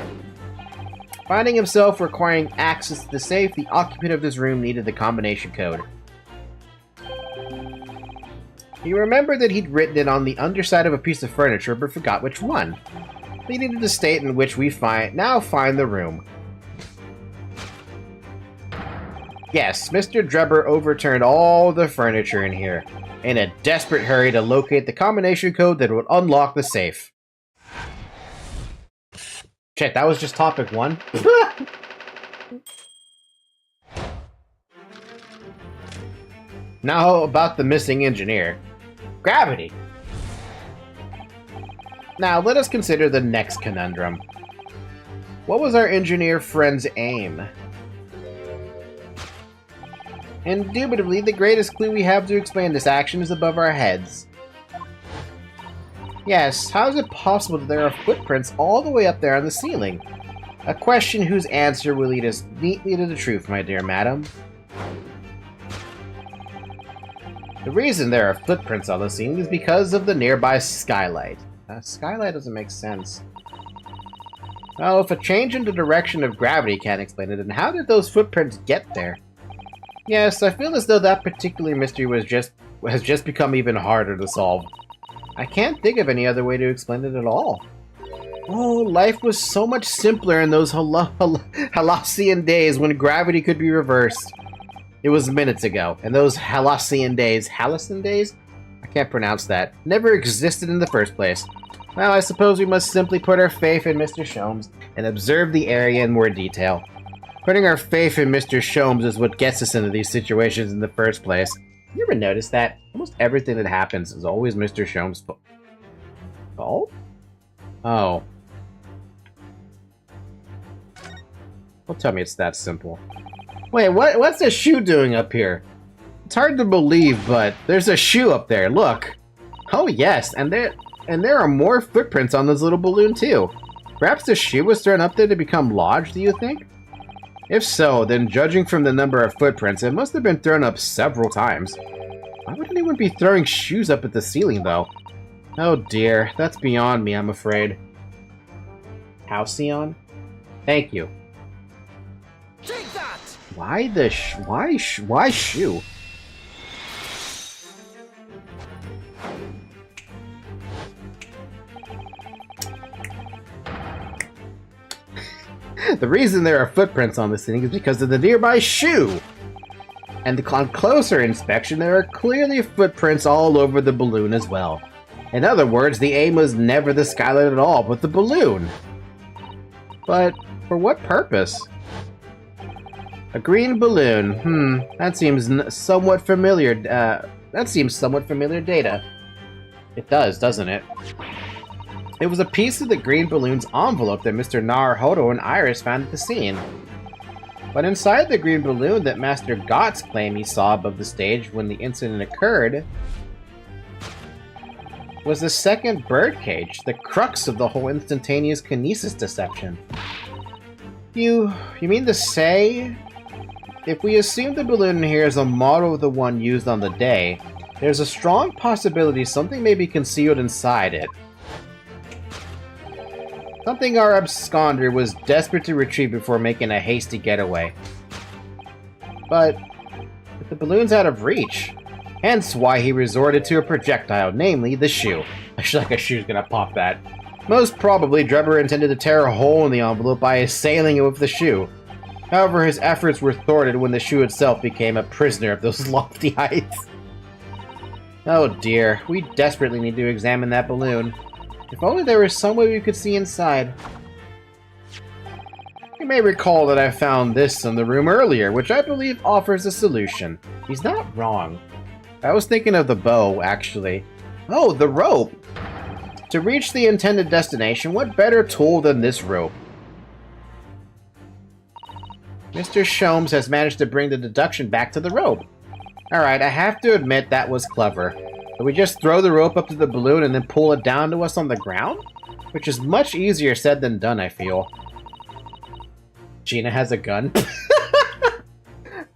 Finding himself requiring access to the safe, the occupant of this room needed the combination code. He remembered that he'd written it on the underside of a piece of furniture, but forgot which one, leading to the state in which we now find the room. Yes, Mr. Drebber overturned all the furniture in here, in a desperate hurry to locate the combination code that would unlock the safe. Shit, that was just topic 1. Now about the missing engineer. Gravity! Now, let us consider the next conundrum. What was our engineer friend's aim? Indubitably, the greatest clue we have to explain this action is above our heads. Yes, how is it possible that there are footprints all the way up there on the ceiling? A question whose answer will lead us neatly to the truth, my dear madam. The reason there are footprints on the ceiling is because of the nearby skylight. Skylight doesn't make sense. Oh, if a change in the direction of gravity can't explain it, then how did those footprints get there? Yes, I feel as though that particular mystery has just become even harder to solve. I can't think of any other way to explain it at all. Oh, life was so much simpler in those halcyon days when gravity could be reversed. It was minutes ago, and those halcyon days, I can't pronounce that, never existed in the first place. Well, I suppose we must simply put our faith in Mr. Sholmes and observe the area in more detail. Putting our faith in Mr. Sholmes is what gets us into these situations in the first place. You ever notice that? Almost everything that happens is always Mr. Sholmes' fault? Oh. Don't tell me it's that simple. Wait, what's the shoe doing up here? It's hard to believe, but there's a shoe up there, look! Oh yes, and there are more footprints on this little balloon too. Perhaps the shoe was thrown up there to become lodged, do you think? If so, then judging from the number of footprints, it must have been thrown up several times. Why would anyone be throwing shoes up at the ceiling, though? Oh dear, that's beyond me, I'm afraid. Halcyon? Thank you. Take that! Why shoe? The reason there are footprints on this thing is because of the nearby shoe! And on closer inspection, there are clearly footprints all over the balloon as well. In other words, the aim was never the skylight at all, but the balloon. But for what purpose? A green balloon. That seems somewhat familiar. That seems somewhat familiar data. It does, doesn't it? It was a piece of the green balloon's envelope that Mr. Naruhodo and Iris found at the scene. But inside the green balloon that Master Gotts claimed he saw above the stage when the incident occurred was the second birdcage, the crux of the whole instantaneous kinesis deception. You mean to say, if we assume the balloon here is a model of the one used on the day, there's a strong possibility something may be concealed inside it. Something our absconder was desperate to retrieve before making a hasty getaway. But the balloon's out of reach. Hence why he resorted to a projectile, namely the shoe. I feel like a shoe's gonna pop that. Most probably, Drebber intended to tear a hole in the envelope by assailing it with the shoe. However, his efforts were thwarted when the shoe itself became a prisoner of those lofty heights. Oh dear, we desperately need to examine that balloon. If only there was some way we could see inside. You may recall that I found this in the room earlier, which I believe offers a solution. He's not wrong. I was thinking of the bow, actually. Oh, the rope! To reach the intended destination, what better tool than this rope? Mr. Sholmes has managed to bring the deduction back to the rope. Alright, I have to admit that was clever. But we just throw the rope up to the balloon and then pull it down to us on the ground? Which is much easier said than done, I feel. Gina has a gun?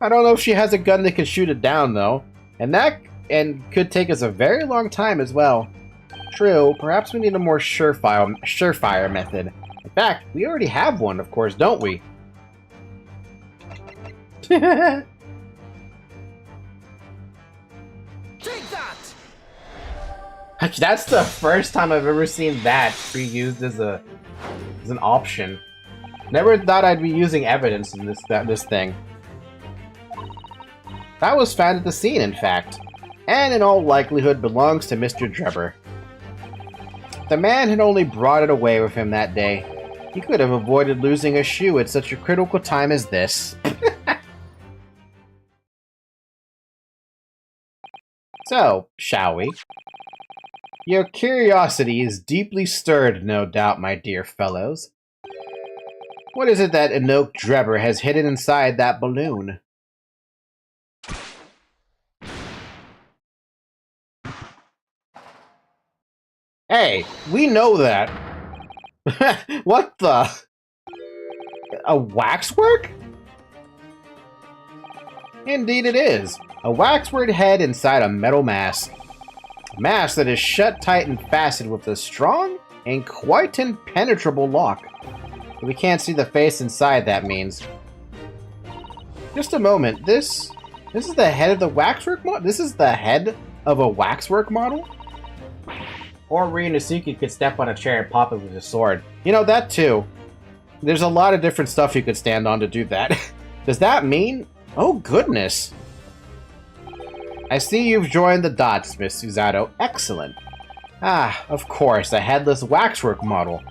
I don't know if she has a gun that can shoot it down, though. And could take us a very long time as well. True, perhaps we need a more surefire method. In fact, we already have one, of course, don't we? Take that! Actually, that's the first time I've ever seen that be used as an option. Never thought I'd be using evidence in this thing. That was found at the scene, in fact, and in all likelihood belongs to Mr. Drebber. The man had only brought it away with him that day. He could have avoided losing a shoe at such a critical time as this. So, shall we? Your curiosity is deeply stirred, no doubt, my dear fellows. What is it that Enoch Drebber has hidden inside that balloon? Hey, we know that. What the? A waxwork? Indeed it is. A waxwork head inside a metal mask. A mask that is shut tight and fastened with a strong and quite impenetrable lock. We can't see the face inside, that means. Just a moment. This is the head of the waxwork model? This is the head of a waxwork model? Or Ryunosuke could step on a chair and pop it with his sword. You know, that too. There's a lot of different stuff you could stand on to do that. Does that mean... Oh, goodness. I see you've joined the dots, Miss Susato. Excellent. Ah, of course, a headless waxwork model.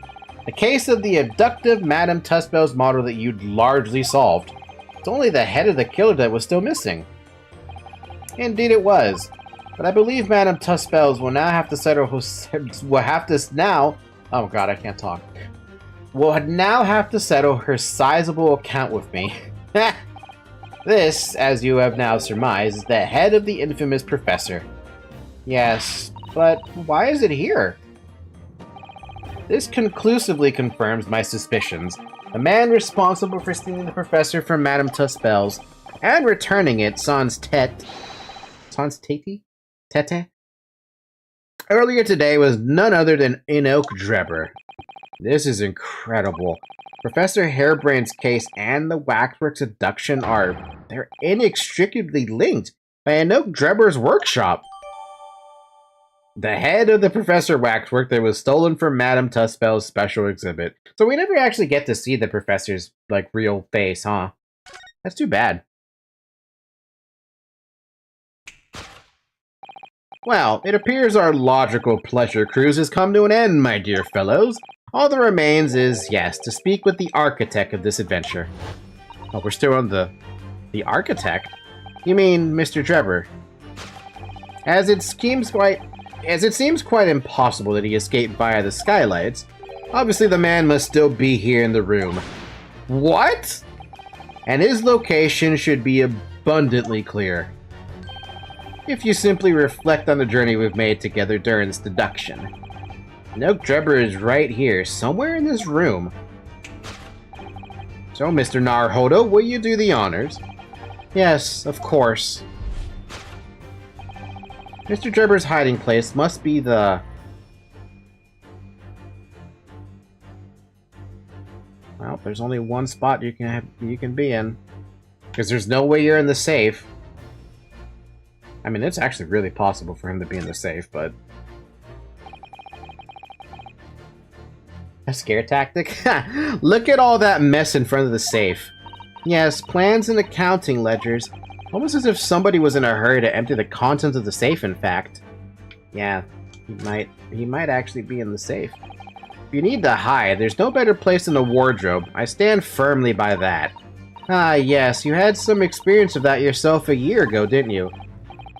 The case of the abductive Madame Tussbell's model that you'd largely solved. It's only the head of the killer that was still missing. Indeed it was. But I believe Madame Tussbell's will now have to settle oh god, I can't talk. Will now have to settle her sizable account with me. This, as you have now surmised, is the head of the infamous professor. Yes, but why is it here? This conclusively confirms my suspicions. The man responsible for stealing the professor from Madame Tussbell's and returning it, sans tete, earlier today was none other than Enoch Drebber. This is incredible. Professor Harebrain's case and the Waxworks abduction they're inextricably linked by Enoch Drebber's workshop. The head of the Professor Waxwork that was stolen from Madame Tussbell's special exhibit. So we never actually get to see the professor's, like, real face, huh? That's too bad. Well, it appears our logical pleasure cruise has come to an end, my dear fellows. All that remains is, yes, to speak with the architect of this adventure. Oh, we're still on the architect? You mean Mr. Drebber? As it seems quite impossible that he escaped via the skylights, obviously the man must still be here in the room. What? And his location should be abundantly clear. If you simply reflect on the journey we've made together during this deduction. Enoch Drebber is right here, somewhere in this room. So, Mr. Naruhodo, will you do the honors? Yes, of course. Mr. Drebber's hiding place must be the... Well, there's only one spot you can be in. Because there's no way you're in the safe. I mean, it's actually really possible for him to be in the safe, but... A scare tactic? Look at all that mess in front of the safe. Yes, plans and accounting ledgers. Almost as if somebody was in a hurry to empty the contents of the safe, in fact. Yeah, he might actually be in the safe. If you need to hide, there's no better place than the wardrobe. I stand firmly by that. Ah, yes, you had some experience of that yourself a year ago, didn't you?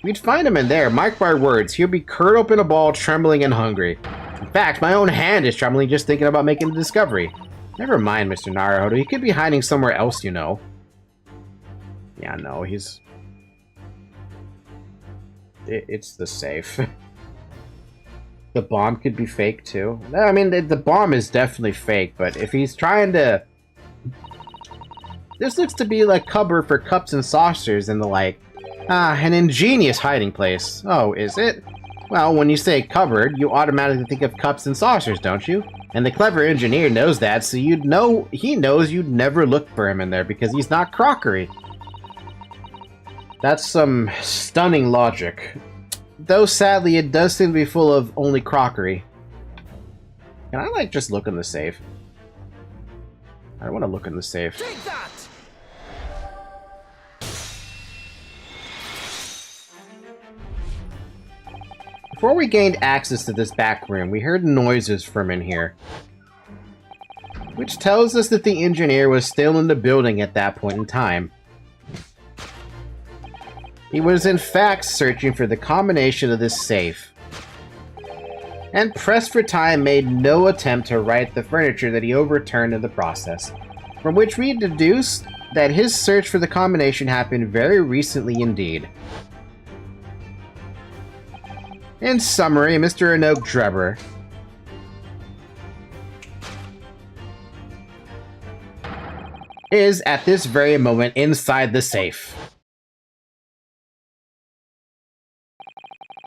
We'd find him in there, mark my words. He'll be curled up in a ball, trembling and hungry. In fact, my own hand is trembling just thinking about making the discovery. Never mind, Mr. Naruhodo. He could be hiding somewhere else, you know. Yeah, no, he's... It's the safe. The bomb could be fake, too. I mean, the bomb is definitely fake, but if he's trying to... This looks to be like a cupboard for cups and saucers and the like. Ah, an ingenious hiding place. Oh, is it? Well, when you say cupboard, you automatically think of cups and saucers, don't you? And the clever engineer knows that, so he knows you'd never look for him in there because he's not crockery. That's some stunning logic. Though sadly, it does seem to be full of only crockery. Can I, like, just look in the safe? I don't want to look in the safe. Take that! Before we gained access to this back room, we heard noises from in here. Which tells us that the engineer was still in the building at that point in time. He was in fact searching for the combination of this safe. And pressed for time made no attempt to right the furniture that he overturned in the process. From which we deduce that his search for the combination happened very recently indeed. In summary, Mr. Enoch Drebber is at this very moment inside the safe.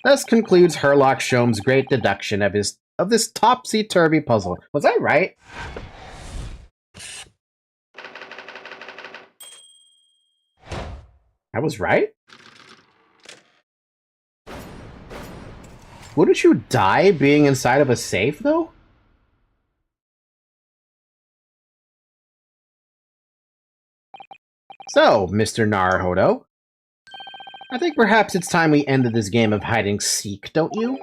Thus concludes Herlock Sholmes' great deduction of this topsy-turvy puzzle. Was I right? I was right? Wouldn't you die being inside of a safe, though? So, Mr. Naruhodo, I think perhaps it's time we ended this game of hide-and-seek, don't you?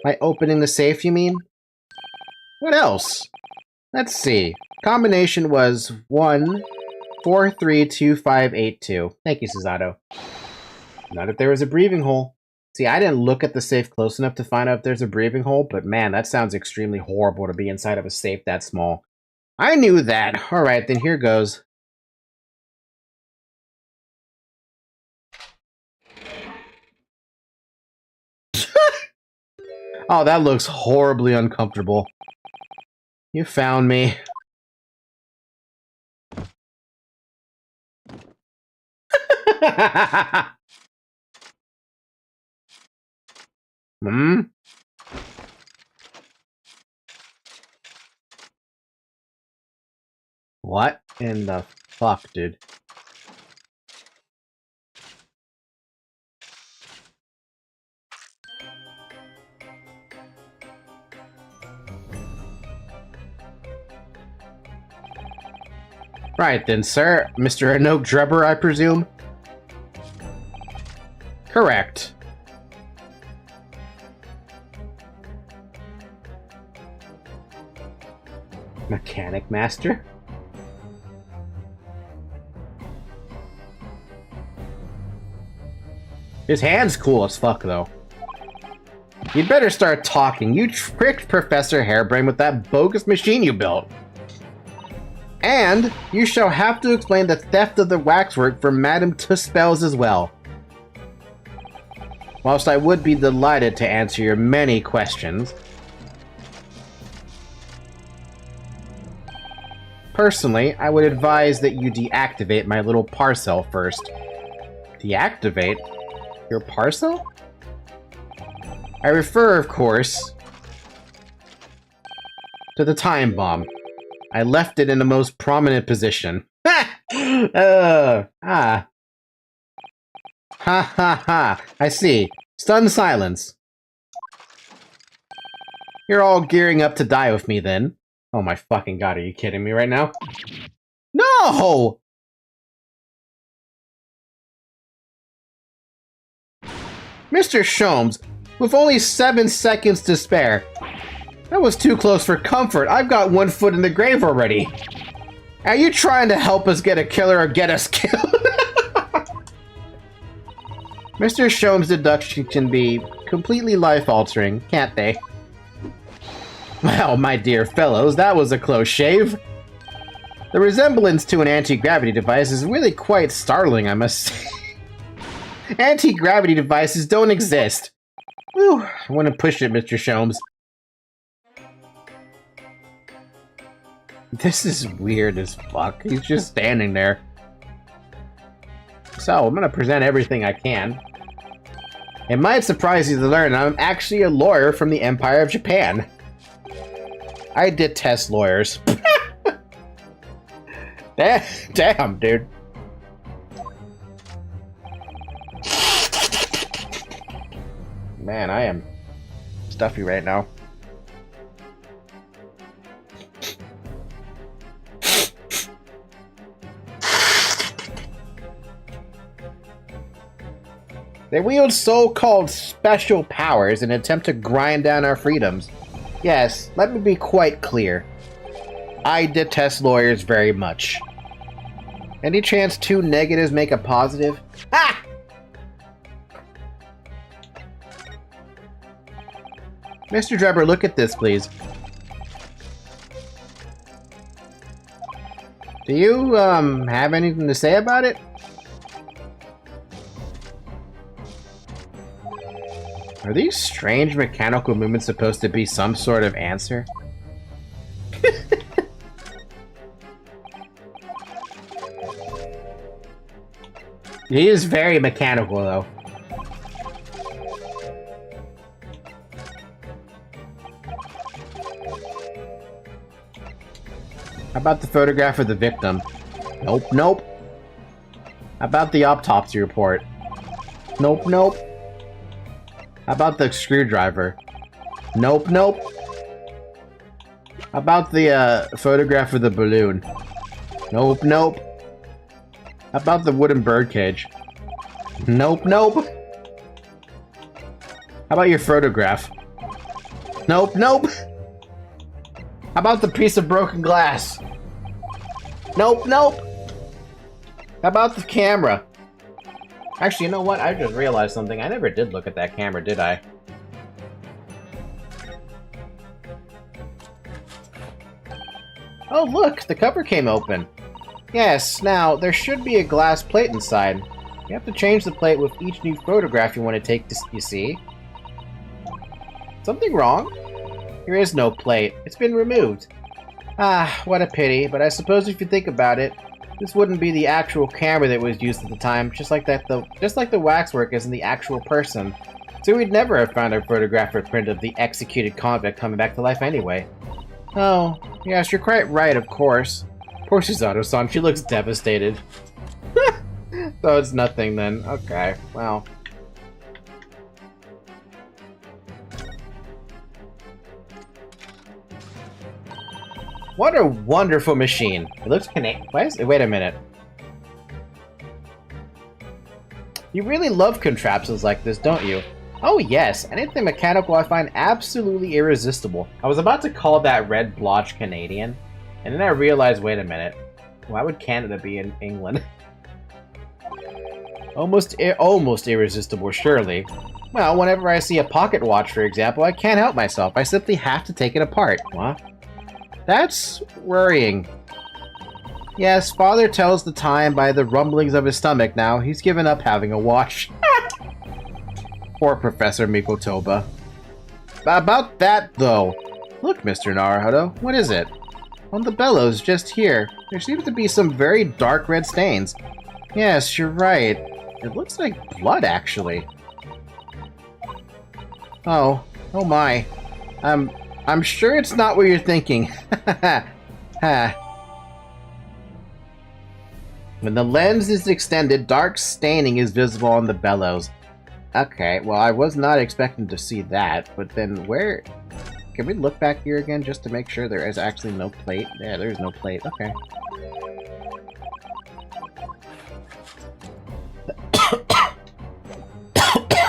By opening the safe, you mean? What else? Let's see. Combination was 1432582. Thank you, Suzato. Not if there was a breathing hole. See, I didn't look at the safe close enough to find out if there's a breathing hole, but man, that sounds extremely horrible to be inside of a safe that small. I knew that. Alright, then here goes. Oh, that looks horribly uncomfortable. You found me. Hmm? What in the fuck, dude? Right then, sir. Mr. Anoke Drebber, I presume? Correct. Mechanic Master? His hand's cool as fuck, though. You'd better start talking. You tricked Professor Harebrain with that bogus machine you built. And you shall have to explain the theft of the waxwork for Madame Tuspells as well. Whilst I would be delighted to answer your many questions, personally, I would advise that you deactivate my little parcel first. Deactivate? Your parcel? I refer, of course, to the time bomb. I left it in the most prominent position. Ha! Ha ha ha. I see. Stunned silence. You're all gearing up to die with me then. Oh my fucking god, are you kidding me right now? No! Mr. Sholmes, with only 7 seconds to spare. That was too close for comfort. I've got 1 foot in the grave already. Are you trying to help us get a killer or get us killed? Mr. Sholmes' deduction can be completely life-altering, can't they? Well, my dear fellows, that was a close shave. The resemblance to an anti-gravity device is really quite startling, I must say. Anti-gravity devices don't exist. Whew, I want to push it, Mr. Sholmes. This is weird as fuck. He's just standing there. So, I'm gonna present everything I can. It might surprise you to learn I'm actually a lawyer from the Empire of Japan. I detest lawyers. Damn, dude. Man, I am stuffy right now. They wield so-called special powers in an attempt to grind down our freedoms. Yes, let me be quite clear. I detest lawyers very much. Any chance 2 negatives make a positive? Ah! Mr. Drebber, look at this, please. Do you, have anything to say about it? Are these strange mechanical movements supposed to be some sort of answer? He is very mechanical, though. How about the photograph of the victim? Nope, nope. How about the autopsy report? Nope, nope. How about the screwdriver? Nope, nope. How about the photograph of the balloon? Nope, nope. How about the wooden birdcage? Nope, nope. How about your photograph? Nope, nope. How about the piece of broken glass? Nope, nope. How about the camera? Actually, you know what? I just realized something. I never did look at that camera, did I? Oh, look! The cover came open. Yes, now, there should be a glass plate inside. You have to change the plate with each new photograph you want to take, you see? Something wrong? There is no plate. It's been removed. Ah, what a pity, but I suppose if you think about it, this wouldn't be the actual camera that was used at the time, just like the waxwork isn't the actual person. So we'd never have found a photographic print of the executed convict coming back to life anyway. Oh, yes, you're quite right, of course. Poor Susato-san, she looks devastated. So it's nothing then. Okay, well. What a wonderful machine. It looks Canadian. Wait a minute. You really love contraptions like this, don't you? Oh yes, anything mechanical I find absolutely irresistible. I was about to call that red blotch Canadian, and then I realized, wait a minute. Why would Canada be in England? Almost irresistible, surely. Well, whenever I see a pocket watch, for example, I can't help myself. I simply have to take it apart. What? That's worrying. Yes, father tells the time by the rumblings of his stomach now. He's given up having a watch. Poor Professor Mikotoba. About that, though. Look, Mr. Naruhodo, what is it? On the bellows, just here. There seems to be some very dark red stains. Yes, you're right. It looks like blood, actually. Oh my. I'm sure it's not what you're thinking. When the lens is extended, dark staining is visible on the bellows. Okay, well, I was not expecting to see that, but then where... Can we look back here again just to make sure there is actually no plate? Yeah, there is no plate. Okay.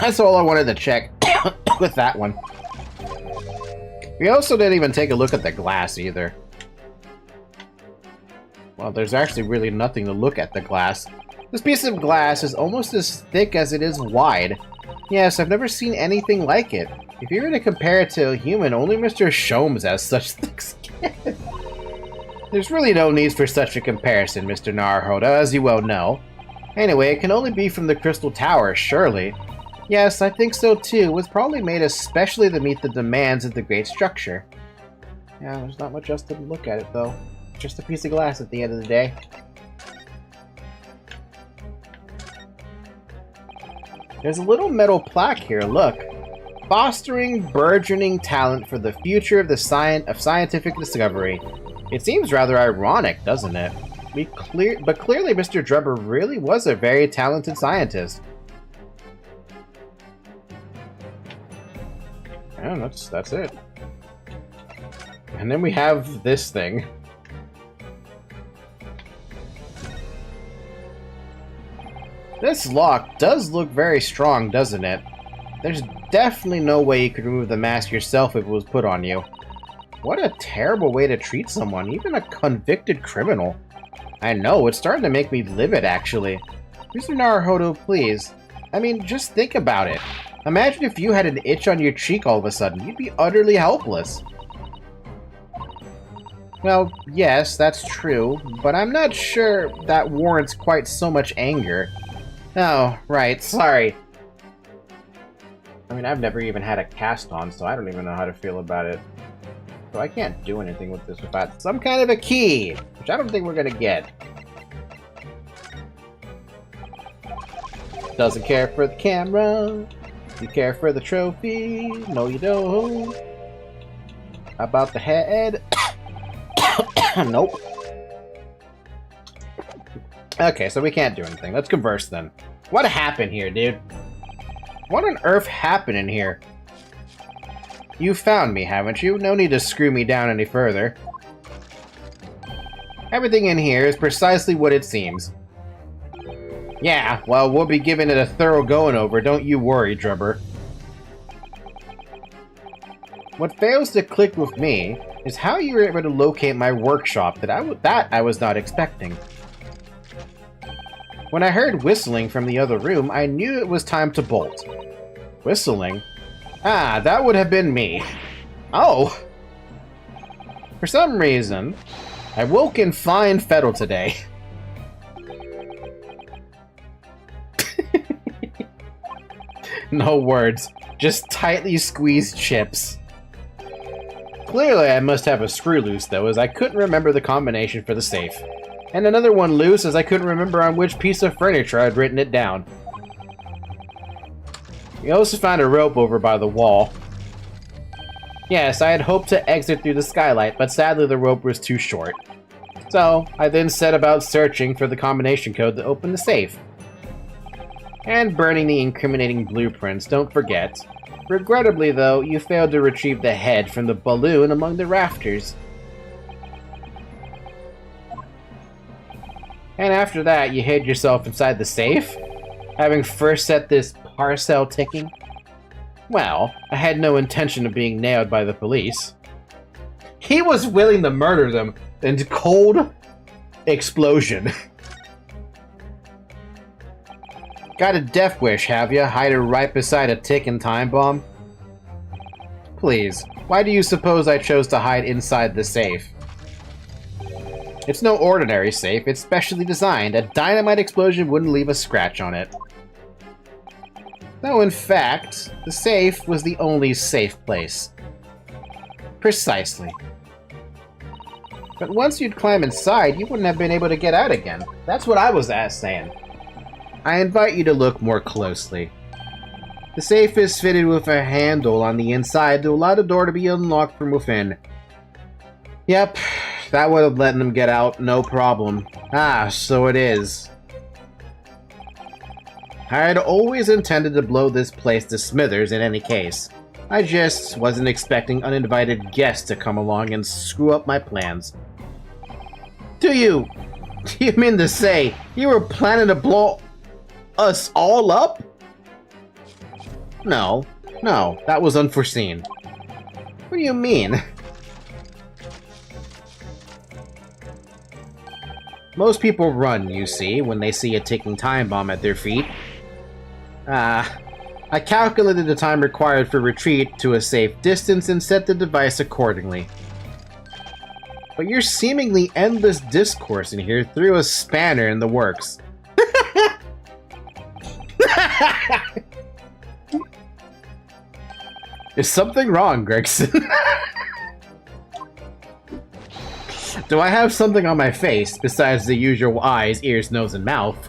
That's all I wanted to check with that one. We also didn't even take a look at the glass either. Well, there's actually really nothing to look at the glass. This piece of glass is almost as thick as it is wide. Yes, I've never seen anything like it. If you were to compare it to a human, only Mr. Sholmes has such thick skin. There's really no need for such a comparison, Mr. Naruhodo, as you well know. Anyway, it can only be from the Crystal Tower, surely. Yes, I think so too. It was probably made especially to meet the demands of the great structure. Yeah, there's not much else to look at it, though. Just a piece of glass at the end of the day. There's a little metal plaque here, look. Fostering burgeoning talent for the future of scientific discovery. It seems rather ironic, doesn't it? But clearly Mr. Drubber really was a very talented scientist. And that's it. And then we have this thing. This lock does look very strong, doesn't it? There's definitely no way you could remove the mask yourself if it was put on you. What a terrible way to treat someone, even a convicted criminal. I know, it's starting to make me livid, actually. Mr. Naruhodo, please. I mean, just think about it. Imagine if you had an itch on your cheek all of a sudden. You'd be utterly helpless. Well, yes, that's true, but I'm not sure that warrants quite so much anger. Oh, right, sorry. I mean, I've never even had a cast on, so I don't even know how to feel about it. So I can't do anything with this without some kind of a key, which I don't think we're gonna get. Doesn't care for the camera. You care for the trophy. No, you don't. About the head. Nope. Okay, so we can't do anything. Let's converse then. What happened here, dude? What on earth happened in here? You found me, haven't you? No need to screw me down any further. Everything in here is precisely what it seems. Yeah, well, we'll be giving it a thorough going over, don't you worry, Drubber. What fails to click with me is how you were able to locate my workshop that I was not expecting. When I heard whistling from the other room, I knew it was time to bolt. Whistling? Ah, that would have been me. Oh! For some reason, I woke in fine fettle today. No words, just tightly squeezed chips. Clearly I must have a screw loose though, as I couldn't remember the combination for the safe. And another one loose as I couldn't remember on which piece of furniture I'd written it down. We also found a rope over by the wall. Yes, I had hoped to exit through the skylight, but sadly the rope was too short. So, I then set about searching for the combination code to open the safe. And burning the incriminating blueprints, don't forget. Regrettably though, you failed to retrieve the head from the balloon among the rafters. And after that, you hid yourself inside the safe? Having first set this parcel ticking? Well, I had no intention of being nailed by the police. He was willing to murder them in cold explosion. Got a death wish, have ya? Hide it right beside a ticking time bomb? Please, why do you suppose I chose to hide inside the safe? It's no ordinary safe, it's specially designed. A dynamite explosion wouldn't leave a scratch on it. Though in fact, the safe was the only safe place. Precisely. But once you'd climb inside, you wouldn't have been able to get out again. That's what I was saying. I invite you to look more closely. The safe is fitted with a handle on the inside to allow the door to be unlocked from within. Yep, that would have let them get out, no problem. Ah, so it is. I had always intended to blow this place to smithers in any case. I just wasn't expecting uninvited guests to come along and screw up my plans. Do you mean to say you were planning to blow us all up? No, that was unforeseen. What do you mean? Most people run, you see, when they see a ticking time bomb at their feet. I calculated the time required for retreat to a safe distance and set the device accordingly. But your seemingly endless discourse in here threw a spanner in the works. Is something wrong, Gregson? Do I have something on my face besides the usual eyes, ears, nose, and mouth?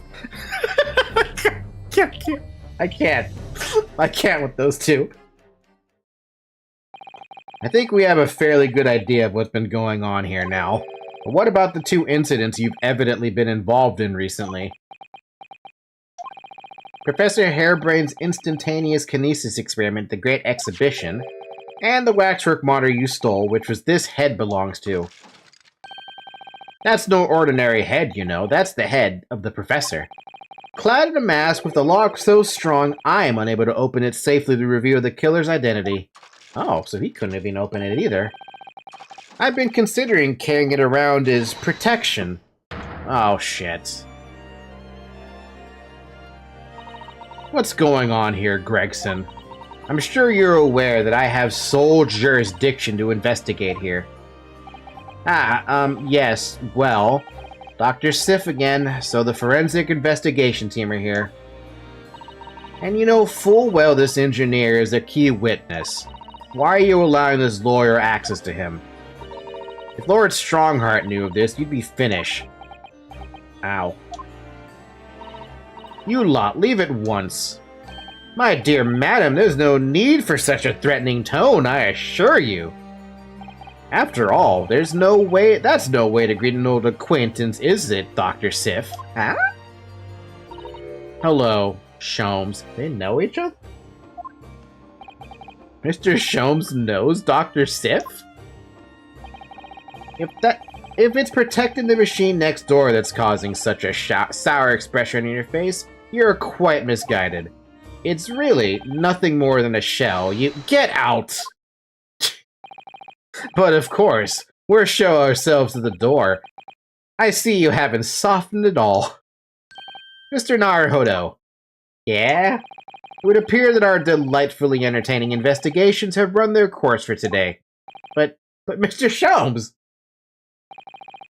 I can't with those two. I think we have a fairly good idea of what's been going on here now. But what about the two incidents you've evidently been involved in recently? Professor Harebrain's instantaneous kinesis experiment, the Great Exhibition, and the waxwork monitor you stole, which was this head belongs to. That's no ordinary head, you know. That's the head of the professor. Clad in a mask with a lock so strong, I am unable to open it safely to reveal the killer's identity. Oh, so he couldn't have been opening it either. I've been considering carrying it around as protection. Oh, shit. What's going on here, Gregson? I'm sure you're aware that I have sole jurisdiction to investigate here. Yes, well, Dr. Sif again, so the forensic investigation team are here. And you know full well this engineer is a key witness. Why are you allowing this lawyer access to him? If Lord Strongheart knew of this, you'd be finished. Ow. You lot, leave at once. My dear madam, there's no need for such a threatening tone, I assure you. After all, that's no way to greet an old acquaintance, is it, Dr. Sif? Huh? Hello, Sholmes. They know each other? Mr. Sholmes knows Dr. Sif? If it's protecting the machine next door that's causing such a sour expression in your face, you're quite misguided. It's really nothing more than a shell. You get out! But of course, we'll show ourselves at the door. I see you haven't softened at all. Mr. Naruhodo. Yeah? It would appear that our delightfully entertaining investigations have run their course for today. But Mr. Sholmes!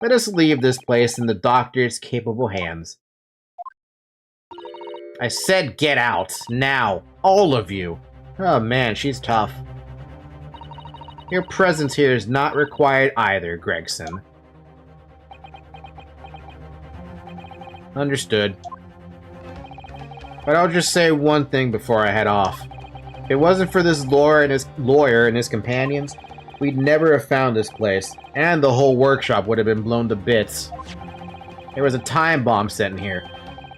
Let us leave this place in the doctor's capable hands. I said get out, now, all of you. Oh man, she's tough. Your presence here is not required either, Gregson. Understood. But I'll just say one thing before I head off. If it wasn't for this lawyer and his companions, we'd never have found this place, and the whole workshop would have been blown to bits. There was a time bomb set in here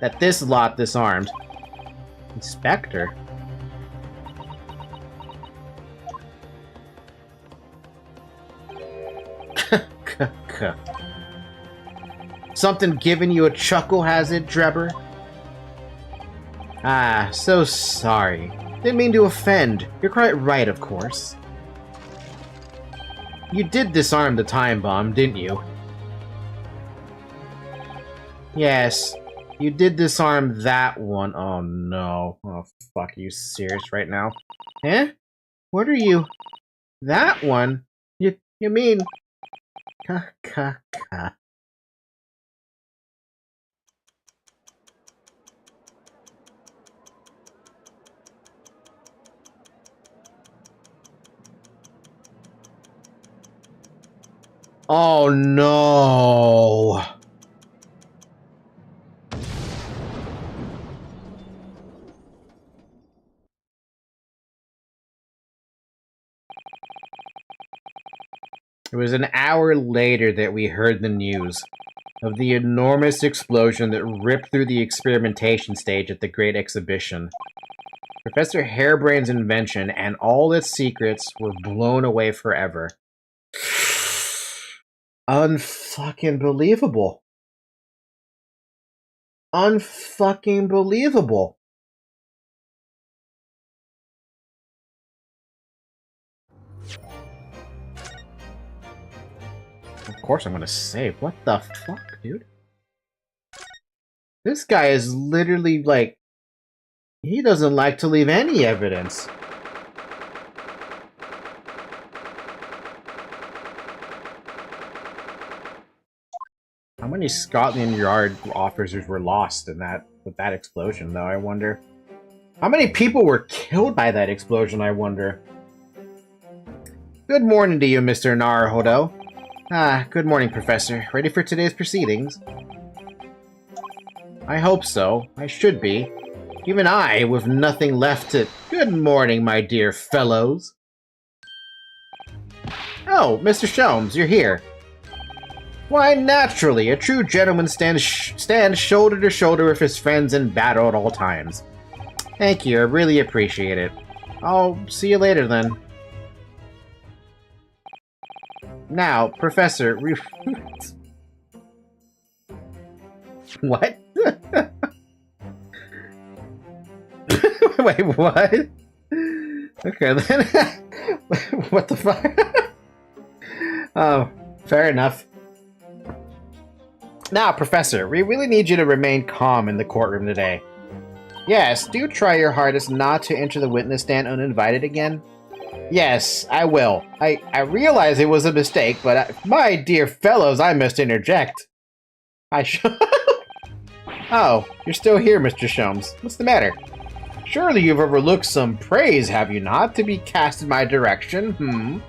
that this lot disarmed. Inspector? Something giving you a chuckle, has it, Drebber? Ah, so sorry. Didn't mean to offend. You're quite right, of course. You did disarm the time bomb, didn't you? Yes, you did disarm that one. Oh no. Oh fuck, are you serious right now? Eh? What are you... That one? You mean... Ka. Oh no! It was an hour later that we heard the news of the enormous explosion that ripped through the experimentation stage at the Great Exhibition. Professor Harebrain's invention and all its secrets were blown away forever. Unfucking believable. Unfucking believable. Of course I'm gonna save. What the fuck, dude? This guy is literally like... He doesn't like to leave any evidence. How many Scotland Yard officers were lost in with that explosion, though, I wonder? How many people were killed by that explosion, I wonder? Good morning to you, Mr. Naruhodo. Ah, good morning, Professor. Ready for today's proceedings? I hope so. I should be. Even I, with nothing left to... Good morning, my dear fellows. Oh, Mr. Sholmes, you're here. Why, naturally, a true gentleman stands shoulder to shoulder with his friends in battle at all times. Thank you, I really appreciate it. I'll see you later, then. Now, Professor, What? Wait, what? Okay, then. What the fuck? Oh, fair enough. Now, Professor, we really need you to remain calm in the courtroom today. Yes, do try your hardest not to enter the witness stand uninvited again. Yes, I will. I realize it was a mistake, but my dear fellows, I must interject. Oh, you're still here, Mr. Sholmes. What's the matter? Surely you've overlooked some praise, have you not, to be cast in my direction?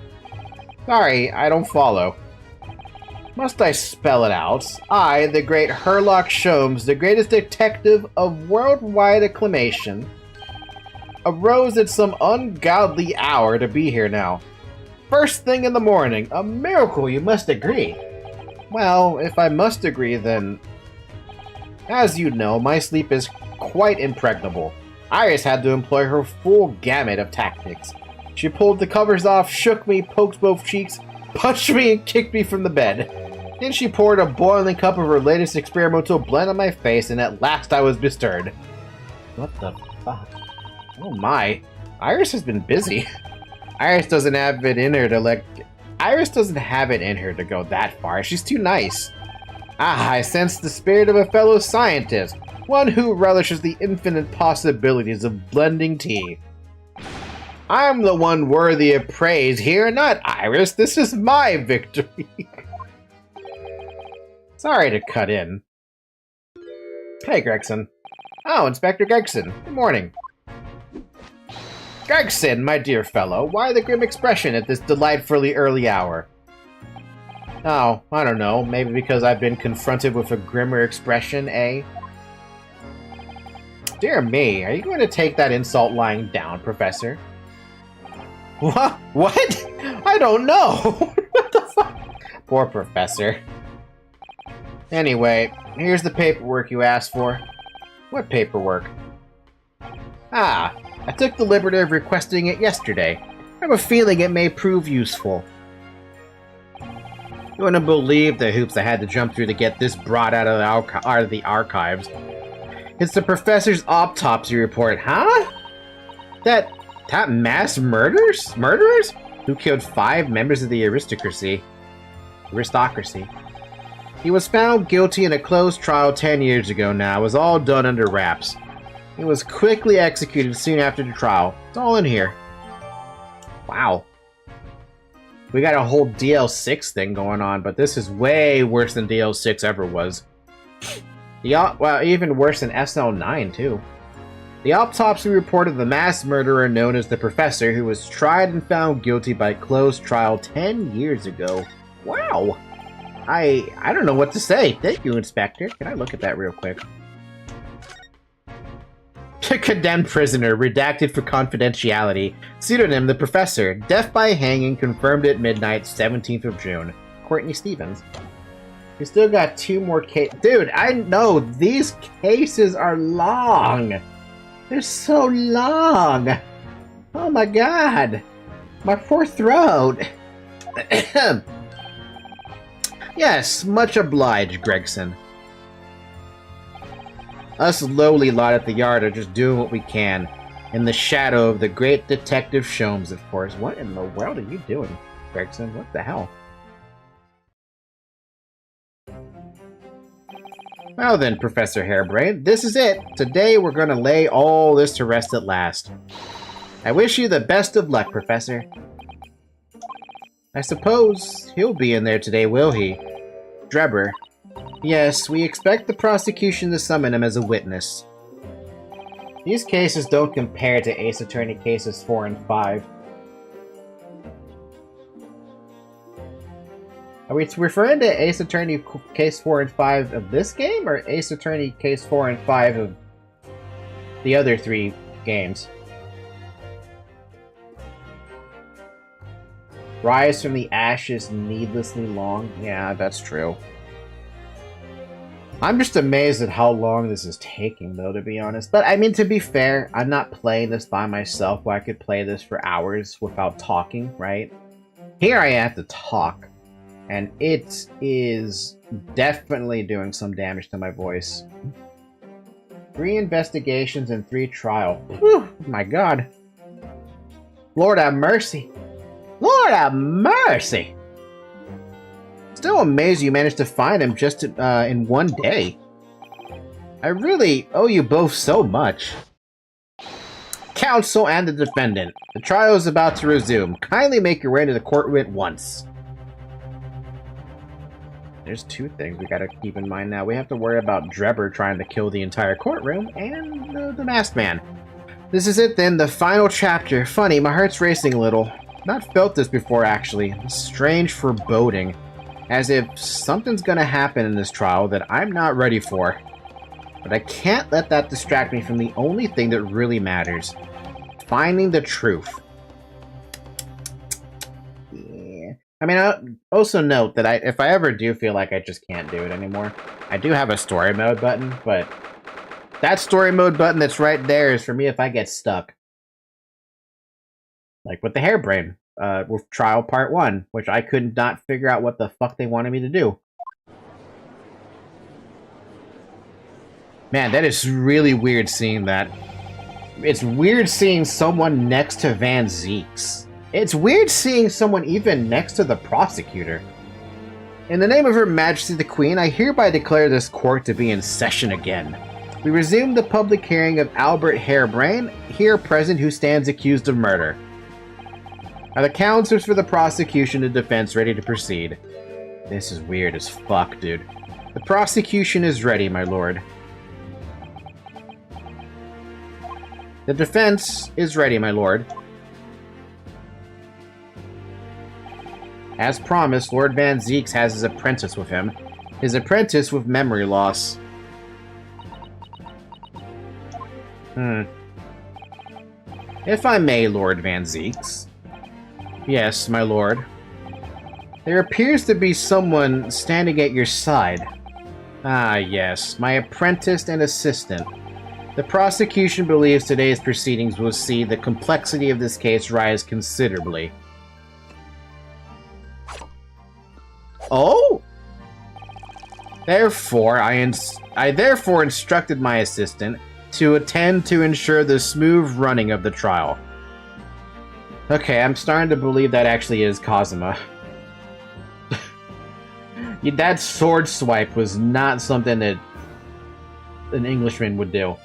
Sorry, I don't follow. Must I spell it out? I, the great Herlock Sholmes, the greatest detective of worldwide acclamation, arose at some ungodly hour to be here now. First thing in the morning. A miracle, you must agree. Well, if I must agree, then... As you know, my sleep is quite impregnable. Iris had to employ her full gamut of tactics. She pulled the covers off, shook me, poked both cheeks, punched me, and kicked me from the bed. Then she poured a boiling cup of her latest experimental blend on my face, and at last I was bestirred. What the fuck? Oh my. Iris has been busy. Iris doesn't have it in her to go that far. She's too nice. Ah, I sense the spirit of a fellow scientist. One who relishes the infinite possibilities of blending tea. I'm the one worthy of praise here, not Iris. This is my victory. Sorry to cut in. Hey, Gregson. Oh, Inspector Gregson. Good morning. Gregson, my dear fellow, why the grim expression at this delightfully early hour? Oh, I don't know. Maybe because I've been confronted with a grimmer expression, eh? Dear me, are you going to take that insult lying down, Professor? What? What? I don't know! What the fuck? Poor Professor. Anyway, here's the paperwork you asked for. What paperwork? Ah, I took the liberty of requesting it yesterday. I have a feeling it may prove useful. You wouldn't believe the hoops I had to jump through to get this brought out of the archives. It's the professor's autopsy report, huh? That mass murderers who killed 5 members of the aristocracy. He was found guilty in a closed trial 10 years ago now. It was all done under wraps. He was quickly executed soon after the trial. It's all in here. Wow. We got a whole DL6 thing going on, but this is way worse than DL6 ever was. Well, even worse than SL9, too. The autopsy report of the mass murderer known as the Professor, who was tried and found guilty by closed trial 10 years ago. Wow! I don't know what to say. Thank you, Inspector. Can I look at that real quick? Condemned prisoner, redacted for confidentiality. Pseudonym, the Professor. Death by hanging, confirmed at midnight, 17th of June. Courtney Stevens. We still got 2 more cases. Dude, I know, these cases are long. They're so long. Oh my god. My poor throat. Yes, much obliged, Gregson. Us lowly lot at the yard are just doing what we can. In the shadow of the great Detective Sholmes, of course. What in the world are you doing, Gregson? What the hell? Well then, Professor Hairbrain, this is it. Today we're gonna lay all this to rest at last. I wish you the best of luck, Professor. I suppose he'll be in there today, will he? Drebber. Yes, we expect the prosecution to summon him as a witness. These cases don't compare to Ace Attorney cases 4 and 5. Are we referring to Ace Attorney case 4 and 5 of this game, or Ace Attorney case 4 and 5 of the other 3 games? Rise from the ashes needlessly long? Yeah, that's true. I'm just amazed at how long this is taking, though, to be honest. But, I mean, to be fair, I'm not playing this by myself where I could play this for hours without talking, right? Here I have to talk, and it is definitely doing some damage to my voice. 3 investigations and 3 trial. Whew, my god. Lord have mercy. Lord have mercy! Still amazed you managed to find him just in one day. I really owe you both so much. Counsel and the defendant. The trial is about to resume. Kindly make your way into the courtroom at once. There's 2 things we gotta keep in mind now. We have to worry about Drebber trying to kill the entire courtroom, and the masked man. This is it then, the final chapter. Funny, my heart's racing a little. Not felt this before, actually. Strange foreboding. As if something's gonna happen in this trial that I'm not ready for. But I can't let that distract me from the only thing that really matters. Finding the truth. I mean, I also note that if I ever do feel like I just can't do it anymore, I do have a story mode button, but that story mode button that's right there is for me if I get stuck. Like with the hairbrain, with Trial Part 1, which I could not figure out what the fuck they wanted me to do. Man, that is really weird seeing that. It's weird seeing someone next to Van Zeeks. It's weird seeing someone even next to the prosecutor. In the name of Her Majesty the Queen, I hereby declare this court to be in session again. We resume the public hearing of Albert Hairbrain, here present, who stands accused of murder. Are the counselors for the prosecution and defense ready to proceed? This is weird as fuck, dude. The prosecution is ready, my lord. The defense is ready, my lord. As promised, Lord Van Zeeks has his apprentice with him. His apprentice with memory loss. If I may, Lord Van Zeeks. Yes, my lord. There appears to be someone standing at your side. Ah, yes, my apprentice and assistant. The prosecution believes today's proceedings will see the complexity of this case rise considerably. Oh? Therefore, I therefore instructed my assistant to attend to ensure the smooth running of the trial. Okay, I'm starting to believe that actually is Kazuma. That sword swipe was not something that an Englishman would do.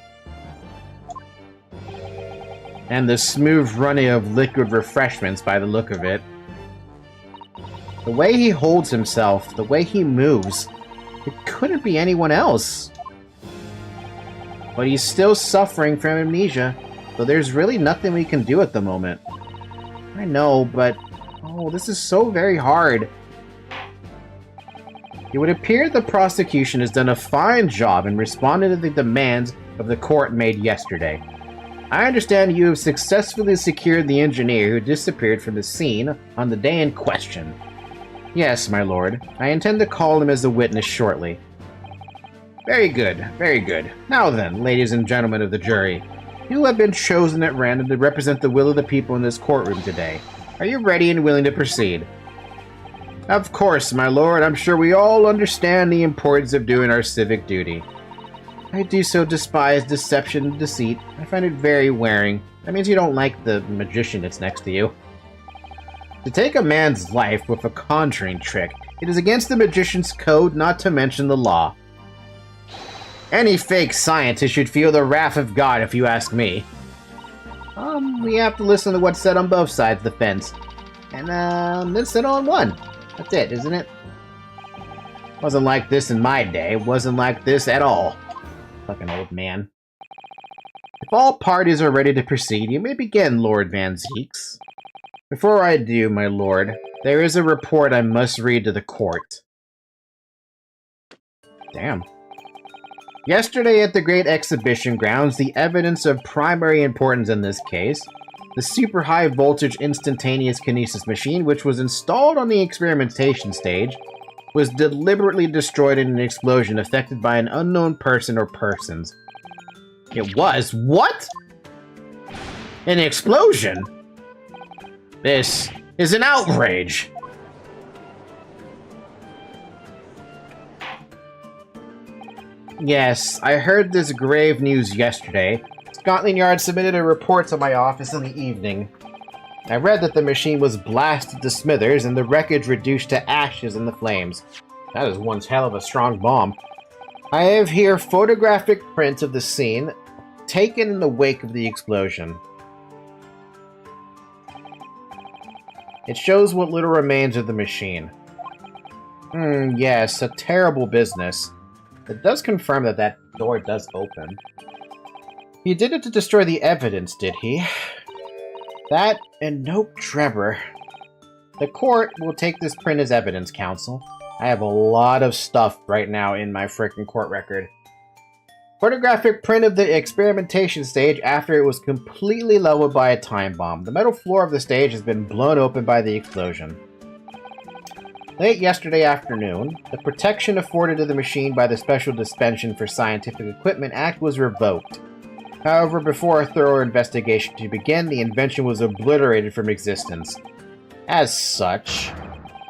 And the smooth running of liquid refreshments by the look of it. The way he holds himself, the way he moves, it couldn't be anyone else. But he's still suffering from amnesia, so there's really nothing we can do at the moment. I know, but... oh, this is so very hard. It would appear the prosecution has done a fine job in responding to the demands of the court made yesterday. I understand you have successfully secured the engineer who disappeared from the scene on the day in question. Yes, my lord. I intend to call him as a witness shortly. Very good, very good. Now then, ladies and gentlemen of the jury, you have been chosen at random to represent the will of the people in this courtroom today. Are you ready and willing to proceed? Of course, my lord. I'm sure we all understand the importance of doing our civic duty. I do so despise deception and deceit. I find it very wearing. That means you don't like the magician that's next to you. To take a man's life with a conjuring trick, it is against the magician's code, not to mention the law. Any fake scientist should feel the wrath of God, if you ask me. We have to listen to what's said on both sides of the fence. And, then settle on one. That's it, isn't it? Wasn't like this in my day. Wasn't like this at all. Fucking old man. If all parties are ready to proceed, you may begin, Lord Van Zeeks. Before I do, my lord, there is a report I must read to the court. Damn. Yesterday at the Great Exhibition Grounds, the evidence of primary importance in this case, the super high voltage instantaneous kinesis machine, which was installed on the experimentation stage, was deliberately destroyed in an explosion affected by an unknown person or persons. It was? What? An explosion? This is an outrage! Yes, I heard this grave news yesterday. Scotland Yard submitted a report to my office in the evening. I read that the machine was blasted to smithers and the wreckage reduced to ashes in the flames. That is one hell of a strong bomb. I have here photographic prints of the scene taken in the wake of the explosion. It shows what little remains of the machine. Yes, a terrible business. It does confirm that that door does open. He did it to destroy the evidence, did he? That and no Trevor. The court will take this print as evidence, counsel. I have a lot of stuff right now in my frickin' court record. Photographic print of the experimentation stage after it was completely leveled by a time bomb. The metal floor of the stage has been blown open by the explosion. Late yesterday afternoon, the protection afforded to the machine by the Special Dispensation for Scientific Equipment Act was revoked. However, before a thorough investigation to begin, the invention was obliterated from existence. As such,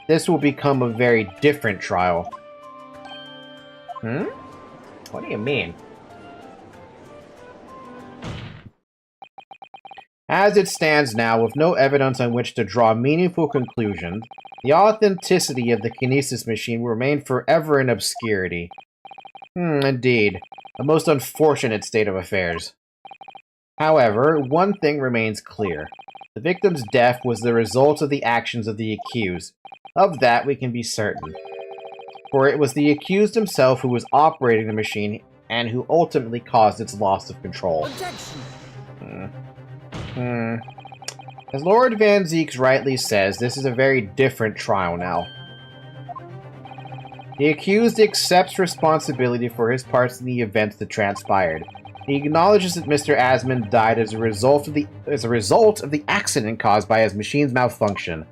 this will become a very different trial. What do you mean? As it stands now, with no evidence on which to draw meaningful conclusions, the authenticity of the kinesis machine will remain forever in obscurity. Indeed. A most unfortunate state of affairs. However, one thing remains clear. The victim's death was the result of the actions of the accused. Of that we can be certain. For it was the accused himself who was operating the machine and who ultimately caused its loss of control. As Lord Van Zeeks rightly says, this is a very different trial now. The accused accepts responsibility for his parts in the events that transpired. He acknowledges that Mr. Asman died as a result of the accident caused by his machine's malfunction.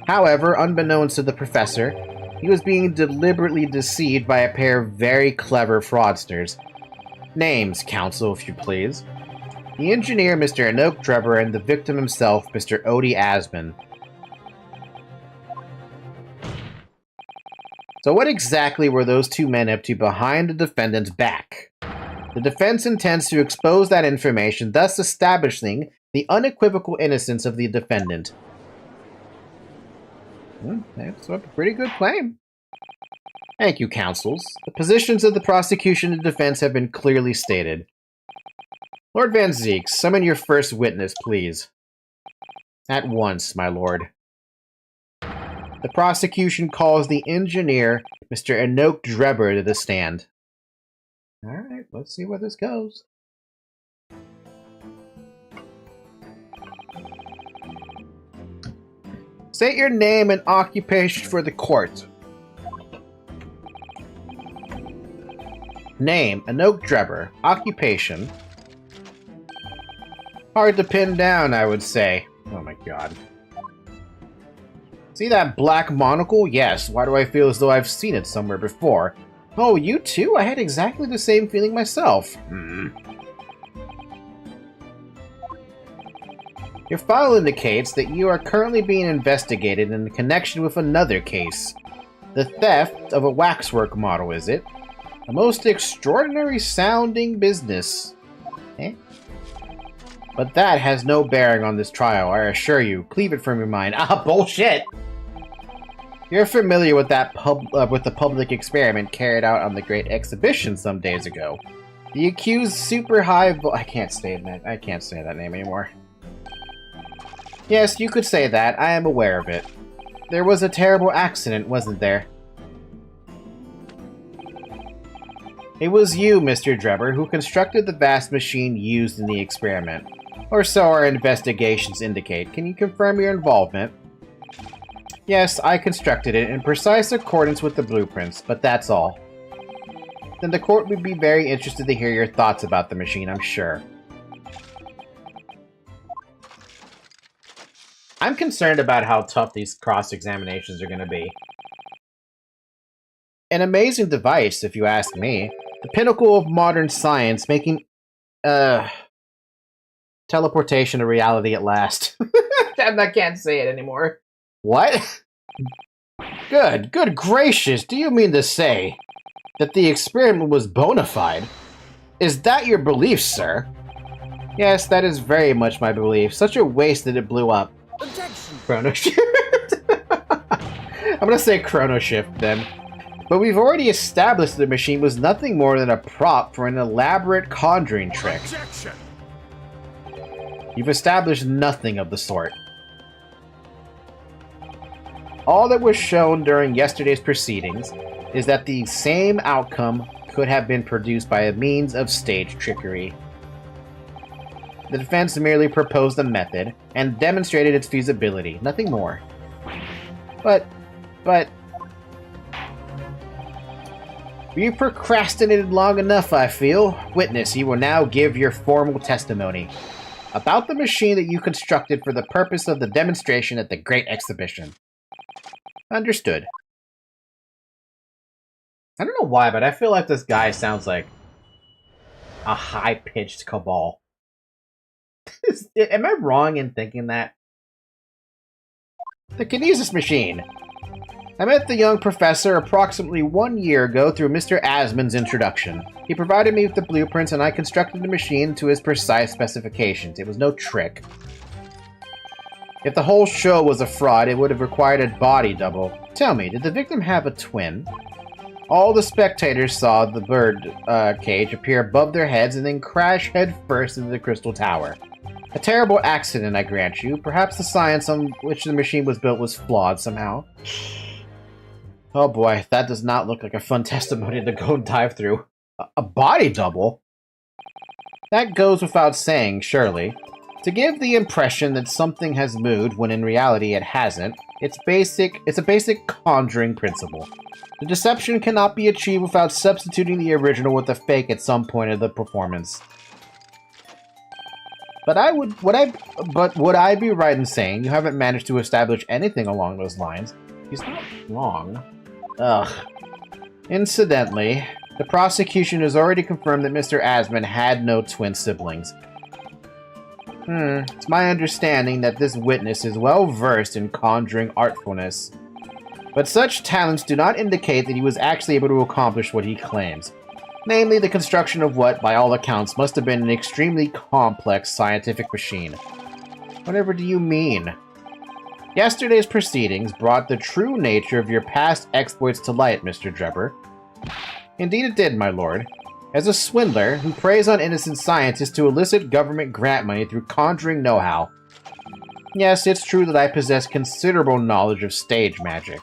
However, unbeknownst to the professor, he was being deliberately deceived by a pair of very clever fraudsters. Names, counsel, if you please. The engineer, Mr. Anok Drebber, and the victim himself, Mr. Odie Asman. So what exactly were those two men up to behind the defendant's back? The defense intends to expose that information, thus establishing the unequivocal innocence of the defendant. That's a pretty good claim. Thank you, counsels. The positions of the prosecution and defense have been clearly stated. Lord Van Zeeks, summon your first witness, please. At once, my lord. The prosecution calls the engineer, Mr. Anok Drebber, to the stand. Alright, let's see where this goes. State your name and occupation for the court. Name, Anok Drebber. Occupation. Hard to pin down, I would say. Oh my god. See that black monocle? Yes. Why do I feel as though I've seen it somewhere before? Oh, you too? I had exactly the same feeling myself. Your file indicates that you are currently being investigated in connection with another case. The theft of a waxwork model, is it? A most extraordinary sounding business. But that has no bearing on this trial, I assure you. Cleave it from your mind. Ah, bullshit! You're familiar with that with the public experiment carried out on the Great Exhibition some days ago. The accused super high I can't say that name anymore. Yes, you could say that. I am aware of it. There was a terrible accident, wasn't there? It was you, Mr. Drebber, who constructed the vast machine used in the experiment. Or so our investigations indicate. Can you confirm your involvement? Yes, I constructed it in precise accordance with the blueprints, but that's all. Then the court would be very interested to hear your thoughts about the machine, I'm sure. I'm concerned about how tough these cross-examinations are going to be. An amazing device, if you ask me. The pinnacle of modern science, making, teleportation to reality at last. I can't say it anymore. What? Good gracious, do you mean to say that the experiment was bona fide? Is that your belief, sir? Yes, that is very much my belief. Such a waste that it blew up. Objection! Chrono Shift. I'm gonna say Chrono Shift then. But we've already established the machine was nothing more than a prop for an elaborate conjuring trick. Objection! You've established nothing of the sort. All that was shown during yesterday's proceedings is that the same outcome could have been produced by a means of stage trickery. The defense merely proposed a method and demonstrated its feasibility, nothing more. But... You procrastinated long enough, I feel. Witness, you will now give your formal testimony about the machine that you constructed for the purpose of the demonstration at the Great Exhibition. Understood. I don't know why, but I feel like this guy sounds like a high-pitched Cabal. Am I wrong in thinking that? The Kinesis Machine. I met the young professor approximately 1 year ago through Mr. Asman's introduction. He provided me with the blueprints and I constructed the machine to his precise specifications. It was no trick. If the whole show was a fraud, it would have required a body double. Tell me, did the victim have a twin? All the spectators saw the bird cage appear above their heads and then crash headfirst into the crystal tower. A terrible accident, I grant you. Perhaps the science on which the machine was built was flawed somehow. Oh boy, that does not look like a fun testimony to go dive through. A body double? That goes without saying, surely. To give the impression that something has moved when in reality it hasn't, it's a basic conjuring principle. The deception cannot be achieved without substituting the original with a fake at some point of the performance. But would I be right in saying you haven't managed to establish anything along those lines? He's not wrong. Ugh. Incidentally, the prosecution has already confirmed that Mr. Asman had no twin siblings. It's my understanding that this witness is well versed in conjuring artfulness. But such talents do not indicate that he was actually able to accomplish what he claims. Namely, the construction of what, by all accounts, must have been an extremely complex scientific machine. Whatever do you mean? Yesterday's proceedings brought the true nature of your past exploits to light, Mr. Drebber. Indeed it did, my lord. As a swindler who preys on innocent scientists to elicit government grant money through conjuring know-how. Yes, it's true that I possess considerable knowledge of stage magic.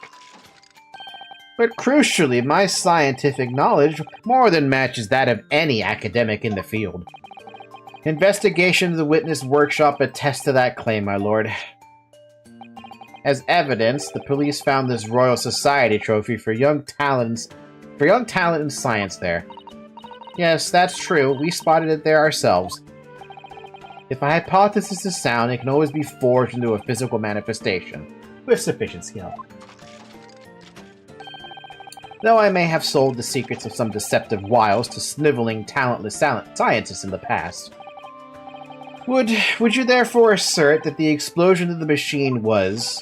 But crucially, my scientific knowledge more than matches that of any academic in the field. Investigation of the witness workshop attests to that claim, my lord. As evidence, the police found this Royal Society trophy for young talent in science there. Yes, that's true. We spotted it there ourselves. If a hypothesis is sound, it can always be forged into a physical manifestation, with sufficient skill. Though I may have sold the secrets of some deceptive wiles to sniveling, talentless scientists in the past. Would you therefore assert that the explosion of the machine was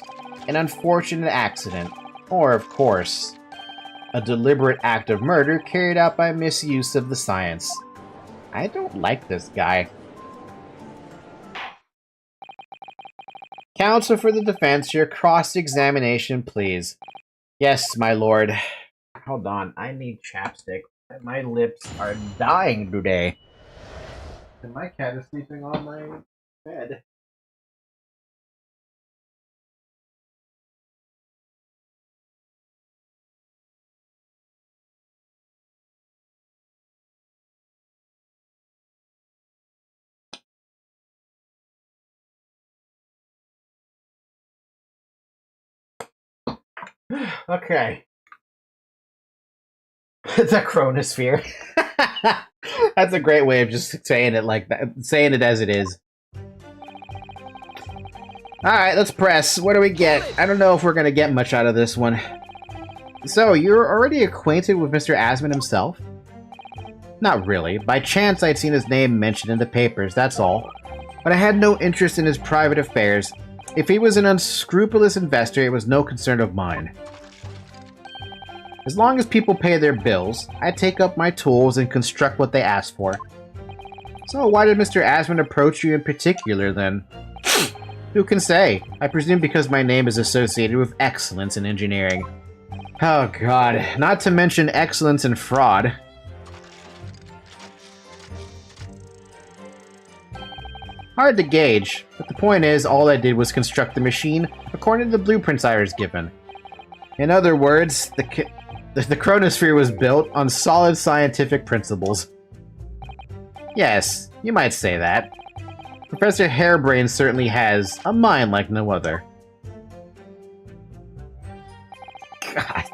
an unfortunate accident, or, of course, a deliberate act of murder carried out by misuse of the science? I don't like this guy. Counsel for the defense, your cross-examination, please. Yes, my lord. Hold on, I need chapstick. My lips are dying today. And my cat is sleeping on my bed. Okay. The chronosphere. That's a great way of just saying it like that. Saying it as it is. Alright, let's press. What do we get? I don't know if we're gonna get much out of this one. So, you're already acquainted with Mr. Asman himself? Not really. By chance, I'd seen his name mentioned in the papers, that's all. But I had no interest in his private affairs. If he was an unscrupulous investor, it was no concern of mine. As long as people pay their bills, I take up my tools and construct what they ask for. So why did Mr. Asman approach you in particular, then? Who can say? I presume because my name is associated with excellence in engineering. Oh god, not to mention excellence in fraud. Hard to gauge, but the point is, all I did was construct the machine according to the blueprints I was given. In other words, the chronosphere was built on solid scientific principles. Yes, you might say that. Professor Hairbrain certainly has a mind like no other. God.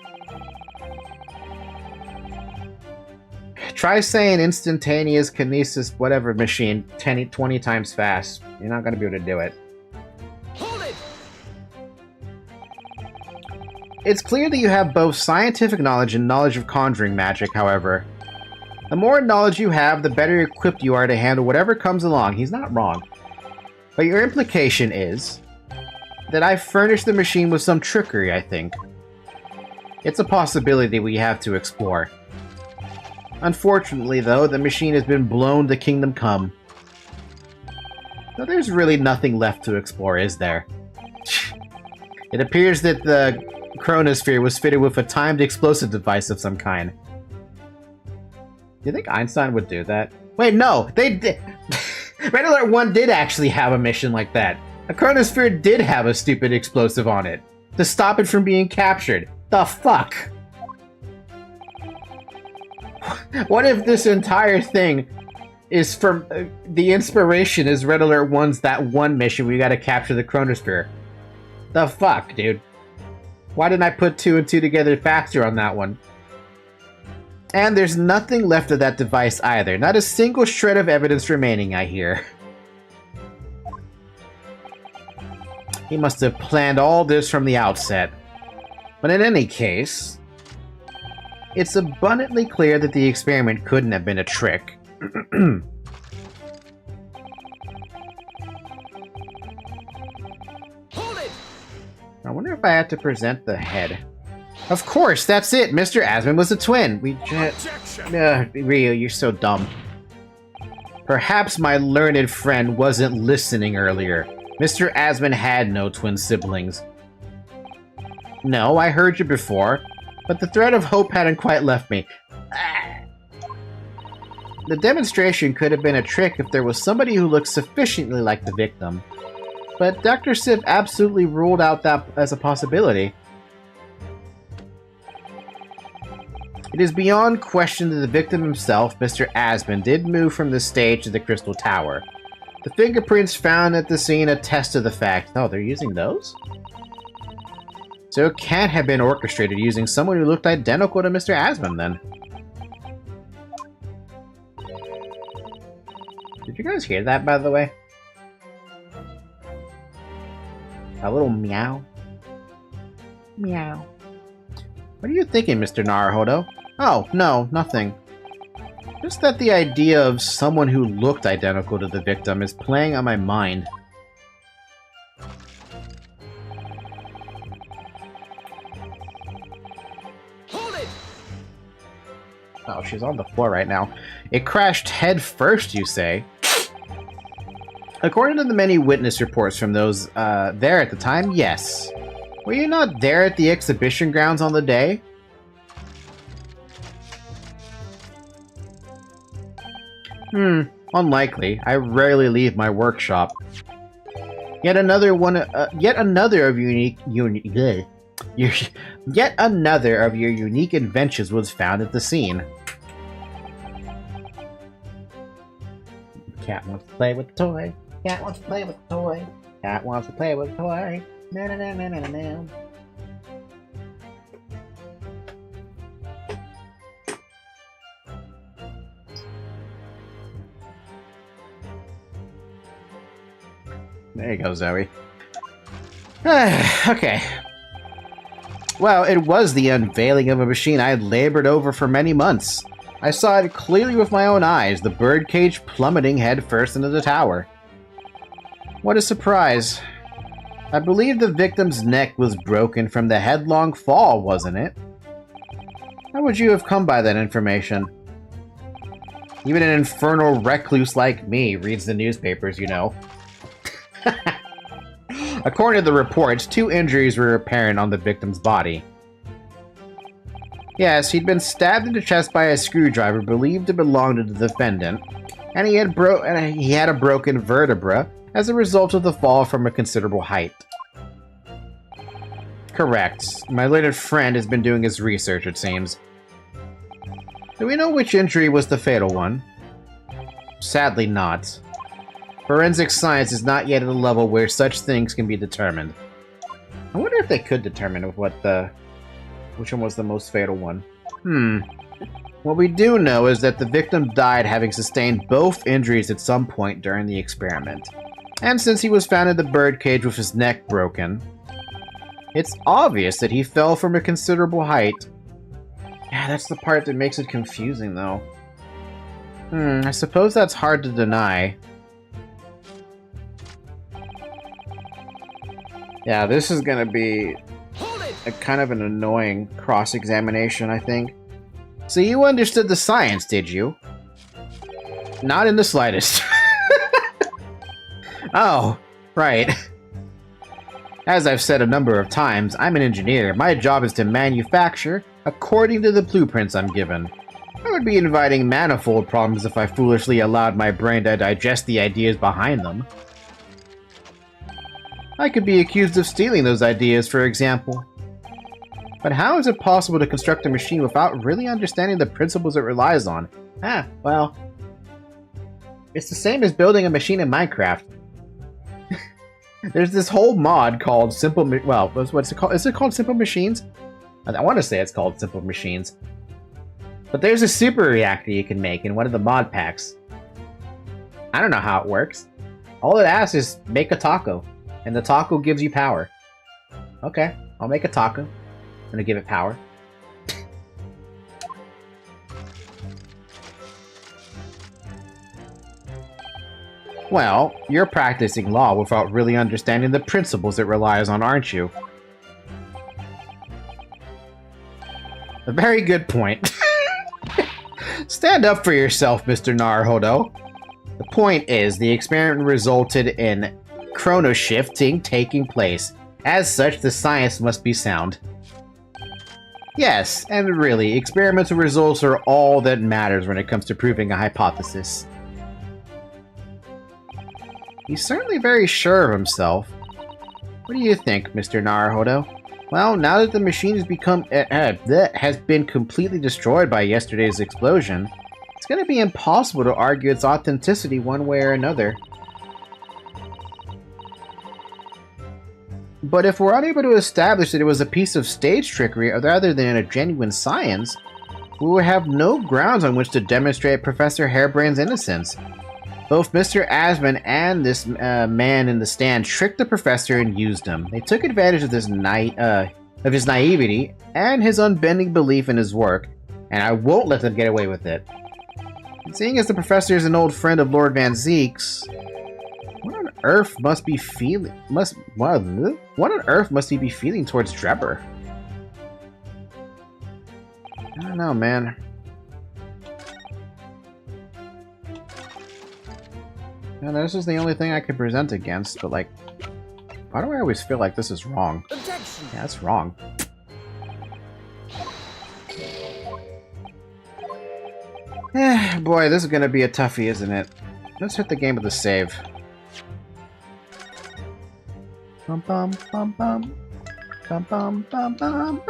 Try saying instantaneous kinesis whatever machine 20 times fast. You're not going to be able to do it. Hold it! It's clear that you have both scientific knowledge and knowledge of conjuring magic, however. The more knowledge you have, the better equipped you are to handle whatever comes along. He's not wrong. But your implication is that I furnished the machine with some trickery, I think. It's a possibility we have to explore. Unfortunately, though, the machine has been blown to Kingdom Come. So there's really nothing left to explore, is there? It appears that the chronosphere was fitted with a timed explosive device of some kind. Do you think Einstein would do that? Wait, no! They did! Red Alert 1 did actually have a mission like that. A chronosphere did have a stupid explosive on it. To stop it from being captured. The fuck? What if this entire thing is from... the inspiration is Red Alert 1's that one mission where you gotta capture the chronosphere? The fuck, dude? Why didn't I put 2 and 2 together faster on that one? And there's nothing left of that device either. Not a single shred of evidence remaining, I hear. He must have planned all this from the outset. But in any case, it's abundantly clear that the experiment couldn't have been a trick. Hold it! I wonder if I had to present the head. Of course, that's it! Mr. Asman was a twin! We just... Ryo, you're so dumb. Perhaps my learned friend wasn't listening earlier. Mr. Asman had no twin siblings. No, I heard you before, but the thread of hope hadn't quite left me. The demonstration could have been a trick if there was somebody who looked sufficiently like the victim. But Dr. Sif absolutely ruled out that as a possibility. It is beyond question that the victim himself, Mr. Asman, did move from the stage to the Crystal Tower. The fingerprints found at the scene attest to the fact. Oh, they're using those? So it can't have been orchestrated using someone who looked identical to Mr. Asman, then. Did you guys hear that, by the way? A little meow. Meow. What are you thinking, Mr. Naruhodo? Oh, no, nothing. Just that the idea of someone who looked identical to the victim is playing on my mind. Hold it! Oh, she's on the floor right now. It crashed head first, you say? According to the many witness reports from those there at the time, yes. Were you not there at the exhibition grounds on the day? Unlikely. I rarely leave my workshop. Yet another of your unique inventions was found at the scene. Cat wants to play with a toy. Cat wants to play with a toy. Cat wants to play with a toy. Na na na na na na. There you go, Zoe. Okay. Well, it was the unveiling of a machine I had labored over for many months. I saw it clearly with my own eyes, the birdcage plummeting headfirst into the tower. What a surprise. I believe the victim's neck was broken from the headlong fall, wasn't it? How would you have come by that information? Even an infernal recluse like me reads the newspapers, you know. According to the reports, 2 injuries were apparent on the victim's body. Yes, he'd been stabbed in the chest by a screwdriver believed to belong to the defendant, and he had a broken vertebra as a result of the fall from a considerable height. Correct. My learned friend has been doing his research, it seems. Do we know which injury was the fatal one? Sadly not. Forensic science is not yet at a level where such things can be determined. I wonder if they could determine which one was the most fatal one. What we do know is that the victim died having sustained both injuries at some point during the experiment. And since he was found in the birdcage with his neck broken, It's obvious that he fell from a considerable height. Yeah, that's the part that makes it confusing, though. I suppose that's hard to deny. Yeah, this is gonna be a kind of an annoying cross-examination, I think. So you understood the science, did you? Not in the slightest. Oh, right. As I've said a number of times, I'm an engineer. My job is to manufacture according to the blueprints I'm given. I would be inviting manifold problems if I foolishly allowed my brain to digest the ideas behind them. I could be accused of stealing those ideas, for example. But how is it possible to construct a machine without really understanding the principles it relies on? Well, it's the same as building a machine in Minecraft. There's this whole mod called Simple... Well, what's it called? Is it called Simple Machines? I want to say it's called Simple Machines. But there's a super reactor you can make in one of the mod packs. I don't know how it works. All it asks is make a taco, and the taco gives you power. Okay, I'll make a taco. I'm gonna give it power. Well, you're practicing law without really understanding the principles it relies on, aren't you? A very good point. Stand up for yourself, Mr. Naruhodo. The point is, the experiment resulted in chronoshifting taking place. As such, the science must be sound. Yes, and really, experimental results are all that matters when it comes to proving a hypothesis. He's certainly very sure of himself. What do you think, Mr. Naruhodo? Well, now that the machine has been completely destroyed by yesterday's explosion, it's going to be impossible to argue its authenticity one way or another. But if we're unable to establish that it was a piece of stage trickery rather than a genuine science, we will have no grounds on which to demonstrate Professor Harebrain's innocence. Both Mr. Asman and this man in the stand tricked the professor and used him. They took advantage of his naivety and his unbending belief in his work, and I won't let them get away with it. Seeing as the professor is an old friend of Lord Van Zeek's, what on earth must he be feeling towards Drebber? I don't know, man. Yeah, this is the only thing I could present against, but like, why do I always feel like this is wrong? Objection. Yeah, that's wrong. Boy, this is gonna be a toughie, isn't it? Let's hit the game with a save. Bum bum bum bum. Bum bum bum bum bum.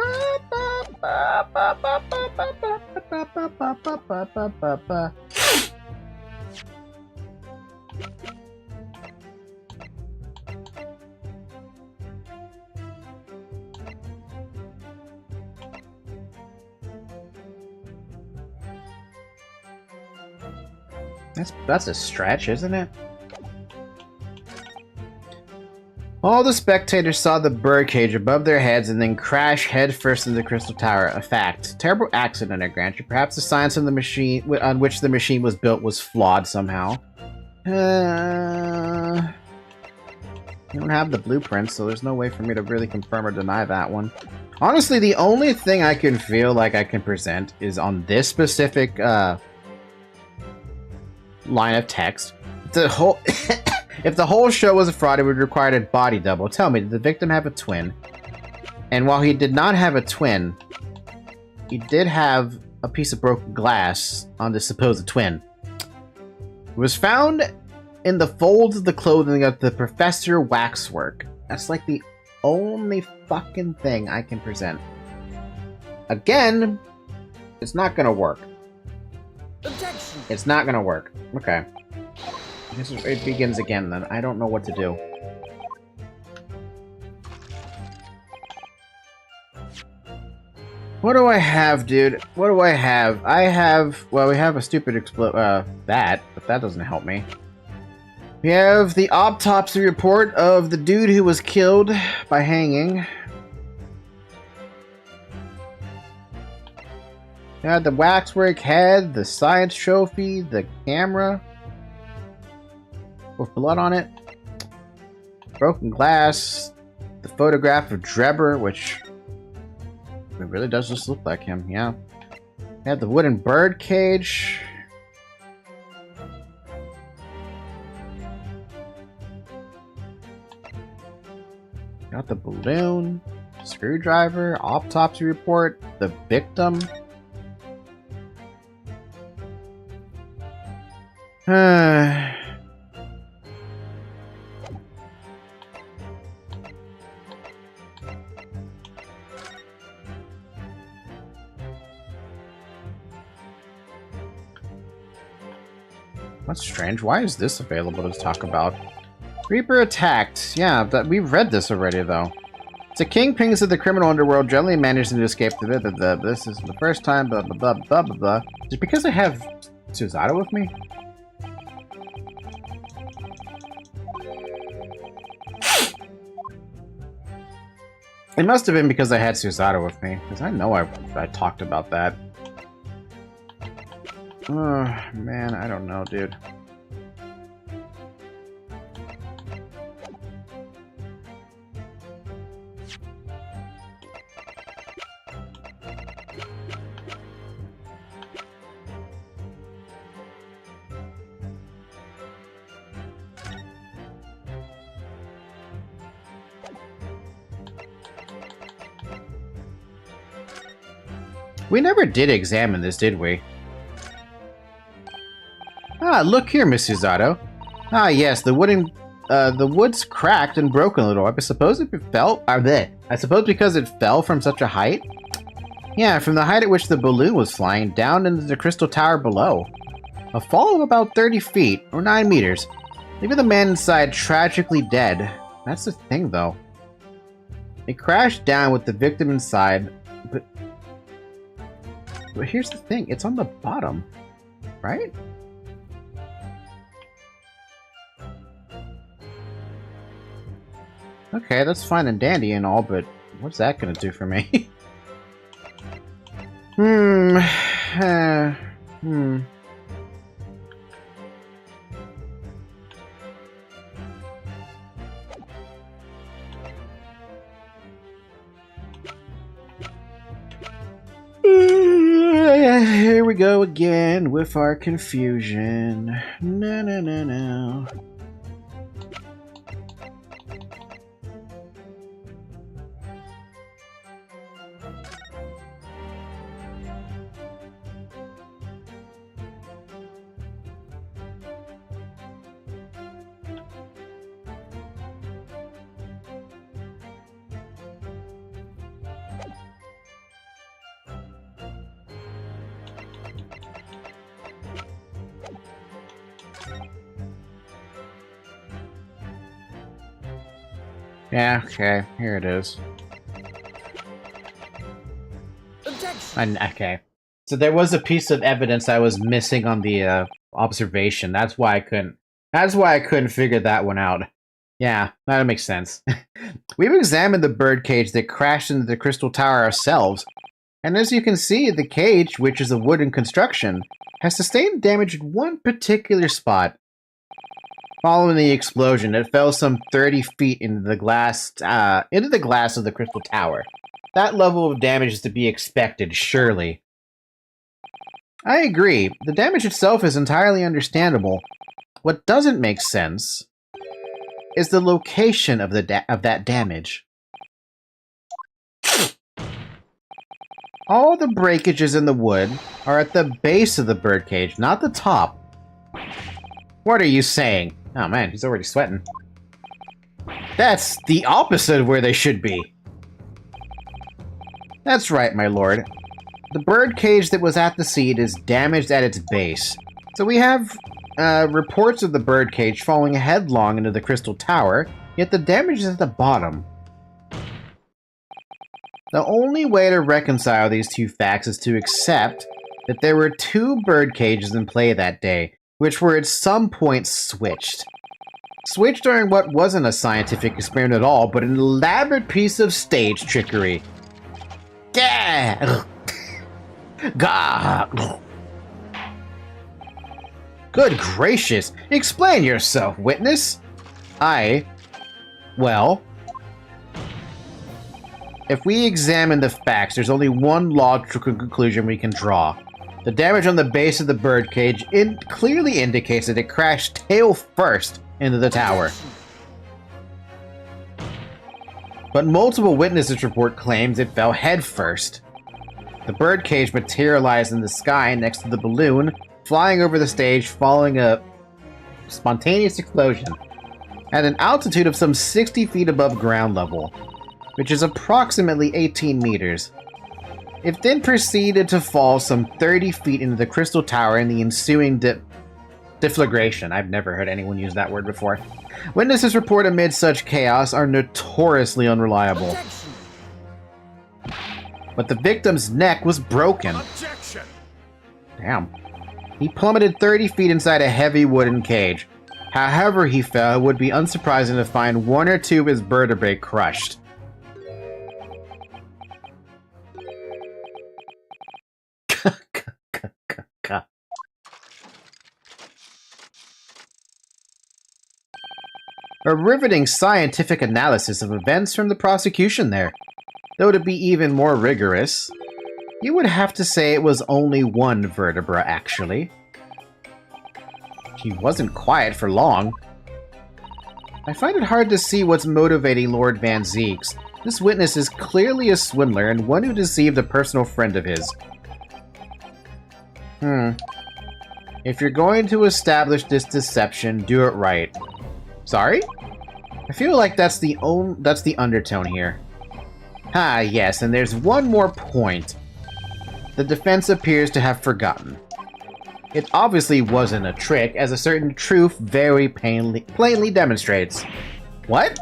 That's a stretch, isn't it? All the spectators saw the birdcage above their heads and then crash headfirst into the Crystal Tower. A fact. Terrible accident, I grant you. Perhaps the science of the machine on which the machine was built was flawed somehow. I don't have the blueprints, so there's no way for me to really confirm or deny that one. Honestly, the only thing I can feel like I can present is on this specific line of text. If the whole show was a fraud, it would require a body double. Tell me, did the victim have a twin? And while he did not have a twin, he did have a piece of broken glass on the supposed twin. It was found in the folds of the clothing of the Professor Waxwork. That's like the only fucking thing I can present. Again, it's not gonna work. Objection. It's not gonna work. Okay. It begins again then. I don't know what to do. What do I have, dude? What do I have? I have... Well, we have a stupid that, but that doesn't help me. We have the autopsy report of the dude who was killed by hanging. Yeah, the waxwork head, the science trophy, the camera with blood on it, broken glass, the photograph of Drebber, which it really does just look like him, yeah. Yeah, the wooden bird cage. Got the balloon, screwdriver, autopsy report, the victim. That's strange. Why is this available to talk about? Reaper attacked. Yeah, we've read this already, though. The kingpins of the criminal underworld generally manage to escape the This is the first time, blah, blah, blah, blah, blah, blah. Just because I have Suzato with me? It must have been because I had Suzato with me, because I know I talked about that. Oh, man, I don't know, dude. We never did examine this, did we? Ah, look here, Miss Suzato. Ah, yes, the wood's cracked and broken a little. I suppose it fell. I suppose because it fell from such a height. Yeah, from the height at which the balloon was flying down into the crystal tower below. A fall of about 30 feet, or 9 meters. Leaving the man inside tragically dead. That's the thing, though. It crashed down with the victim inside, but here's the thing, it's on the bottom, right? Okay, that's fine and dandy and all, but what's that gonna do for me? Here we go again with our confusion. No. Yeah, okay, here it is. Okay. So there was a piece of evidence I was missing on the observation. That's why I couldn't figure that one out. Yeah, that makes sense. We've examined the birdcage that crashed into the crystal tower ourselves. And as you can see, the cage, which is a wooden construction, has sustained damage in one particular spot. Following the explosion, it fell some 30 feet into the glass of the crystal tower. That level of damage is to be expected, surely. I agree. The damage itself is entirely understandable. What doesn't make sense is the location of that damage. All the breakages in the wood are at the base of the birdcage, not the top. What are you saying? Oh man, he's already sweating. That's the opposite of where they should be. That's right, my lord. The birdcage that was at the seat is damaged at its base. So we have reports of the birdcage falling headlong into the crystal tower, yet the damage is at the bottom. The only way to reconcile these two facts is to accept that there were two birdcages in play that day, which were at some point switched. Switched during what wasn't a scientific experiment at all, but an elaborate piece of stage trickery. Yeah! Gah! Good gracious! Explain yourself, witness! Well... If we examine the facts, there's only one logical conclusion we can draw. The damage on the base of the birdcage clearly indicates that it crashed tail first into the tower. But multiple witnesses report claims it fell head first. The birdcage materialized in the sky next to the balloon, flying over the stage following a spontaneous explosion at an altitude of some 60 feet above ground level, which is approximately 18 meters. It then proceeded to fall some 30 feet into the crystal tower in the ensuing deflagration. I've never heard anyone use that word before. Witnesses report amid such chaos are notoriously unreliable. Objection. But the victim's neck was broken. Objection. Damn. He plummeted 30 feet inside a heavy wooden cage. However he fell, it would be unsurprising to find one or two of his vertebrae crushed. A riveting scientific analysis of events from the prosecution there. Though to be even more rigorous, you would have to say it was only one vertebra, actually. He wasn't quiet for long. I find it hard to see what's motivating Lord Van Zeeks. This witness is clearly a swindler and one who deceived a personal friend of his. If you're going to establish this deception, do it right. Sorry? I feel like that's the undertone here. Ah, yes, and there's one more point. The defense appears to have forgotten. It obviously wasn't a trick, as a certain truth very plainly demonstrates. What?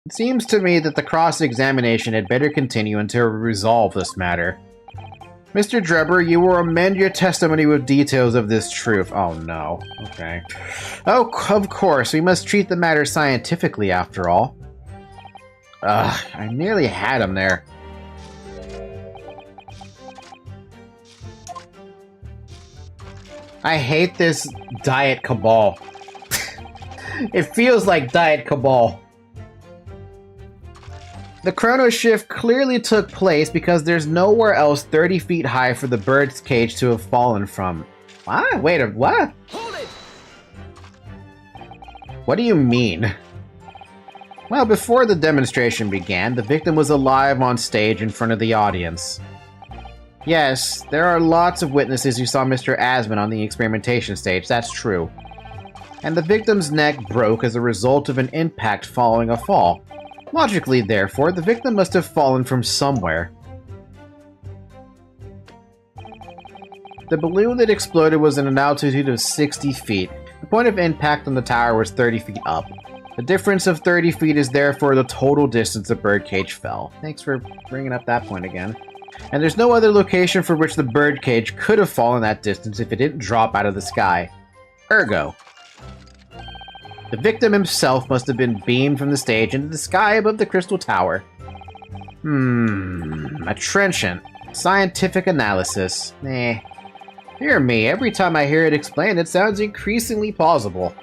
It seems to me that the cross-examination had better continue until we resolve this matter. Mr. Drebber, you will amend your testimony with details of this truth. Oh no. Okay. Oh, of course, we must treat the matter scientifically after all. Ugh, I nearly had him there. I hate this Diet Cabal. It feels like Diet Cabal. The chrono shift clearly took place because there's nowhere else 30 feet high for the bird's cage to have fallen from. What? Wait, what? Hold it! What do you mean? Well, before the demonstration began, the victim was alive on stage in front of the audience. Yes, there are lots of witnesses who saw Mr. Asman on the experimentation stage, that's true. And the victim's neck broke as a result of an impact following a fall. Logically, therefore, the victim must have fallen from somewhere. The balloon that exploded was at an altitude of 60 feet. The point of impact on the tower was 30 feet up. The difference of 30 feet is therefore the total distance the birdcage fell. Thanks for bringing up that point again. And there's no other location for which the birdcage could have fallen that distance if it didn't drop out of the sky. Ergo, the victim himself must have been beamed from the stage into the sky above the crystal tower. A trenchant. Scientific analysis. Hear me, every time I hear it explained, it sounds increasingly plausible.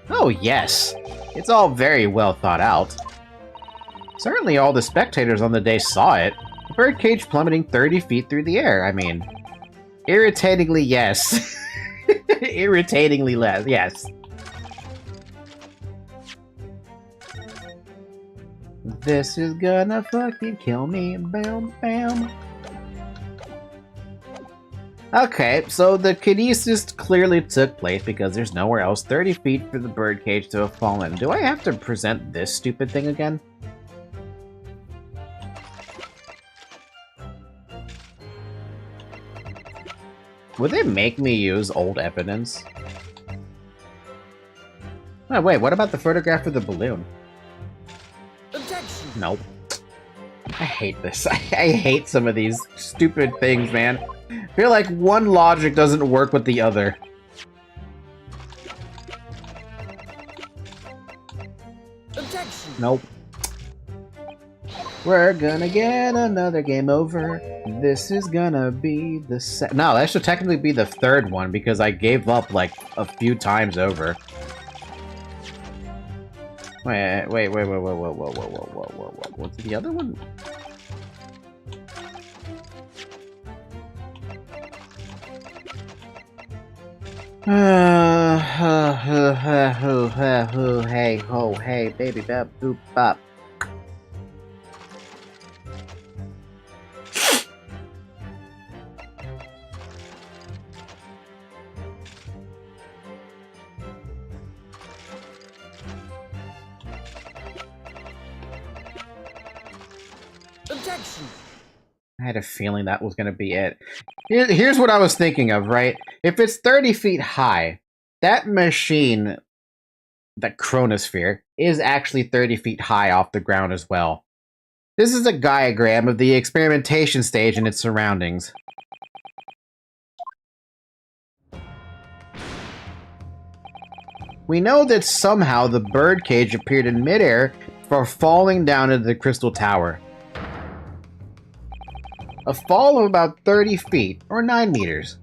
Oh yes, it's all very well thought out. Certainly all the spectators on the day saw it. The birdcage plummeting 30 feet through the air, I mean. Irritatingly yes. Irritatingly less, yes. This is gonna fucking kill me. Bam, bam. Okay, so the kinesis clearly took place because there's nowhere else 30 feet for the birdcage to have fallen. Do I have to present this stupid thing again? Would they make me use old evidence? Oh, wait, what about the photograph of the balloon? Objection. Nope. I hate this. I hate some of these stupid things, man. I feel like one logic doesn't work with the other. Objection. Nope. We're gonna get another game over. This is gonna be the no, that should technically be the third one because I gave up like a few times over. Wait, what's the other one? Hey, ho, hey, baby, bap, boop, bop. Objection! I had a feeling that was going to be it. Here's what I was thinking of, right? If it's 30 feet high, that machine, the chronosphere, is actually 30 feet high off the ground as well. This is a diagram of the experimentation stage and its surroundings. We know that somehow the birdcage appeared in midair before falling down into the crystal tower. A fall of about 30 feet, or 9 meters.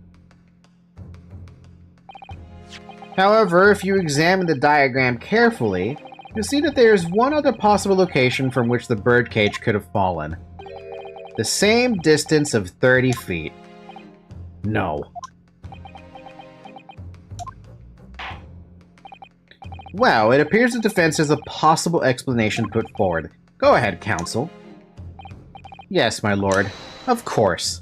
However, if you examine the diagram carefully, you'll see that there is one other possible location from which the birdcage could have fallen. The same distance of 30 feet. No. Well, it appears the defense has a possible explanation put forward. Go ahead, counsel. Yes, my lord. Of course.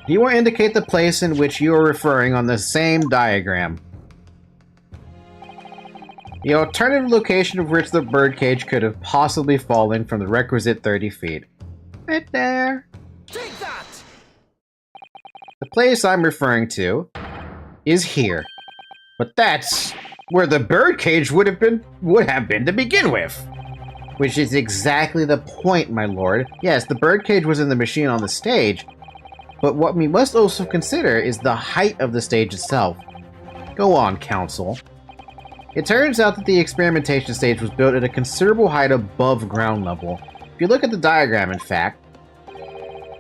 You will indicate the place in which you are referring on the same diagram. The alternative location of which the birdcage could have possibly fallen from the requisite 30 feet. Right there. Take that! The place I'm referring to is here. But that's where the birdcage would have been to begin with. Which is exactly the point, my lord. Yes, the birdcage was in the machine on the stage, but what we must also consider is the height of the stage itself. Go on, counsel. It turns out that the experimentation stage was built at a considerable height above ground level. If you look at the diagram, in fact,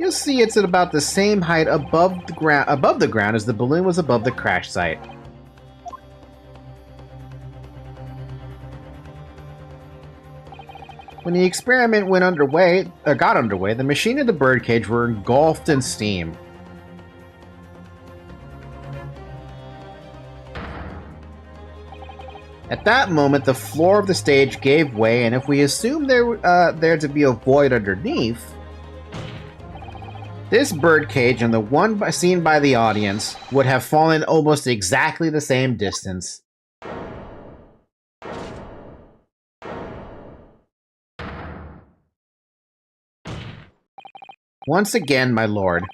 you'll see it's at about the same height above the ground as the balloon was above the crash site. When the experiment got underway, the machine and the birdcage were engulfed in steam. At that moment, the floor of the stage gave way, and if we assume there to be a void underneath, this birdcage and the one seen by the audience would have fallen almost exactly the same distance. Once again, my lord,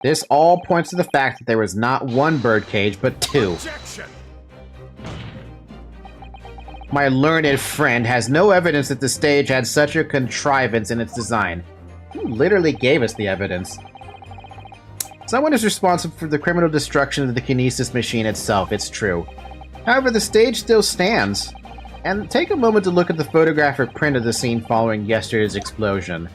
this all points to the fact that there was not one birdcage, but two. Objection! My learned friend has no evidence that the stage had such a contrivance in its design. He literally gave us the evidence. Someone is responsible for the criminal destruction of the kinesis machine itself, it's true. However, the stage still stands. And take a moment to look at the photographic print of the scene following yesterday's explosion.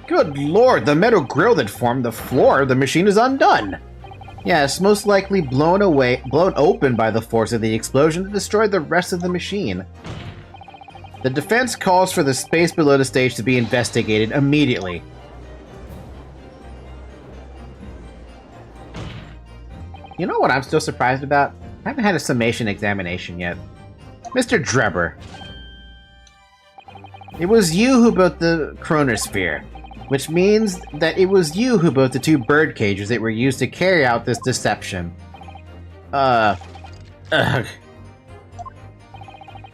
Good lord, the metal grill that formed the floor of the machine is undone! Yes, most likely blown open by the force of the explosion that destroyed the rest of the machine. The defense calls for the space below the stage to be investigated immediately. You know what I'm still surprised about? I haven't had a summation examination yet. Mr. Drebber. It was you who built the chronosphere. Which means that it was you who built the two bird cages that were used to carry out this deception.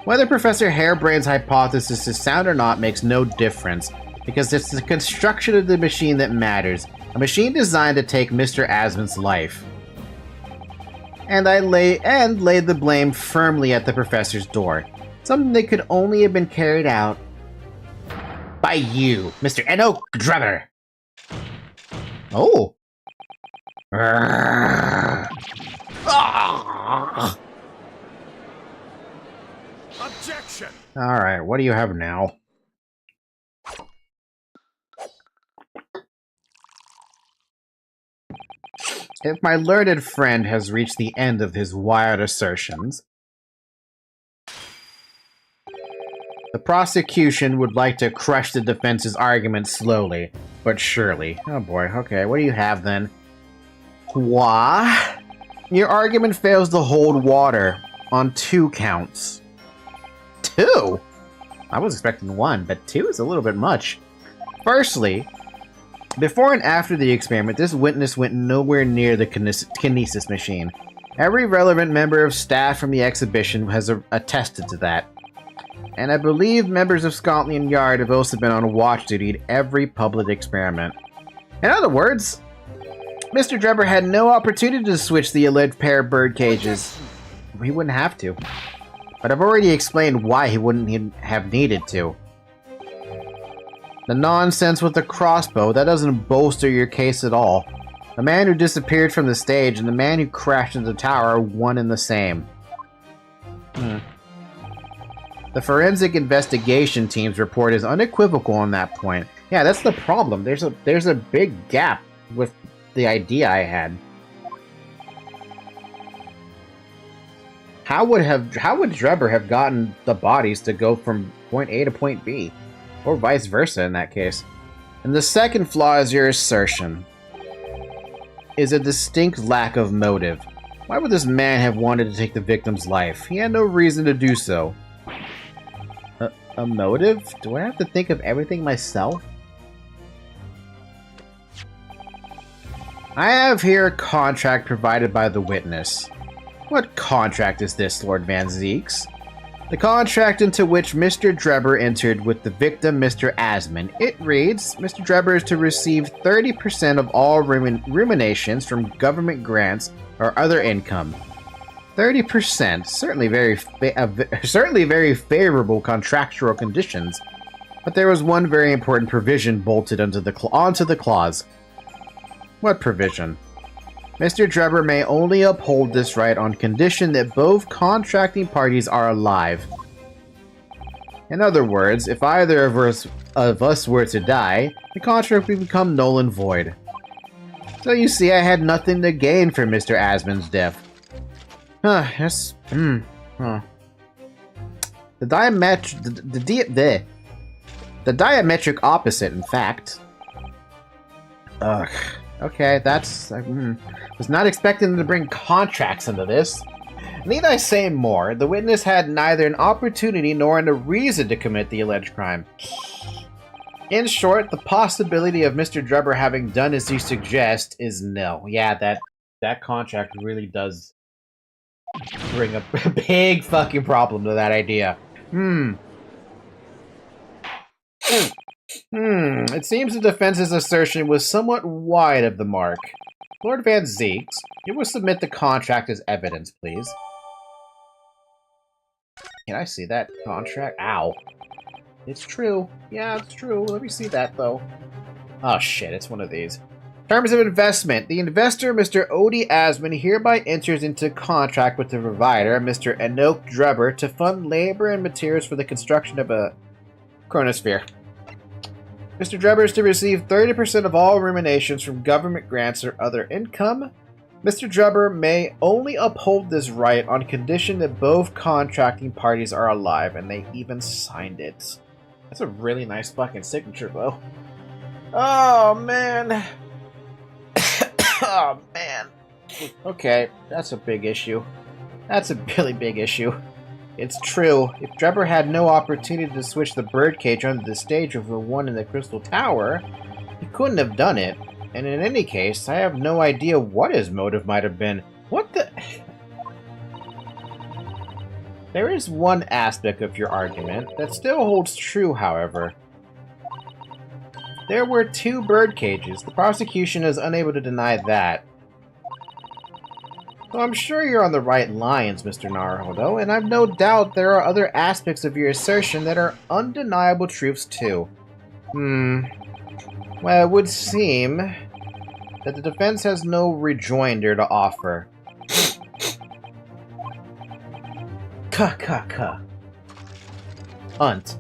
Whether Professor Harebrain's hypothesis is sound or not makes no difference, because it's the construction of the machine that matters, a machine designed to take Mr. Asmon's life. And laid the blame firmly at the professor's door, something that could only have been carried out by you, Mr. Eno Drebber. Oh. Objection! Alright, what do you have now? If my learned friend has reached the end of his wild assertions, the prosecution would like to crush the defense's argument slowly, but surely. Oh boy, okay, what do you have then? Why? Your argument fails to hold water on 2 counts. 2? I was expecting 1, but 2 is a little bit much. Firstly, before and after the experiment, this witness went nowhere near the kinesis machine. Every relevant member of staff from the exhibition has attested to that. And I believe members of Scotland Yard have also been on watch duty at every public experiment. In other words, Mr. Drebber had no opportunity to switch the alleged pair of bird cages. He wouldn't have to. But I've already explained why he wouldn't have needed to. The nonsense with the crossbow, that doesn't bolster your case at all. The man who disappeared from the stage and the man who crashed into the tower are one and the same. The forensic investigation team's report is unequivocal on that point. Yeah, that's the problem. There's a big gap with the idea I had. How would Drebber have gotten the bodies to go from point A to point B? Or vice versa in that case. And the second flaw is your assertion. Is a distinct lack of motive. Why would this man have wanted to take the victim's life? He had no reason to do so. A motive? Do I have to think of everything myself? I have here a contract provided by the witness. What contract is this, Lord Van Zeeks? The contract into which Mr. Drebber entered with the victim, Mr. Asman. It reads, Mr. Drebber is to receive 30% of all ruminations from government grants or other income. 30%, certainly very favorable contractual conditions, but there was one very important provision bolted onto the clause. What provision? Mr. Drebber may only uphold this right on condition that both contracting parties are alive. In other words, if either of us were to die, the contract would become null and void. So you see, I had nothing to gain from Mr. Asman's death. Yes. The diametric opposite, in fact. Ugh. Okay, that's... was not expecting them to bring contracts into this. Need I say more? The witness had neither an opportunity nor a reason to commit the alleged crime. In short, the possibility of Mr. Drebber having done as you suggest is nil. Yeah, that contract really does bring a big fucking problem to that idea. It seems the defense's assertion was somewhat wide of the mark. Lord Van Zeeks, you will submit the contract as evidence, please. Can I see that contract? Ow. It's true. Yeah, it's true. Let me see that, though. Oh, shit, it's one of these. Terms of investment. The investor, Mr. Odie Asman, hereby enters into contract with the provider, Mr. Enoch Drebber, to fund labor and materials for the construction of a chronosphere. Mr. Drebber is to receive 30% of all ruminations from government grants or other income. Mr. Drebber may only uphold this right on condition that both contracting parties are alive, and they even signed it. That's a really nice fucking signature, though. Oh, man. Oh, man. Okay, that's a big issue. That's a really big issue. It's true. If Drebber had no opportunity to switch the birdcage under the stage over one in the Crystal Tower, he couldn't have done it. And in any case, I have no idea what his motive might have been. What the... There is one aspect of your argument that still holds true, however. There were 2 bird cages. The prosecution is unable to deny that. So I'm sure you're on the right lines, Mr. Naruhodo, and I've no doubt there are other aspects of your assertion that are undeniable truths too. Well, it would seem that the defense has no rejoinder to offer. cunt.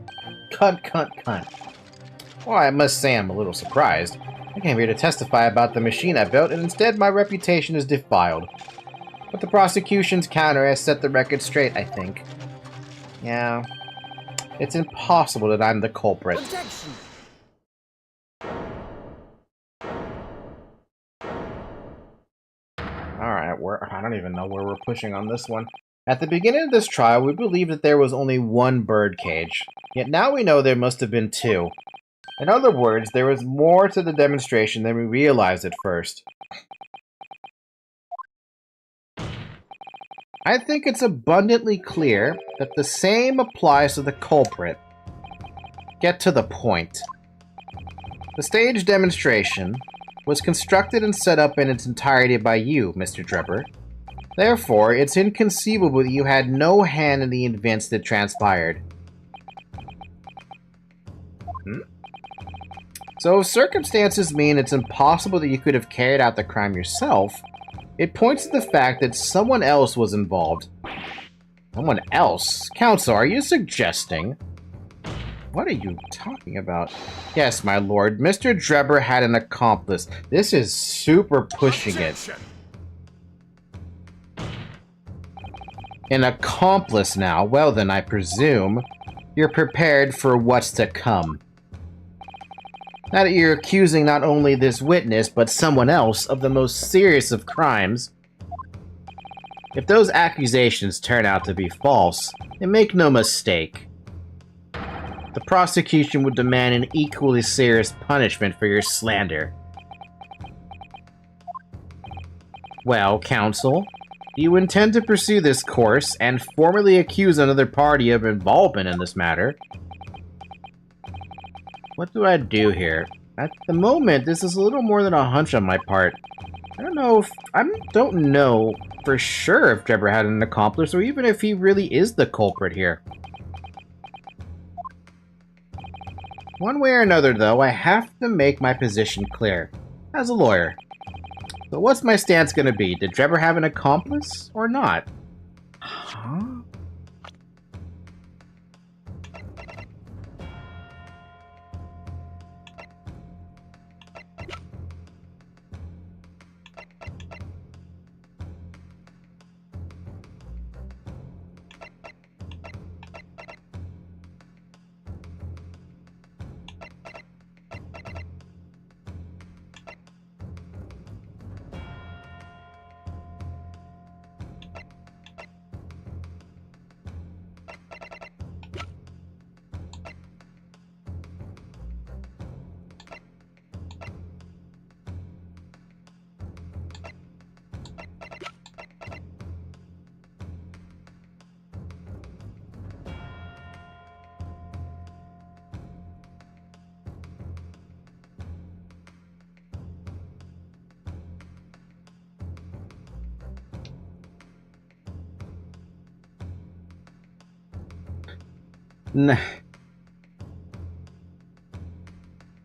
Cunt, cunt, cunt. Well, I must say I'm a little surprised. I came here to testify about the machine I built, and instead my reputation is defiled. But the prosecution's counter has set the record straight, I think. Yeah. It's impossible that I'm the culprit. Objection. Alright, I don't even know where we're pushing on this one. At the beginning of this trial, we believed that there was only one bird cage. Yet now we know there must have been two. In other words, there was more to the demonstration than we realized at first. I think it's abundantly clear that the same applies to the culprit. Get to the point. The stage demonstration was constructed and set up in its entirety by you, Mr. Drebber. Therefore, it's inconceivable that you had no hand in the events that transpired. So if circumstances mean it's impossible that you could have carried out the crime yourself, it points to the fact that someone else was involved. Someone else? Counsel, are you suggesting? What are you talking about? Yes, my lord, Mr. Drebber had an accomplice. This is super pushing it. An accomplice now? Well then, I presume you're prepared for what's to come. Now that you're accusing not only this witness, but someone else of the most serious of crimes. If those accusations turn out to be false, then make no mistake. The prosecution would demand an equally serious punishment for your slander. Well, counsel, do you intend to pursue this course and formally accuse another party of involvement in this matter? What do I do here? At the moment, this is a little more than a hunch on my part. I don't know for sure if Drebber had an accomplice or even if he really is the culprit here. One way or another, though, I have to make my position clear, as a lawyer. So what's my stance gonna be? Did Drebber have an accomplice or not? Huh?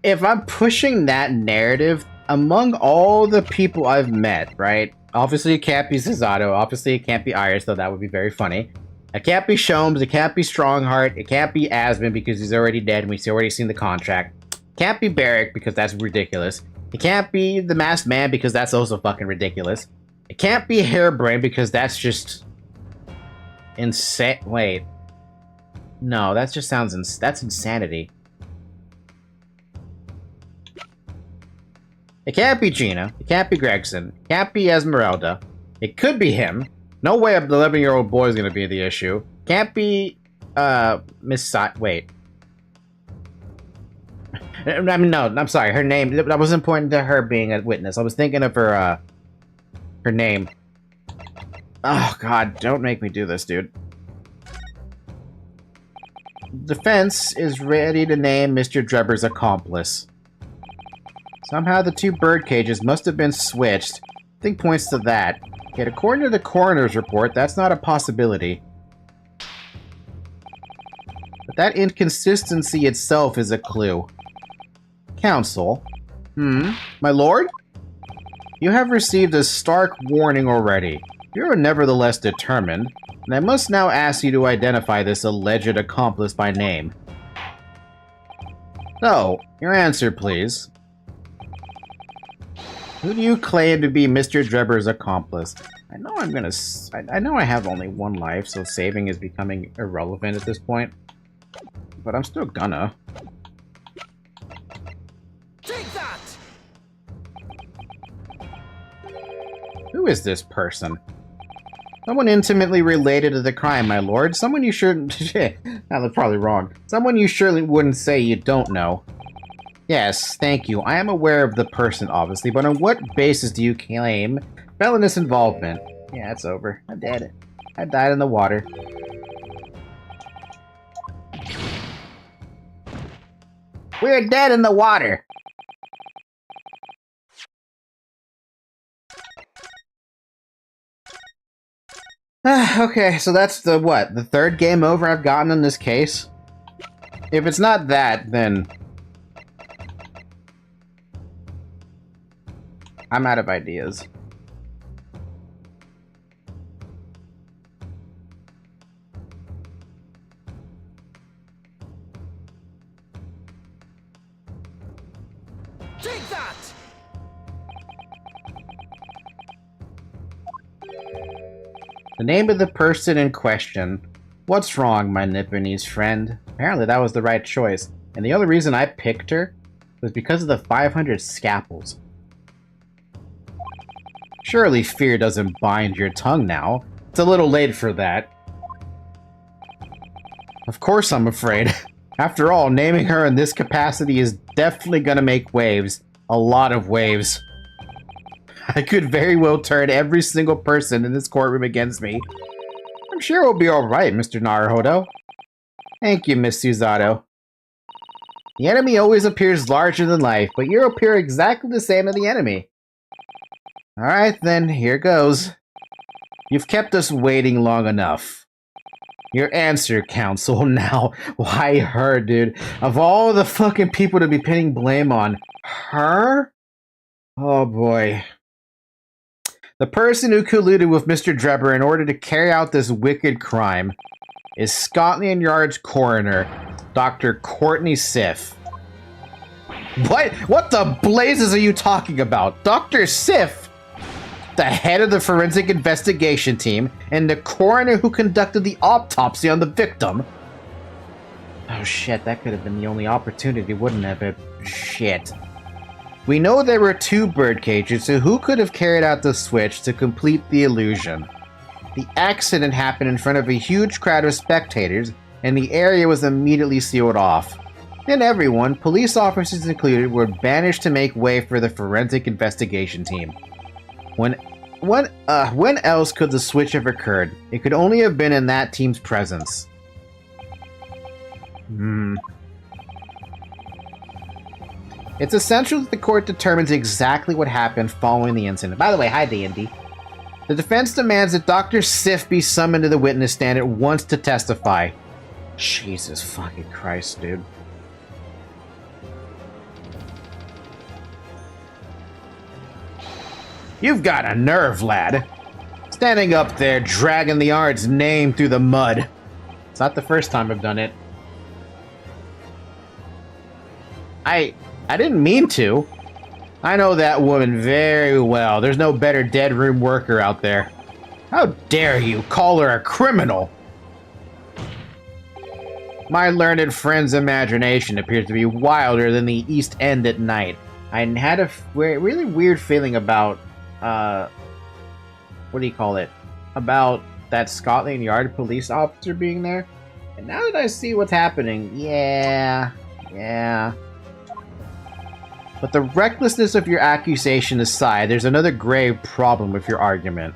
If I'm pushing that narrative, among all the people I've met, right? Obviously it can't be Cesato, obviously it can't be Iris, though that would be very funny. It can't be Sholmes, it can't be Strongheart, it can't be Asmund because he's already dead and we've already seen the contract. It can't be Barrick because that's ridiculous. It can't be the Masked Man because that's also fucking ridiculous. It can't be Hairbrain because that's just insane. Wait. No, that just sounds that's insanity. It can't be Gina. It can't be Gregson. It can't be Esmeralda. It could be him. No way the 11-year-old boy is going to be the issue. Can't be, wait. I mean, no, I'm sorry. Her name, I wasn't pointing to her being a witness. I was thinking of her, her name. Oh, God, don't make me do this, dude. Defense is ready to name Mr. Drebber's accomplice. Somehow the two bird cages must have been switched. I think points to that. Yet according to the coroner's report, that's not a possibility. But that inconsistency itself is a clue. Counsel. My lord? You have received a stark warning already. You are nevertheless determined. And I must now ask you to identify this alleged accomplice by name. So, your answer, please. Who do you claim to be Mr. Drebber's accomplice? I know I know I have only one life, so saving is becoming irrelevant at this point. But I'm still gonna. Take that! Who is this person? Someone intimately related to the crime, my lord. Someone you shouldn't... Now, that's probably wrong. Someone you surely wouldn't say you don't know. Yes, thank you. I am aware of the person, obviously, but on what basis do you claim felonious involvement? Yeah, it's over. I did it. I died in the water. We're dead in the water! Okay, so that's the, what? The third game over I've gotten in this case? If it's not that, then... I'm out of ideas. Take that! The name of the person in question. What's wrong, my Nipponese friend? Apparently that was the right choice. And the only reason I picked her was because of the 500 scalpels. Surely fear doesn't bind your tongue now. It's a little late for that. Of course I'm afraid. After all, naming her in this capacity is definitely gonna make waves. A lot of waves. I could very well turn every single person in this courtroom against me. I'm sure we'll be alright, Mr. Naruhodo. Thank you, Miss Suzato. The enemy always appears larger than life, but you appear exactly the same as the enemy. Alright then, here goes. You've kept us waiting long enough. Your answer, counsel. Now, why her, dude? Of all the fucking people to be pinning blame on, her? Oh boy. The person who colluded with Mr. Drebber in order to carry out this wicked crime is Scotland Yard's coroner, Dr. Courtney Sif. What? What the blazes are you talking about? Dr. Sif? The head of the forensic investigation team and the coroner who conducted the autopsy on the victim? Oh shit, that could have been the only opportunity, wouldn't it? But shit. We know there were 2 bird cages, so who could have carried out the switch to complete the illusion? The accident happened in front of a huge crowd of spectators, and the area was immediately sealed off. Then everyone, police officers included, were banished to make way for the forensic investigation team. When else could the switch have occurred? It could only have been in that team's presence. It's essential that the court determines exactly what happened following the incident. By the way, hi D&D. The defense demands that Dr. Sif be summoned to the witness stand at once to testify. Jesus fucking Christ, dude. You've got a nerve, lad. Standing up there, dragging the Ard's name through the mud. It's not the first time I've done it. I didn't mean to. I know that woman very well. There's no better dead room worker out there. How dare you call her a criminal? My learned friend's imagination appears to be wilder than the East End at night. I had a really weird feeling about, what do you call it? About that Scotland Yard police officer being there. And now that I see what's happening, yeah. But the recklessness of your accusation aside, there's another grave problem with your argument.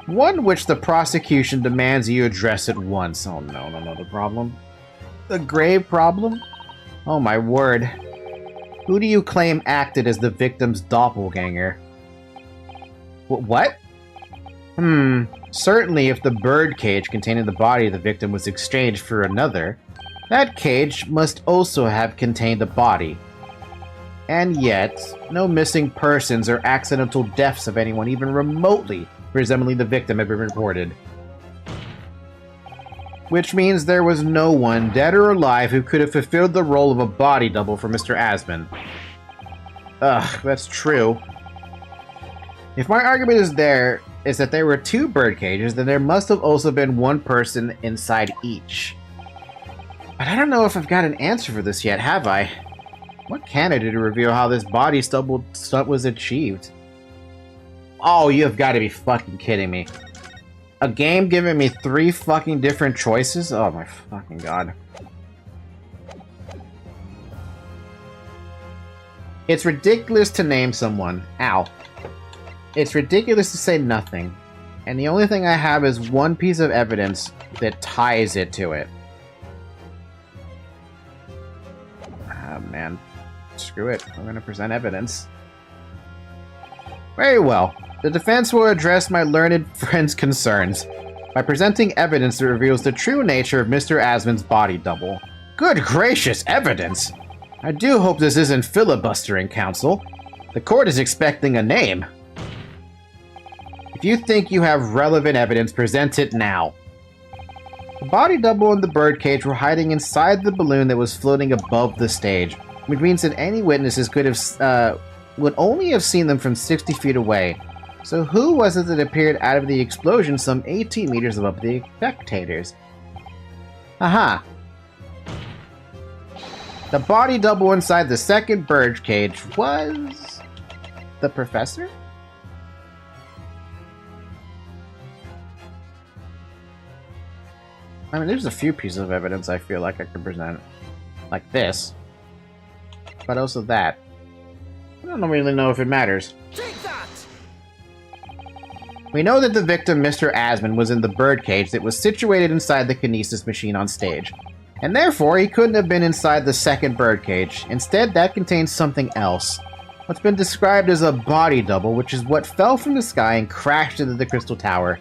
One which the prosecution demands you address at once. Oh no, the problem? The grave problem? Oh my word. Who do you claim acted as the victim's doppelganger? What? Certainly if the bird cage containing the body of the victim was exchanged for another, that cage must also have contained the body. And yet, no missing persons or accidental deaths of anyone even remotely resembling the victim have been reported. which means there was no one, dead or alive, who could have fulfilled the role of a body double for Mr. Asman. Ugh, that's true. If my argument is that there were 2 bird cages, then there must have also been 1 person inside each. But I don't know if I've got an answer for this yet, have I? What can I do to reveal how this body stunt was achieved? Oh, you have got to be fucking kidding me. A game giving me 3 fucking different choices? Oh my fucking god. It's ridiculous to name someone. Ow. It's ridiculous to say nothing. And the only thing I have is 1 piece of evidence that ties it to it. Ah, man. Screw it. I'm gonna present evidence. Very well. The defense will address my learned friend's concerns by presenting evidence that reveals the true nature of Mr. Asman's body double. Good gracious, evidence! I do hope this isn't filibustering, counsel. The court is expecting a name. If you think you have relevant evidence, present it now. The body double and the birdcage were hiding inside the balloon that was floating above the stage, which means that any witnesses would only have seen them from 60 feet away. So who was it that appeared out of the explosion some 18 meters above the spectators? Aha! The body double inside the second birdcage was... the professor? I mean, there's a few pieces of evidence I feel like I could present. Like this. But also that. I don't really know if it matters. Take that! We know that the victim, Mr. Asman, was in the birdcage that was situated inside the kinesis machine on stage. And therefore, he couldn't have been inside the second birdcage. Instead, that contains something else. What's been described as a body double, which is what fell from the sky and crashed into the Crystal Tower.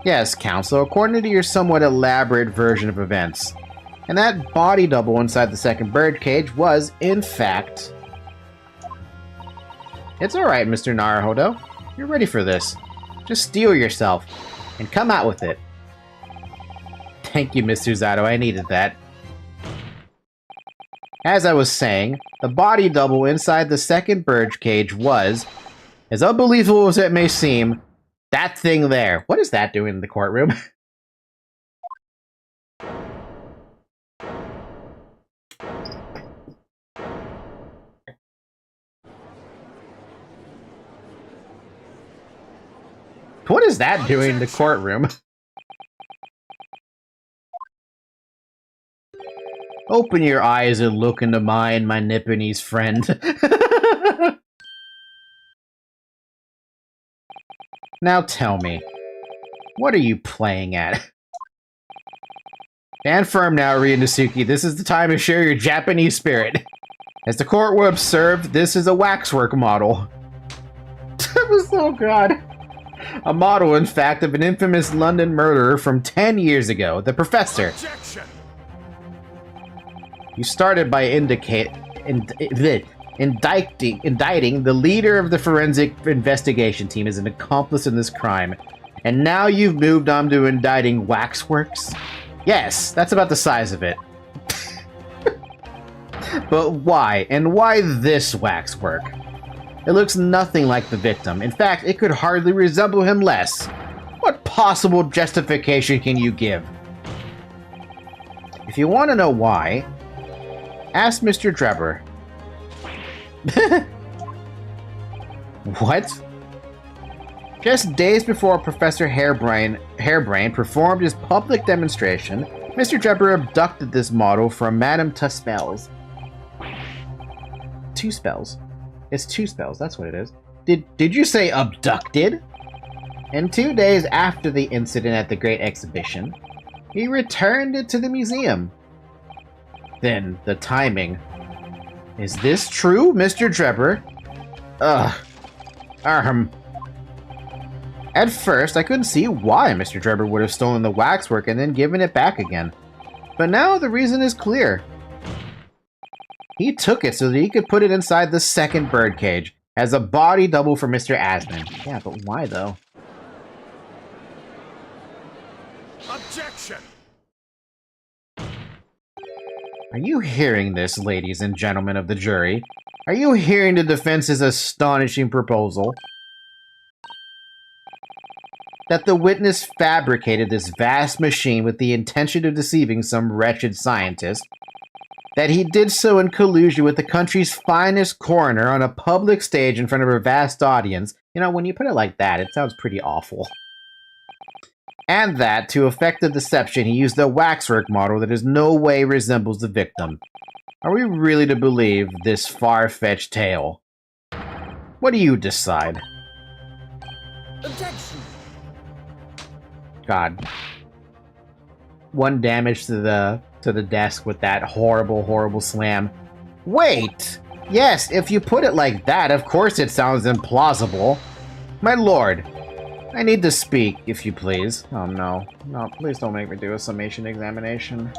Yes, Counsel, according to your somewhat elaborate version of events. And that body double inside the second birdcage was, in fact... It's alright, Mr. Naruhodo. You're ready for this. Just steel yourself, and come out with it. Thank you, Mr. Zato, I needed that. As I was saying, the body double inside the second birdcage was, as unbelievable as it may seem, that thing there. What is that doing in the courtroom? What is that doing in the courtroom? Open your eyes and look into mine, my Nipponese friend. Now tell me, what are you playing at? Stand firm now, Ryunosuke. This is the time to share your Japanese spirit. As the court will observe, this is a waxwork model. Oh god. A model, in fact, of an infamous London murderer from 10 years ago, the Professor. Objection. You started by indicting the leader of the forensic investigation team as an accomplice in this crime. And now you've moved on to indicting waxworks? Yes, that's about the size of it. But why? And why this waxwork? It looks nothing like the victim. In fact, it could hardly resemble him less. What possible justification can you give? If you want to know why, ask Mr. Drebber. What? Just days before Professor Hairbrain performed his public demonstration, Mr. Drebber abducted this model from Madame Tuspells. 2 spells. It's 2 spells, that's what it is. Did you say abducted? And 2 days after the incident at the Great Exhibition, he returned it to the museum. Then, the timing. Is this true, Mr. Drebber? At first, I couldn't see why Mr. Drebber would have stolen the waxwork and then given it back again. But now the reason is clear. He took it so that he could put it inside the second birdcage as a body double for Mr. Asman. Yeah, but why though? Objection! Are you hearing this, ladies and gentlemen of the jury? Are you hearing the defense's astonishing proposal? That the witness fabricated this vast machine with the intention of deceiving some wretched scientist. That he did so in collusion with the country's finest coroner on a public stage in front of a vast audience. You know, when you put it like that, it sounds pretty awful. And that, to effect the deception, he used a waxwork model that in no way resembles the victim. Are we really to believe this far-fetched tale? What do you decide? Objection. God. One damage to the desk with that horrible, horrible slam. Wait! Yes, if you put it like that, of course it sounds implausible. My lord, I need to speak, if you please. Oh no. No, please don't make me do a summation examination.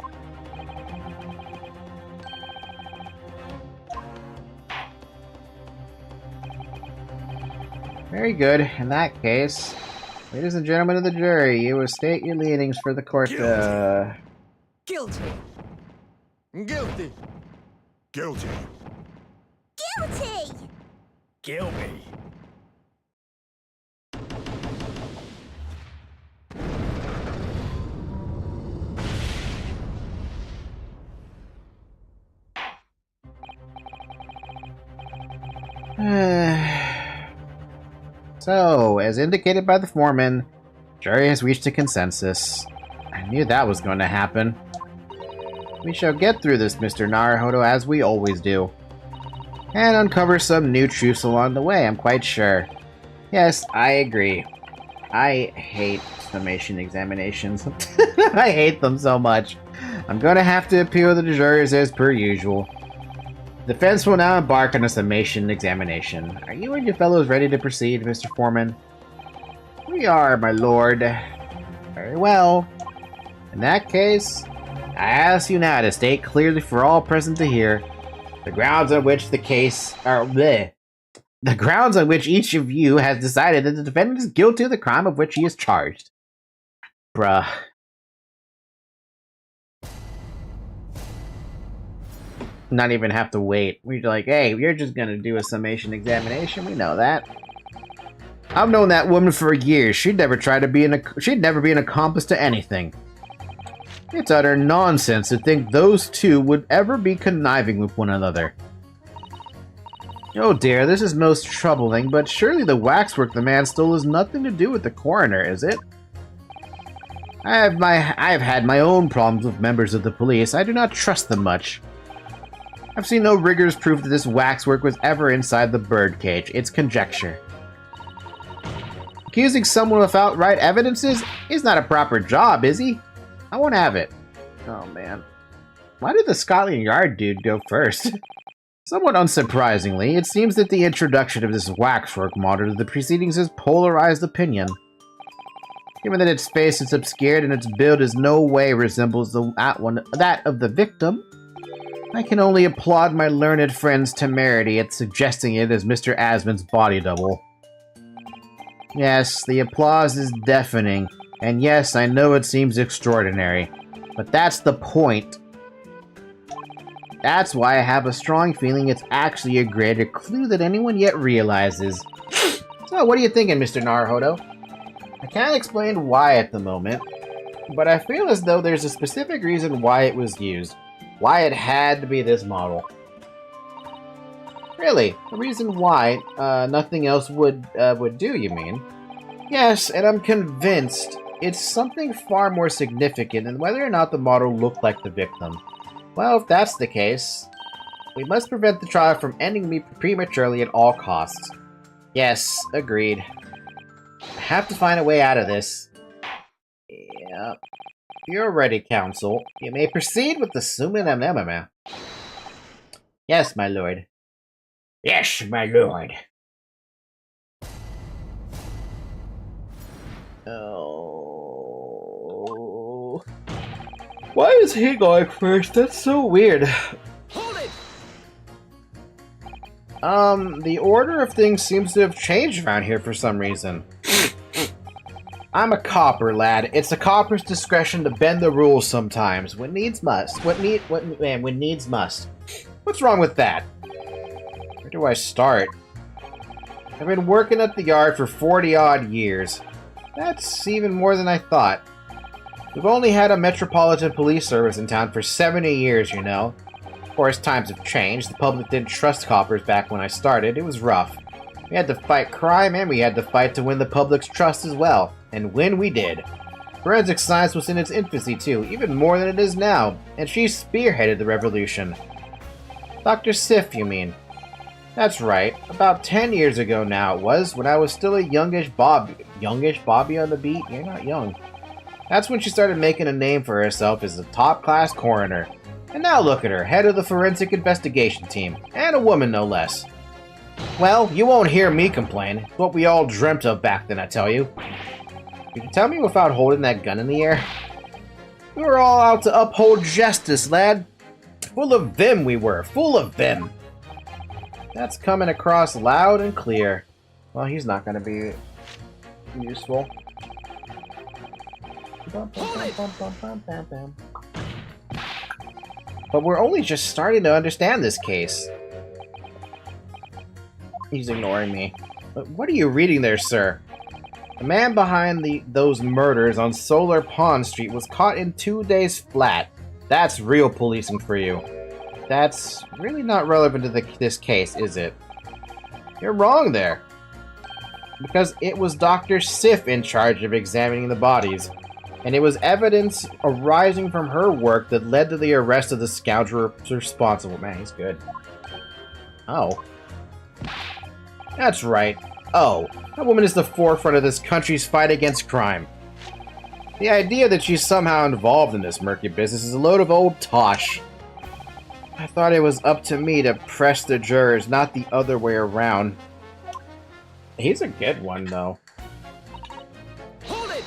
Very good. In that case, ladies and gentlemen of the jury, you will state your leanings for the court. Guilty. Guilty. Guilty. Guilty! Guilty. So, as indicated by the foreman, jury has reached a consensus. I knew that was going to happen. We shall get through this, Mr. Naruhodo, as we always do. And uncover some new truths along the way, I'm quite sure. Yes, I agree. I hate summation examinations. I hate them so much. I'm going to have to appeal to the jurors as per usual. The defense will now embark on a summation examination. Are you and your fellows ready to proceed, Mr. Foreman? We are, my lord. Very well. In that case, I ask you now to state clearly for all present to hear the grounds on which the case are the grounds on which each of you has decided that the defendant is guilty of the crime of which he is charged. Bruh. Not even have to wait. We're like, hey, you're just gonna do a summation examination. We know that. I've known that woman for years. She'd never try to be she'd never be an accomplice to anything. It's utter nonsense to think those two would ever be conniving with one another. Oh dear, this is most troubling, but surely the waxwork the man stole has nothing to do with the coroner, is it? I've had my own problems with members of the police. I do not trust them much. I've seen no rigorous proof that this waxwork was ever inside the birdcage. It's conjecture. Accusing someone without right evidences is not a proper job, is he? I won't have it. Oh man. Why did the Scotland Yard dude go first? Somewhat unsurprisingly, it seems that the introduction of this waxwork model to the proceedings has polarized opinion. Given that its face is obscured and its build in no way resembles that of the victim, I can only applaud my learned friend's temerity at suggesting it as Mr. Asmund's body double. Yes, the applause is deafening, and yes, I know it seems extraordinary, but that's the point. That's why I have a strong feeling it's actually a greater clue than anyone yet realizes. So, what are you thinking, Mr. Naruhodo? I can't explain why at the moment, but I feel as though there's a specific reason why it was used. Why it had to be this model. Really? A reason why nothing else would do, you mean? Yes, and I'm convinced it's something far more significant than whether or not the model looked like the victim. Well, if that's the case, we must prevent the trial from ending prematurely at all costs. Yes, agreed. I have to find a way out of this. Yep. You're ready, counsel. You may proceed with the summa. Yes, my lord. Yes, my lord. Oh. Why is he going first? That's so weird. Hold it! The order of things seems to have changed around here for some reason. I'm a copper, lad. It's a copper's discretion to bend the rules sometimes. When needs must. When needs must. What's wrong with that? Where do I start? I've been working at the yard for 40-odd years. That's even more than I thought. We've only had a metropolitan police service in town for 70 years, you know. Of course, times have changed. The public didn't trust coppers back when I started. It was rough. We had to fight crime, and we had to fight to win the public's trust as well. And win we did. Forensic science was in its infancy too, even more than it is now, and she spearheaded the revolution. Dr. Sif, you mean? That's right. About 10 years ago now it was, when I was still a youngish Bobby. Youngish Bobby on the beat? You're not young. That's when she started making a name for herself as a top-class coroner. And now look at her, head of the forensic investigation team. And a woman, no less. Well, you won't hear me complain. It's what we all dreamt of back then, I tell you. You can tell me without holding that gun in the air? We were all out to uphold justice, lad. Full of vim we were, full of vim. That's coming across loud and clear. Well, he's not going to be useful. But we're only just starting to understand this case. He's ignoring me. But what are you reading there, sir? The man behind those murders on Solar Pond Street was caught in 2 days flat. That's real policing for you. That's really not relevant to this case, is it? You're wrong there. Because it was Dr. Sif in charge of examining the bodies. And it was evidence arising from her work that led to the arrest of the scoundrel responsible. Man, he's good. Oh. That's right. Oh, that woman is the forefront of this country's fight against crime. The idea that she's somehow involved in this murky business is a load of old tosh. I thought it was up to me to press the jurors, not the other way around. He's a good one, though. Hold it!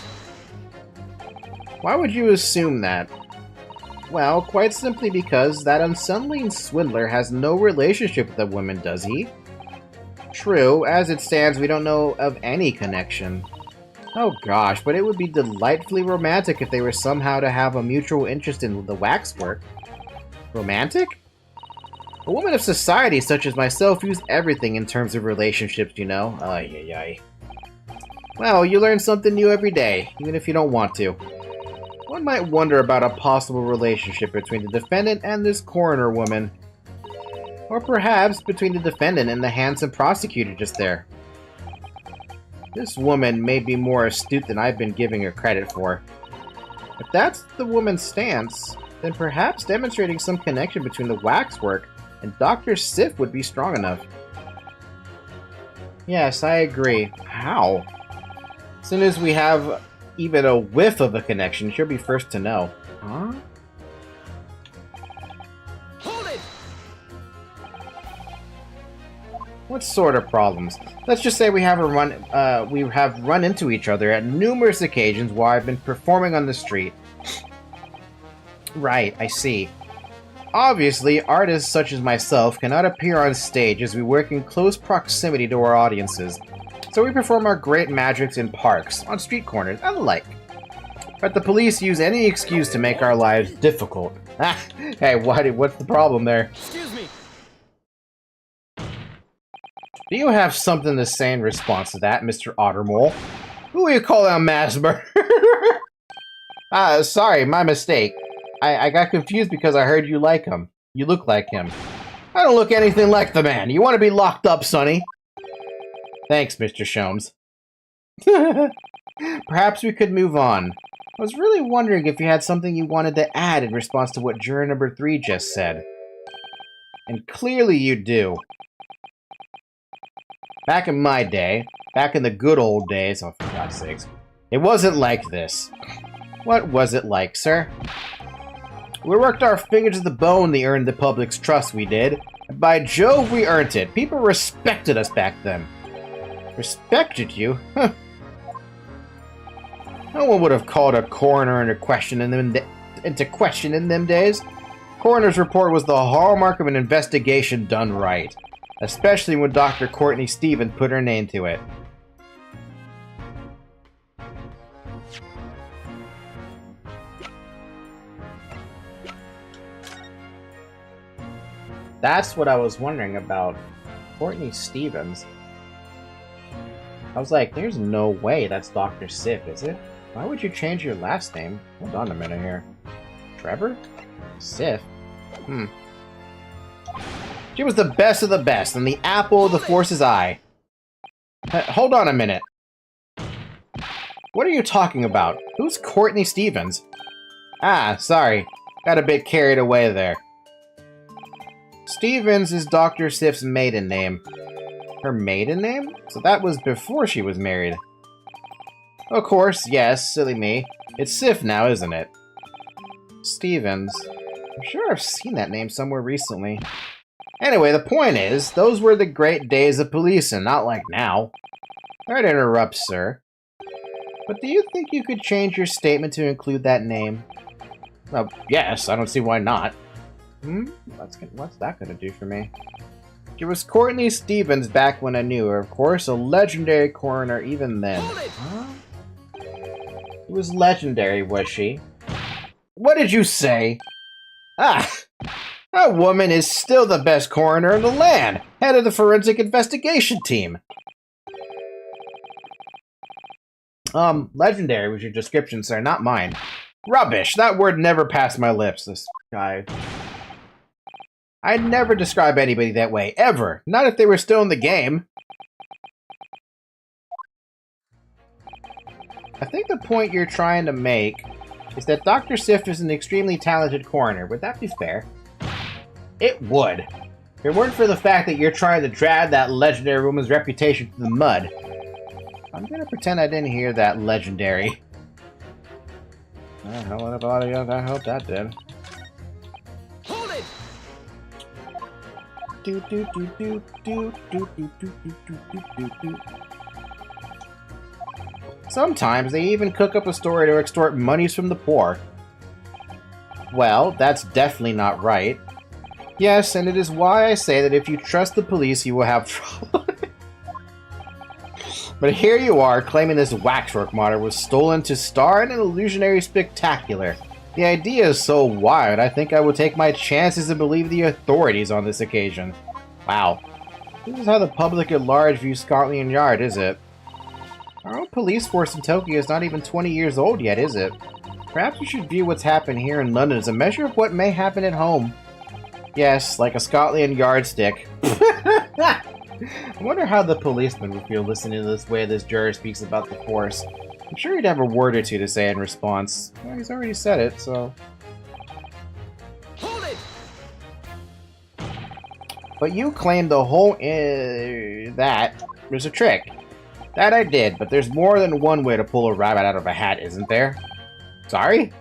Why would you assume that? Well, quite simply because that unsettling swindler has no relationship with the woman, does he? True, as it stands, we don't know of any connection. Oh gosh, but it would be delightfully romantic if they were somehow to have a mutual interest in the waxwork. Romantic? A woman of society such as myself views everything in terms of relationships, you know. Ay, ay, ay. Well, you learn something new every day, even if you don't want to. One might wonder about a possible relationship between the defendant and this coroner woman. Or perhaps between the defendant and the handsome prosecutor just there. This woman may be more astute than I've been giving her credit for. If that's the woman's stance, then perhaps demonstrating some connection between the waxwork and Dr. Sif would be strong enough. Yes, I agree. How? As soon as we have even a whiff of a connection, she'll be first to know. Huh? Hold it! What sort of problems? Let's just say we have run into each other at numerous occasions while I've been performing on the street. Right, I see. Obviously, artists such as myself cannot appear on stage as we work in close proximity to our audiences. So we perform our great magics in parks, on street corners, and the like. But the police use any excuse to make our lives difficult. Hey, what's the problem there? Excuse me! Do you have something to say in response to that, Mr. Ottermole? Who are you calling a mass murderer? Sorry, my mistake. I got confused because I heard you like him. You look like him. I don't look anything like the man. You want to be locked up, Sonny? Thanks, Mr. Sholmes. Perhaps we could move on. I was really wondering if you had something you wanted to add in response to what juror number 3 just said. And clearly you do. Back in my day, back in the good old days, oh for God's sakes, it wasn't like this. What was it like, sir? We worked our fingers to the bone to earn the public's trust, we did. And by Jove, we earned it. People respected us back then. Respected you? Huh. No one would have called a coroner into question in them days. Coroner's report was the hallmark of an investigation done right. Especially when Dr. Courtney Stevens put her name to it. That's what I was wondering about Courtney Stevens. I was like, there's no way that's Dr. Sif, is it? Why would you change your last name? Hold on a minute here. Trevor? Sif? She was the best of the best, and the apple of the Force's eye. Hold on a minute. What are you talking about? Who's Courtney Stevens? Ah, sorry. Got a bit carried away there. Stevens is Dr. Sif's maiden name. Her maiden name? So that was before she was married. Of course, yes, silly me. It's Sif now, isn't it? Stevens. I'm sure I've seen that name somewhere recently. Anyway, the point is, those were the great days of policing, not like now. Sorry to interrupt, sir. But do you think you could change your statement to include that name? Well, yes, I don't see why not. What's that gonna do for me? She was Courtney Stevens back when I knew her, of course, a legendary coroner even then. Huh? She was legendary, was she? What did you say? Ah! That woman is still the best coroner in the land! Head of the forensic investigation team! Legendary was your description, sir, not mine. Rubbish! That word never passed my lips, this guy. I'd never describe anybody that way, ever! Not if they were still in the game! I think the point you're trying to make is that Dr. Sif is an extremely talented coroner. Would that be fair? It would. If it weren't for the fact that you're trying to drag that legendary woman's reputation to the mud. I'm gonna pretend I didn't hear that legendary. Hell of a lot of you, I hope that did. Hold it! Sometimes they even cook up a story to extort monies from the poor. Well, that's definitely not right. Yes, and it is why I say that if you trust the police, you will have trouble. But here you are, claiming this waxwork model was stolen to star in an illusionary spectacular. The idea is so wild, I think I will take my chances and believe the authorities on this occasion. Wow. This is how the public at large views Scotland Yard, is it? Our own police force in Tokyo is not even 20 years old yet, is it? Perhaps we should view what's happened here in London as a measure of what may happen at home. Yes, like a Scotland yardstick. I wonder how the policeman would feel listening to this way this juror speaks about the force. I'm sure he'd have a word or two to say in response. Well, he's already said it, so... Hold it! But you claimed the whole that was a trick. That I did, but there's more than one way to pull a rabbit out of a hat, isn't there? Sorry?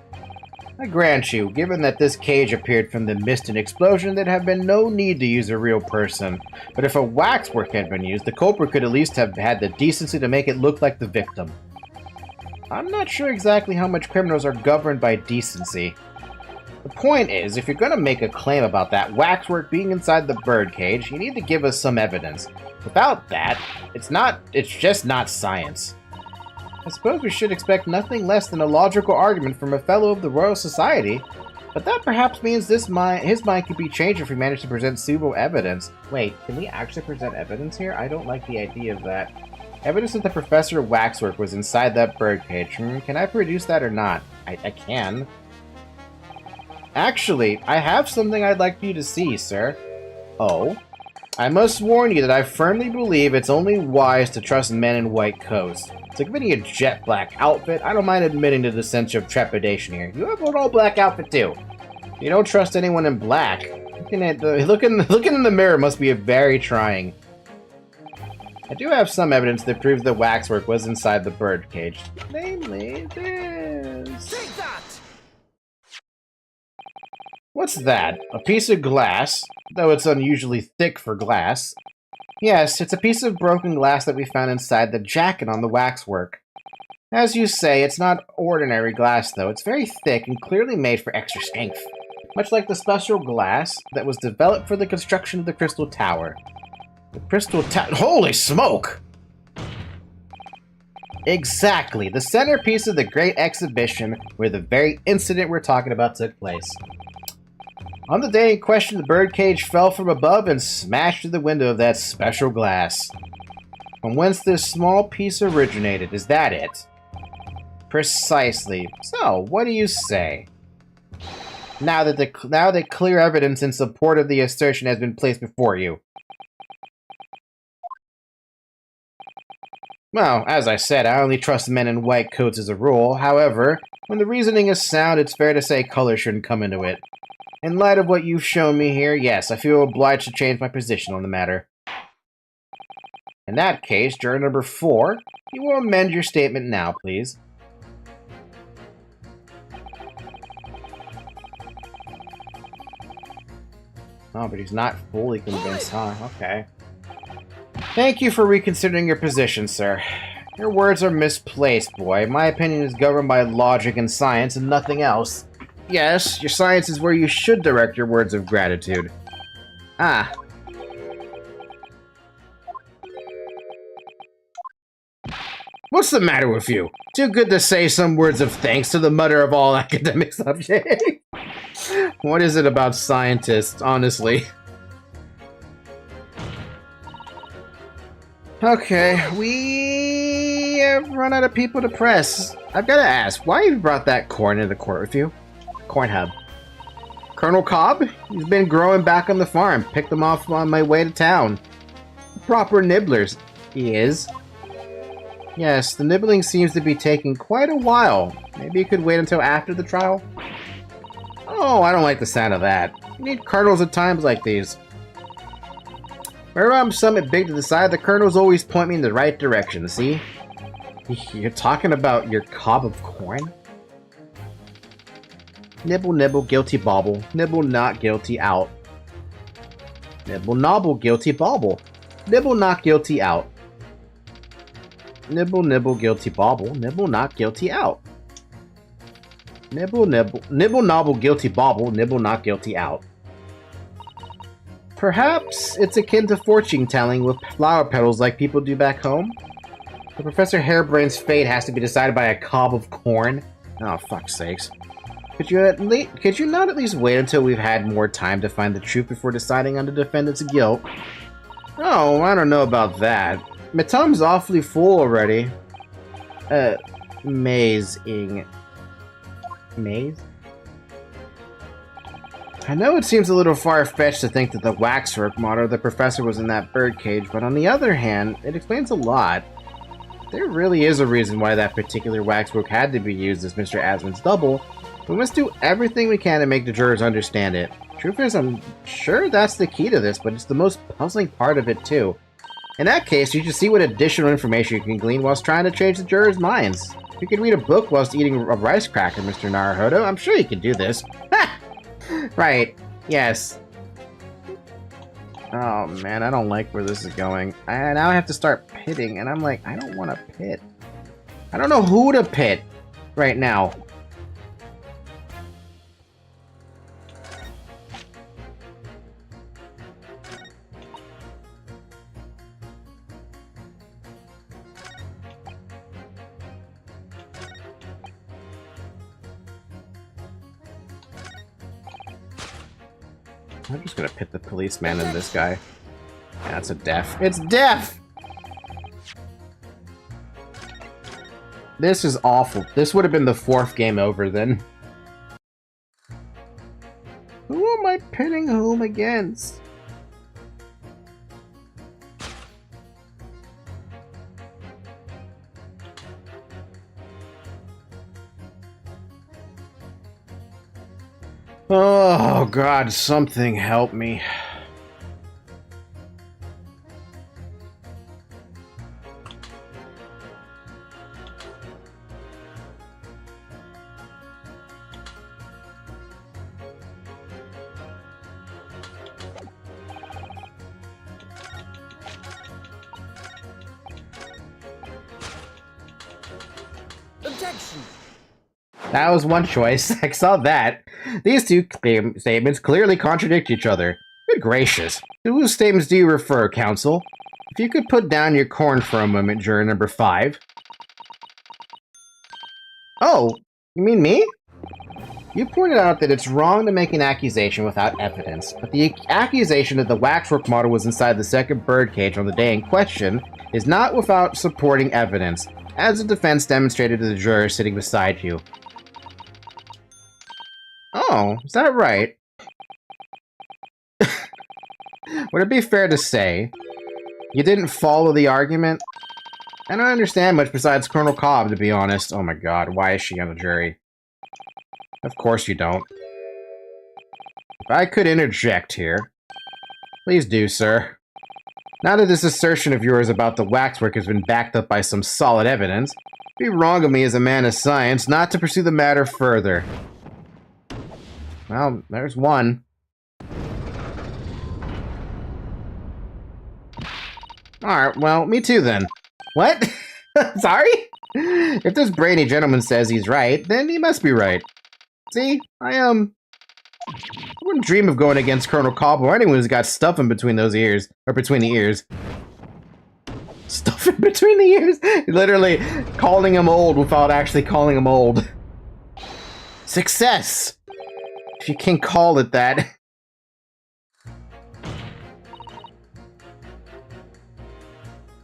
I grant you, given that this cage appeared from the mist and explosion, there'd have been no need to use a real person. But if a waxwork had been used, the culprit could at least have had the decency to make it look like the victim. I'm not sure exactly how much criminals are governed by decency. The point is, if you're gonna make a claim about that waxwork being inside the birdcage, you need to give us some evidence. Without that, it's just not science. I suppose we should expect nothing less than a logical argument from a fellow of the Royal Society, but that perhaps means his mind could be changed if we manage to present suitable evidence. Wait, can we actually present evidence here? I don't like the idea of that. Evidence that the Professor Waxwork was inside that birdcage. Can I produce that or not? I can. Actually, I have something I'd like you to see, sir. Oh? I must warn you that I firmly believe it's only wise to trust men in white coats. So given a jet black outfit, I don't mind admitting to the sense of trepidation here. You have an all black outfit too. You don't trust anyone in black. Looking in the mirror must be very trying. I do have some evidence that proves that waxwork was inside the birdcage. Namely, this. Take that! What's that? A piece of glass? Though it's unusually thick for glass. Yes, it's a piece of broken glass that we found inside the jacket on the waxwork. As you say, it's not ordinary glass though. It's very thick and clearly made for extra strength. Much like the special glass that was developed for the construction of the Crystal Tower. The Crystal Tower... Holy smoke! Exactly, the centerpiece of the Great Exhibition where the very incident we're talking about took place. On the day in question, the birdcage fell from above and smashed through the window of that special glass. From whence this small piece originated, is that it? Precisely. So, what do you say? Now that clear evidence in support of the assertion has been placed before you. Well, as I said, I only trust men in white coats as a rule. However, when the reasoning is sound, it's fair to say color shouldn't come into it. In light of what you've shown me here, yes, I feel obliged to change my position on the matter. In that case, juror number 4, you will amend your statement now, please. Oh, but he's not fully convinced, huh? Okay. Thank you for reconsidering your position, sir. Your words are misplaced, boy. My opinion is governed by logic and science and nothing else. Yes, your science is where you should direct your words of gratitude. Ah. What's the matter with you? Too good to say some words of thanks to the mother of all academic subjects. What is it about scientists, honestly? Okay, we have run out of people to press. I've got to ask, why you brought that corn into the court with you? Corn hub. Colonel Cobb? He's been growing back on the farm. Picked them off on my way to town. Proper nibblers. He is. Yes, the nibbling seems to be taking quite a while. Maybe you could wait until after the trial? Oh, I don't like the sound of that. You need colonels at times like these. Whenever I'm something big to decide, the colonels always point me in the right direction, see? You're talking about your cob of corn? Nibble, nibble, guilty bauble. Nibble, not guilty, out. Nibble, nobble, guilty bauble. Nibble, not guilty, out. Nibble, nibble, guilty bauble. Nibble, not guilty, out. Nibble, nibble, nibble, nobble, guilty bauble. Nibble, not guilty, out. Perhaps it's akin to fortune-telling with flower petals like people do back home? The Professor Hairbrain's fate has to be decided by a cob of corn? Oh, fuck's sakes. Could you not at least wait until we've had more time to find the truth before deciding on the defendant's guilt? Oh, I don't know about that. My time's awfully full already. Mazing. Maze? I know it seems a little far-fetched to think that the waxwork model the professor was in that birdcage, but on the other hand, it explains a lot. There really is a reason why that particular waxwork had to be used as Mr. Asmon's double. We must do everything we can to make the jurors understand it. Truth is, I'm sure that's the key to this, but it's the most puzzling part of it too. In that case, you should see what additional information you can glean whilst trying to change the jurors' minds. You can read a book whilst eating a rice cracker, Mr. Naruhodo. I'm sure you can do this. Ha! Right. Yes. Oh man, I don't like where this is going. Now I have to start pitting, and I'm like, I don't want to pit. I don't know who to pit right now. I'm just gonna pit the policeman and this guy. Yeah, it's a deaf. It's deaf! This is awful. This would have been the 4th game over then. Who am I pitting whom against? Oh God, something help me. Objection! That was one choice. I saw that. These two statements clearly contradict each other. Good gracious. To whose statements do you refer, counsel? If you could put down your corn for a moment, juror number 5. Oh, you mean me? You pointed out that it's wrong to make an accusation without evidence, but the accusation that the waxwork model was inside the second birdcage on the day in question is not without supporting evidence, as the defense demonstrated to the juror sitting beside you. Oh, is that right? Would it be fair to say you didn't follow the argument? I don't understand much besides Colonel Cobb, to be honest. Oh my god, why is she on the jury? Of course you don't. If I could interject here. Please do, sir. Now that this assertion of yours about the waxwork has been backed up by some solid evidence, it'd be wrong of me as a man of science not to pursue the matter further. Well, there's one. Alright, well, me too then. What? Sorry? If this brainy gentleman says he's right, then he must be right. See, I wouldn't dream of going against Colonel Cobb or anyone who's got stuff in between those ears. Or between the ears. Stuff in between the ears? Literally calling him old without actually calling him old. Success! If you can call it that.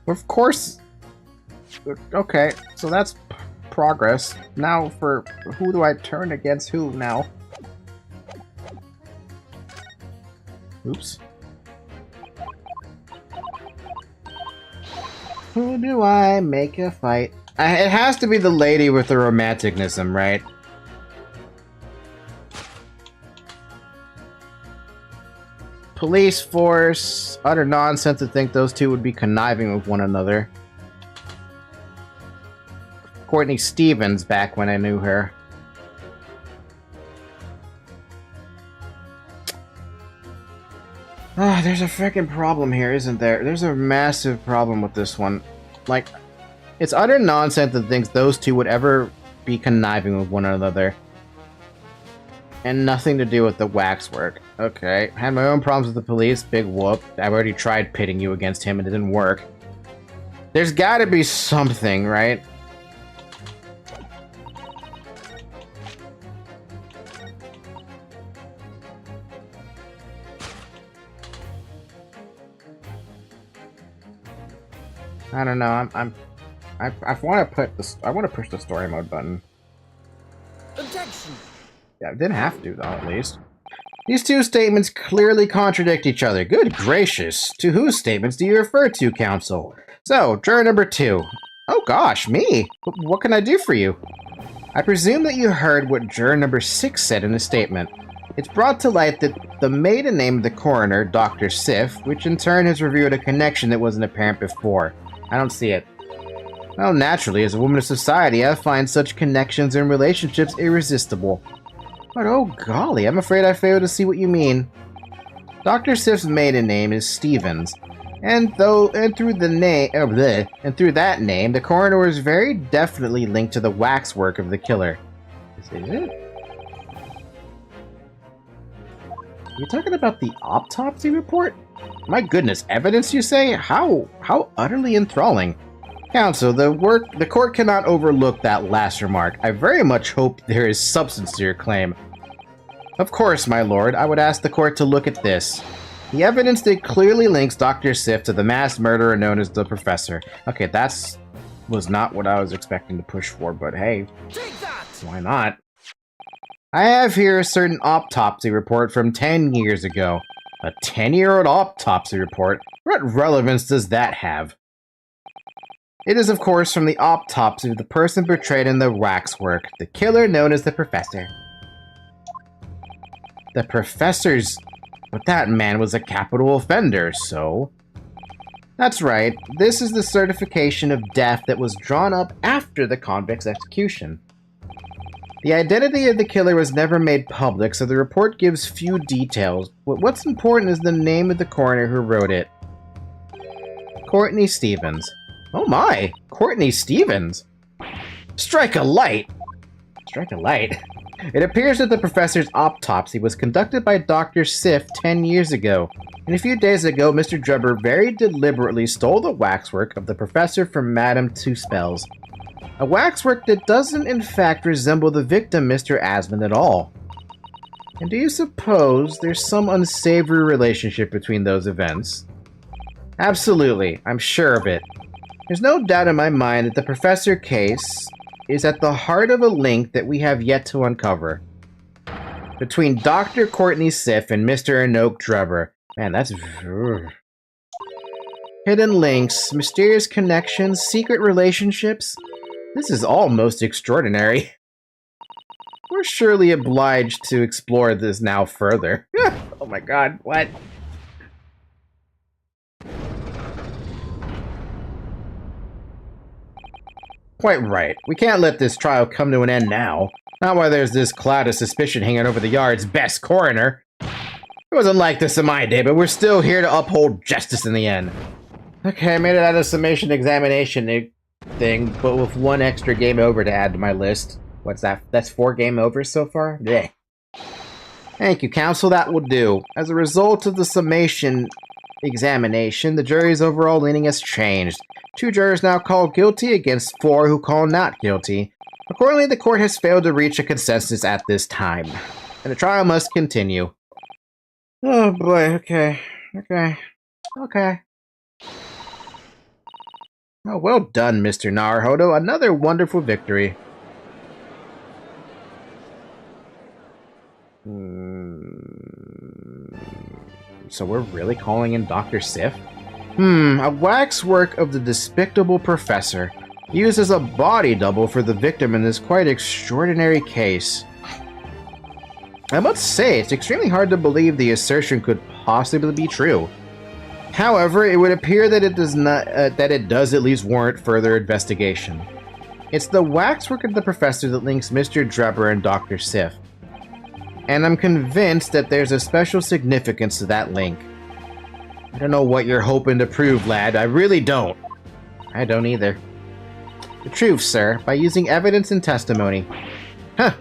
Of course. Okay, so that's progress. Now for who do I turn against who now? Oops. Who do I make a fight? It has to be the lady with the romanticism, right? Police force. Utter nonsense to think those two would be conniving with one another. Courtney Stevens back when I knew her. Ah, there's a freaking problem here, isn't there? There's a massive problem with this one. Like, it's utter nonsense that thinks those two would ever be conniving with one another. And nothing to do with the waxwork. Okay, had my own problems with the police, big whoop. I've already tried pitting you against him and it didn't work. There's gotta be something, right? I don't know. I want to put this. I want to push the story mode button. Objection. Yeah, I didn't have to though. At least these two statements clearly contradict each other. Good gracious! To whose statements do you refer to, counsel? So, juror number 2. Oh gosh, me. What can I do for you? I presume that you heard what juror number 6 said in his statement. It's brought to light that the maiden name of the coroner, Dr. Sif, which in turn has revealed a connection that wasn't apparent before. I don't see it. Well, naturally, as a woman of society, I find such connections and relationships irresistible. But oh golly, I'm afraid I fail to see what you mean. Dr. Sif's maiden name is Stevens, and through that name, the coroner is very definitely linked to the waxwork of the killer. Is it? You're talking about the autopsy report? My goodness, evidence you say? How utterly enthralling. Counsel, the court cannot overlook that last remark. I very much hope there is substance to your claim. Of course, my lord, I would ask the court to look at this. The evidence that clearly links Dr. Sif to the mass murderer known as the Professor. Okay, was not what I was expecting to push for, but hey, Take that! why not? I have here a certain autopsy report from 10 years ago. A 10-year-old autopsy report? What relevance does that have? It is, of course, from the autopsy of the person portrayed in the waxwork, the killer known as the Professor. The Professor's... But that man was a capital offender, so... That's right, this is the certification of death that was drawn up after the convict's execution. The identity of the killer was never made public, so the report gives few details, but what's important is the name of the coroner who wrote it. Courtney Stevens. Oh my! Courtney Stevens! Strike a light! Strike a light? It appears that the Professor's autopsy was conducted by Dr. Sif 10 years ago, and a few days ago Mr. Drebber very deliberately stole the waxwork of the Professor from Madame Two Spells. A waxwork that doesn't in fact resemble the victim, Mr. Asmund, at all. And do you suppose there's some unsavory relationship between those events? Absolutely, I'm sure of it. There's no doubt in my mind that the Professor case is at the heart of a link that we have yet to uncover. Between Dr. Courtney Sif and Mr. Enoch Drebber. Man, that's... Hidden links, mysterious connections, secret relationships. This is all most extraordinary. We're surely obliged to explore this now further. Oh my god, what? Quite right. We can't let this trial come to an end now. Not while there's this cloud of suspicion hanging over the yard's best coroner. It wasn't like this in my day, but we're still here to uphold justice in the end. Okay, I made it out of summation examination thing, but with one extra game over to add to my list. What's that? That's 4 game overs so far? Yeah. Thank you, counsel. That will do. As a result of the summation examination, the jury's overall leaning has changed. 2 jurors now call guilty against 4 who call not guilty. Accordingly, the court has failed to reach a consensus at this time, and the trial must continue. Oh boy, okay. Oh, well done, Mr. Naruhodo. Another wonderful victory. So we're really calling in Dr. Sif? A waxwork of the despicable professor, used as a body double for the victim in this quite extraordinary case. I must say, it's extremely hard to believe the assertion could possibly be true. However, it would appear that it does not, that it does at least warrant further investigation. It's the waxwork of the professor that links Mr. Drebber and Dr. Sif. And I'm convinced that there's a special significance to that link. I don't know what you're hoping to prove, lad. I really don't. I don't either. The truth, sir, by using evidence and testimony. Huh.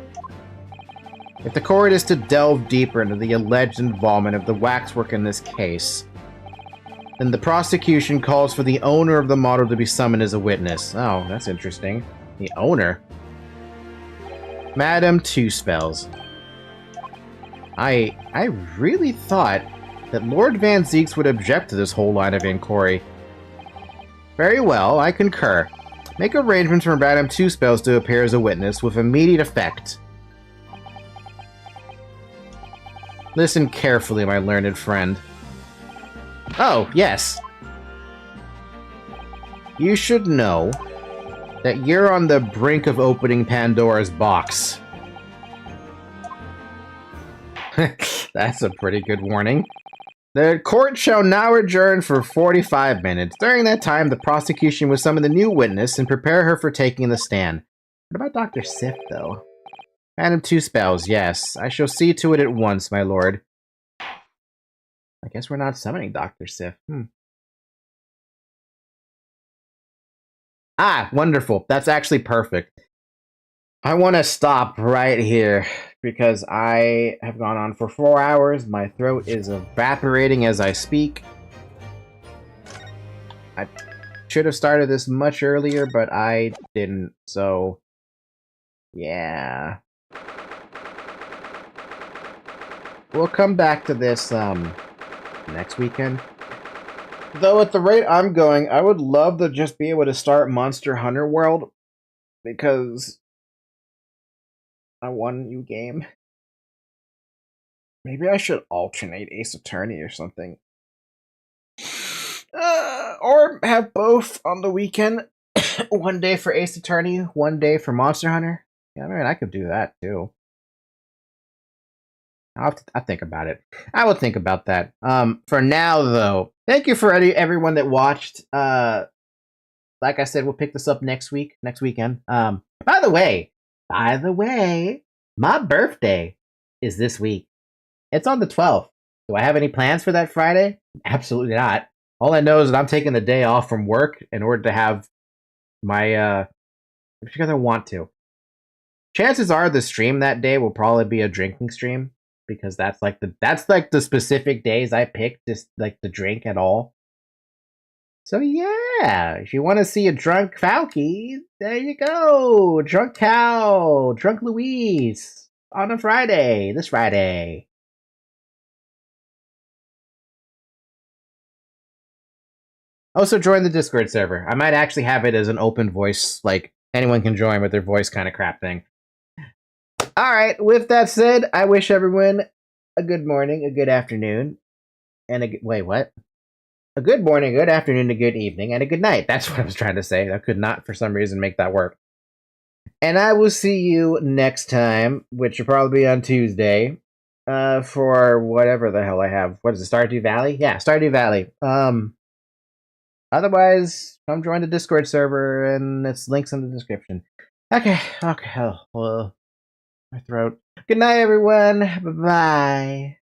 If the court is to delve deeper into the alleged involvement of the waxwork in this case, then the prosecution calls for the owner of the model to be summoned as a witness. Oh, that's interesting. The owner? Madam Two Spells. I really thought that Lord Van Zeeks would object to this whole line of inquiry. Very well, I concur. Make arrangements for Madam Two Spells to appear as a witness with immediate effect. Listen carefully, my learned friend. Oh, yes. You should know that you're on the brink of opening Pandora's box. That's a pretty good warning. The court shall now adjourn for 45 minutes. During that time, the prosecution will summon the new witness and prepare her for taking the stand. What about Dr. Sif, though? Madam Two Spells, yes. I shall see to it at once, my lord. I guess we're not summoning Dr. Sif. Ah, wonderful. That's actually perfect. I want to stop right here because I have gone on for 4 hours. My throat is evaporating as I speak. I should have started this much earlier, but I didn't, so yeah. We'll come back to this next weekend. Though at the rate I'm going, I would love to just be able to start Monster Hunter World because I want a new game. Maybe I should alternate Ace Attorney or something. Or have both on the weekend. One day for Ace Attorney, one day for Monster Hunter. Yeah, I mean, I could do that too. I'll think about it. I will think about that. For now, though, thank you for everyone that watched. Like I said, we'll pick this up next weekend. By the way, my birthday is this week. It's on the 12th. Do I have any plans for that Friday? Absolutely not. All I know is that I'm taking the day off from work in order to have my, because I want to. Chances are the stream that day will probably be a drinking stream because that's like the specific days I picked just like to drink at all. So yeah, if you want to see a drunk Falky, there you go. Drunk Cow, Drunk Louise on a Friday, this Friday. Also join the Discord server. I might actually have it as an open voice, like anyone can join with their voice kind of crap thing. Alright, with that said, I wish everyone a good morning, a good afternoon, and wait, what? A good morning, good afternoon, a good evening, and a good night. That's what I was trying to say. I could not, for some reason, make that work. And I will see you next time, which will probably be on Tuesday, for whatever the hell I have. What is it, Stardew Valley? Yeah, Stardew Valley. Otherwise, come join the Discord server, and it's links in the description. Okay, well, my throat. Good night, everyone. Bye-bye.